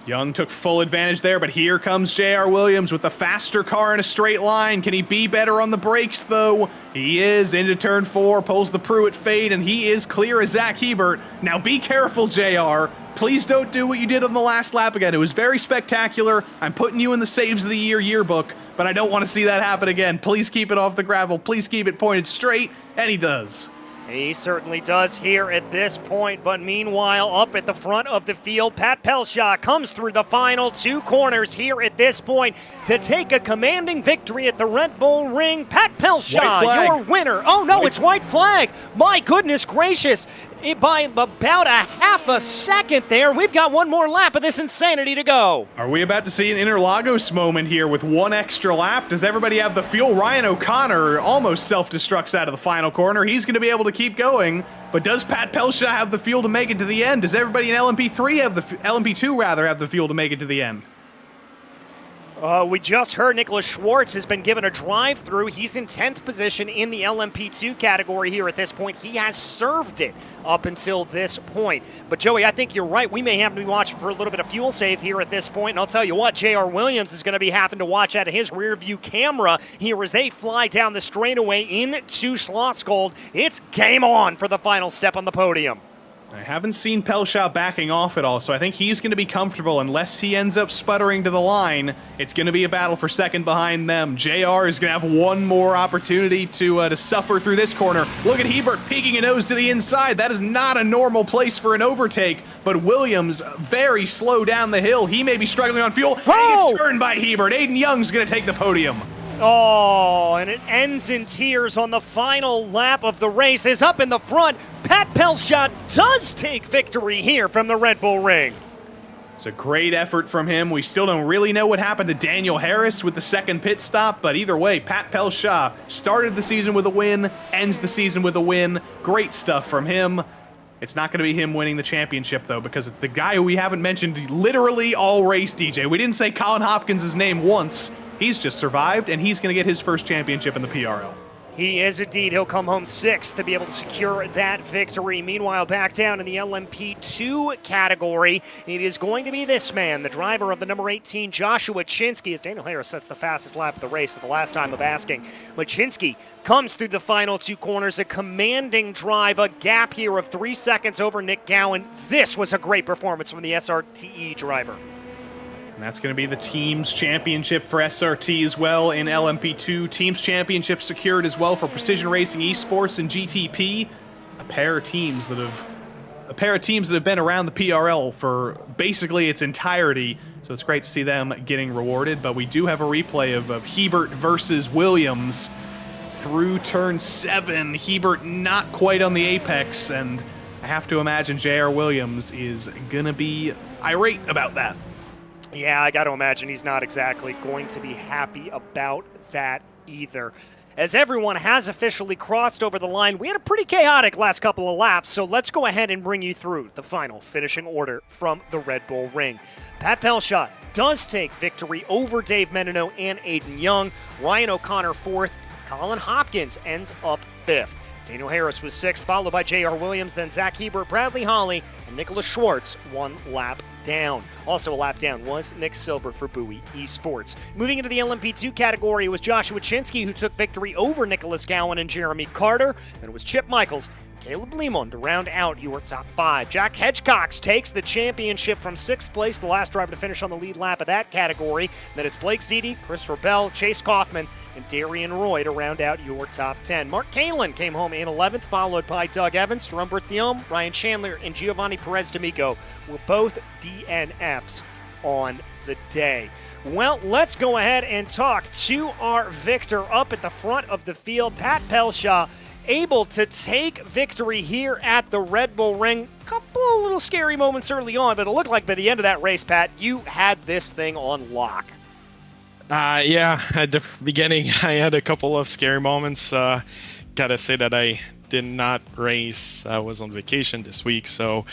Young took full advantage there, but here comes J.R. Williams with the faster car in a straight line. Can he be better on the brakes, though? He is into turn 4, pulls the Pruitt fade, and he is clear as Zach Hebert. Now be careful, J.R. Please don't do what you did on the last lap again. It was very spectacular. I'm putting you in the Saves of the Year yearbook, but I don't want to see that happen again. Please keep it off the gravel. Please keep it pointed straight, and he does. He certainly does here at this point, but meanwhile, up at the front of the field, Pat Pelshaw comes through the final 2 corners here at this point to take a commanding victory at the Red Bull Ring. Pat Pelshaw, your winner. Oh no, it's white flag. My goodness gracious. By about a half a second there, we've got 1 more lap of this insanity to go. Are we about to see an Interlagos moment here with 1 extra lap? Does everybody have the fuel? Ryan O'Connor almost self-destructs out of the final corner. He's going to be able to keep going, but does Pat Pelshaw have the fuel to make it to the end? Does everybody in LMP2 have the fuel to make it to the end? We just heard Nicholas Schwartz has been given a drive-through. He's in 10th position in the LMP2 category here at this point. He has served it up until this point. But, Joey, I think you're right. We may have to be watching for a little bit of fuel save here at this point. And I'll tell you what, J.R. Williams is going to be having to watch out of his rear-view camera here as they fly down the straightaway into Schlossgold. It's game on for the final step on the podium. I haven't seen Pelshaw backing off at all, so I think he's going to be comfortable unless he ends up sputtering to the line. It's going to be a battle for second behind them. JR is going to have one more opportunity to suffer through this corner. Look at Hebert peeking a nose to the inside. That is not a normal place for an overtake, but Williams very slow down the hill. He may be struggling on fuel, and he gets turned by Hebert. Aiden Young's going to take the podium. Oh, and it ends in tears on the final lap of the race. Is up in the front. Pat Pelshaw does take victory here from the Red Bull Ring. It's a great effort from him. We still don't really know what happened to Daniel Harris with the second pit stop, but either way, Pat Pelshaw started the season with a win, ends the season with a win. Great stuff from him. It's not going to be him winning the championship, though, because the guy who we haven't mentioned literally all race, DJ. We didn't say Colin Hopkins' name once. He's just survived, and he's going to get his first championship in the PRL. He is indeed. He'll come home sixth to be able to secure that victory. Meanwhile, back down in the LMP2 category, it is going to be this man, the driver of the number 18, Joshua Chinsky, as Daniel Harris sets the fastest lap of the race at the last time of asking. Lachinsky comes through the final two corners, a commanding drive, a gap here of 3 seconds over Nick Gowan. This was a great performance from the SRTE driver. And that's going to be the Teams Championship for SRT as well in LMP2. Teams Championship secured as well for Precision Racing Esports and GTP. A pair of teams that have been around the PRL for basically its entirety. So it's great to see them getting rewarded. But we do have a replay of Hebert versus Williams through turn 7. Hebert not quite on the apex, and I have to imagine J.R. Williams is going to be irate about that. Yeah, I got to imagine he's not exactly going to be happy about that either. As everyone has officially crossed over the line, we had a pretty chaotic last couple of laps, so let's go ahead and bring you through the final finishing order from the Red Bull Ring. Pat Pelshaw does take victory over Dave Menino and Aiden Young. Ryan O'Connor 4th. Colin Hopkins ends up 5th. Daniel Harris was 6th, followed by J.R. Williams, then Zach Hebert, Bradley Holly, and Nicholas Schwartz 1 lap down. Also a lap down was Nick Silver for Bowie Esports. Moving into the LMP2 category, it was Joshua Chinsky who took victory over Nicholas Gowan and Jeremy Carter, and it was Chip Michaels, Caleb Lemon to round out your top 5. Jack Hedgecox takes the championship from 6th place, the last driver to finish on the lead lap of that category. Then it's Blake Zede, Christopher Bell, Chase Kaufman, and Darian Roy to round out your top 10. Mark Kalin came home in 11th, followed by Doug Evans, Jerome Berthiaume, Ryan Chandler, and Giovanni Perez D'Amico were both DNFs on the day. Well, let's go ahead and talk to our victor up at the front of the field, Pat Pelshaw, able to take victory here at the Red Bull Ring. Couple of little scary moments early on, but it looked like by the end of that race, Pat, you had this thing on lock. Yeah, at the beginning, I had a couple of scary moments. Gotta say that I did not race. I was on vacation this week, so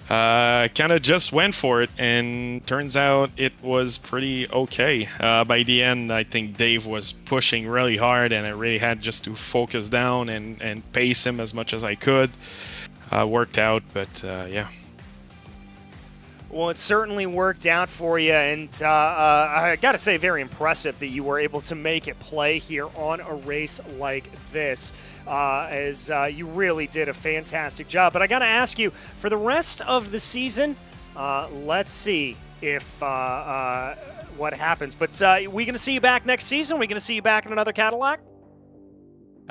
kind of just went for it, and turns out it was pretty okay. By the end, I think Dave was pushing really hard, and I really had just to focus down and pace him as much as I could. Worked out, but yeah. Well, it certainly worked out for you, and I got to say, very impressive that you were able to make it play here on a race like this, as you really did a fantastic job. But I got to ask you, for the rest of the season, let's see if what happens. But we going to see you back next season? We going to see you back in another Cadillac?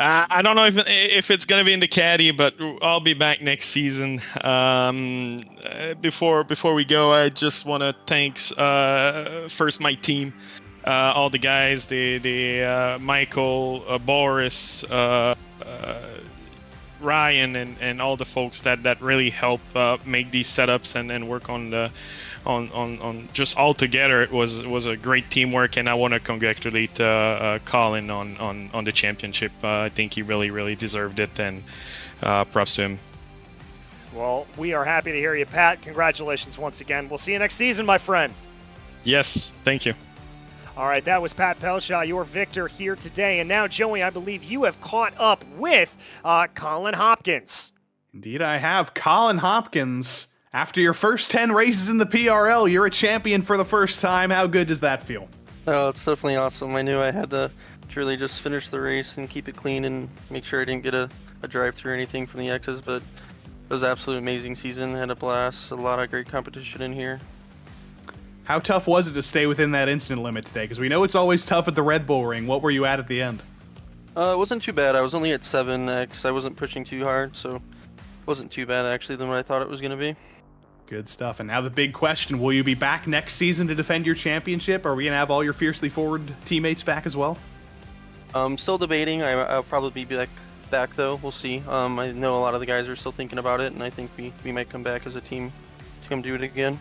I don't know if it's gonna be in the caddy, but I'll be back next season. Before we go, I just want to thank first my team, all the guys, the Michael, Boris, Ryan, and all the folks that really help make these setups and work on just all together. It was a great teamwork, and I want to congratulate Colin on the championship. I think he really deserved it, and props to him. Well, we are happy to hear you, Pat. Congratulations once again. We'll see you next season, my friend. Yes, thank you. All right, that was Pat Pelshaw, your victor here today. And now, Joey, I believe you have caught up with Colin Hopkins. Indeed, I have. Colin Hopkins, after your first 10 races in the PRL, you're a champion for the first time. How good does that feel? Oh, it's definitely awesome. I knew I had to truly just finish the race and keep it clean and make sure I didn't get a drive-through or anything from the X's, but it was an absolutely amazing season. Had a blast. A lot of great competition in here. How tough was it to stay within that instant limit today? Because we know it's always tough at the Red Bull Ring. What were you at the end? It wasn't too bad. I was only at 7x. I wasn't pushing too hard, so it wasn't too bad actually than what I thought it was going to be. Good stuff. And now the big question, will you be back next season to defend your championship? Are we going to have all your fiercely forward teammates back as well? I'm still debating. I'll probably be back though. We'll see. I know a lot of the guys are still thinking about it, and I think we might come back as a team to come do it again.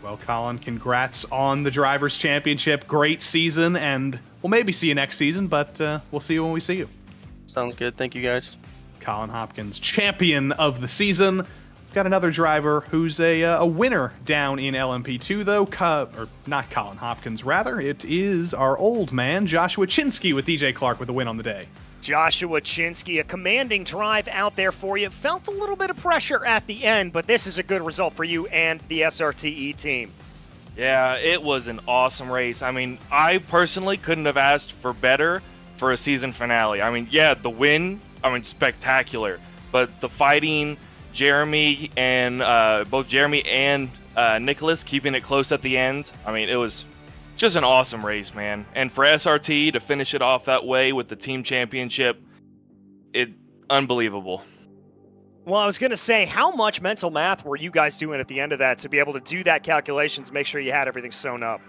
Well, Colin, congrats on the Drivers' Championship. Great season, and we'll maybe see you next season, but we'll see you when we see you. Sounds good. Thank you, guys. Colin Hopkins, champion of the season. We've got another driver who's a winner down in LMP2, though. Or not Colin Hopkins, rather. It is our old man, Joshua Chinsky, with DJ Clark with a win on the day. Joshua Chinsky, a commanding drive out there for you. Felt a little bit of pressure at the end, but this is a good result for you and the SRTE team. Yeah, it was an awesome race. I mean, I personally couldn't have asked for better for a season finale. I mean, yeah, the win, spectacular. But the fighting, Jeremy and both Jeremy and Nicholas keeping it close at the end, it was just an awesome race, man. And for SRT to finish it off that way with the team championship, unbelievable. Well, I was going to say, how much mental math were you guys doing at the end of that to be able to do that calculations, make sure you had everything sewn up?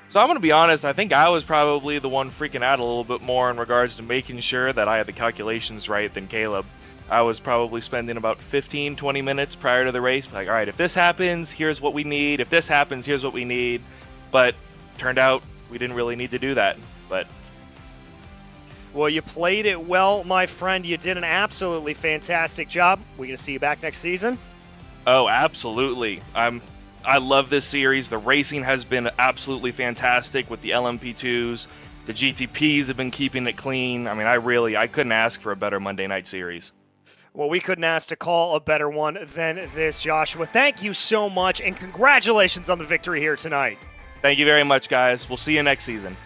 So I'm going to be honest, I think I was probably the one freaking out a little bit more in regards to making sure that I had the calculations right than Caleb. I was probably spending about 15, 20 minutes prior to the race, like, all right, if this happens, here's what we need. If this happens, here's what we need. But turned out we didn't really need to do that. But well, you played it well, my friend. You did an absolutely fantastic job. We're going to see you back next season? Oh, absolutely. I love this series. The racing has been absolutely fantastic with the LMP2s. The GTPs have been keeping it clean. I couldn't ask for a better Monday night series. Well, we couldn't ask to call a better one than this, Joshua. Thank you so much, and congratulations on the victory here tonight. Thank you very much, guys. We'll see you next season.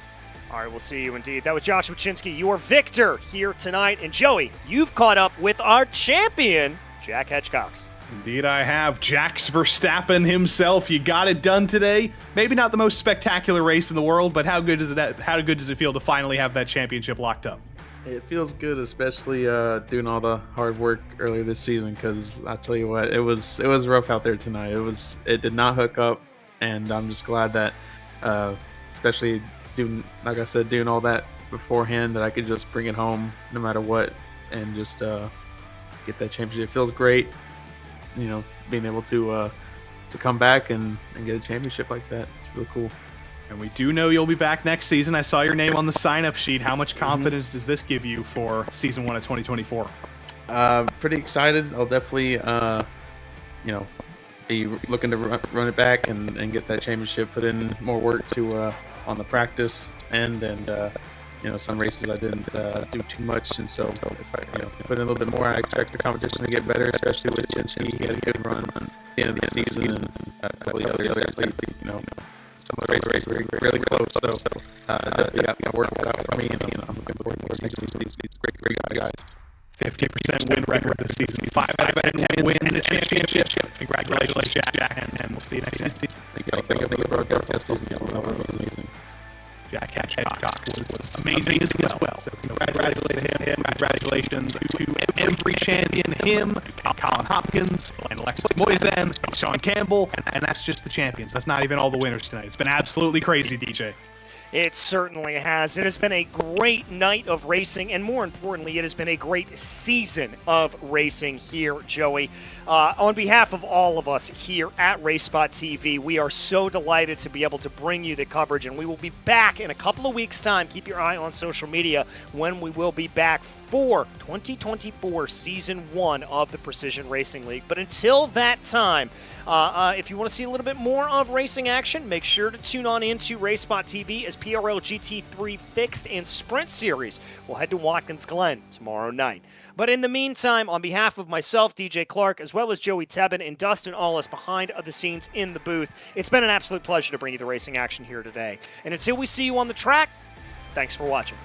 All right, we'll see you indeed. That was Joshua Chinsky, your victor here tonight. And Joey, you've caught up with our champion, Jack Hedgecox. Indeed I have. Jax Verstappen himself. You got it done today. Maybe not the most spectacular race in the world, but how good does it feel to finally have that championship locked up? It feels good, especially doing all the hard work earlier this season, because I tell you what, it was rough out there tonight. It did not hook up, and I'm just glad that especially doing all that beforehand, that I could just bring it home no matter what and just get that championship. It feels great, being able to come back and get a championship like that. It's really cool. And we do know you'll be back next season. I saw your name on the sign-up sheet. How much confidence does this give you for Season 1 of 2024? Pretty excited. I'll definitely, be looking to run it back and get that championship, put in more work to on the practice end, and some races I didn't do too much, and so if I put in a little bit more, I expect the competition to get better, especially with Jensen. He had a good run at the end of the season, and I believe others actually, some of the races were really close, so definitely got work cut out for me, and I'm looking forward to next season. These great guys. 50% win record this season. 5 out of 10 wins and a championship. Congratulations, Jack, and we'll see you next season. Thank you, broadcast. Amazing. Jack Hedgecox was amazing as well. So congratulations to every champion, him, Colin Hopkins, and Alexis Moisan, Sean Campbell, and that's just the champions. That's not even all the winners tonight. It's been absolutely crazy, DJ. It certainly has. It has been a great night of racing, and more importantly, it has been a great season of racing here, Joey. On behalf of all of us here at RaceSpotTV, we are so delighted to be able to bring you the coverage, and we will be back in a couple of weeks' time. Keep your eye on social media when we will be back for 2024 Season 1 of the Precision Racing League. But until that time, if you want to see a little bit more of racing action, make sure to tune on into RaceSpotTV as PRL GT3 Fixed and Sprint Series. We'll head to Watkins Glen tomorrow night. But in the meantime, on behalf of myself, DJ Clark, as well as Joey Tebbin and Dustin Allis behind the scenes in the booth, it's been an absolute pleasure to bring you the racing action here today. And until we see you on the track, thanks for watching.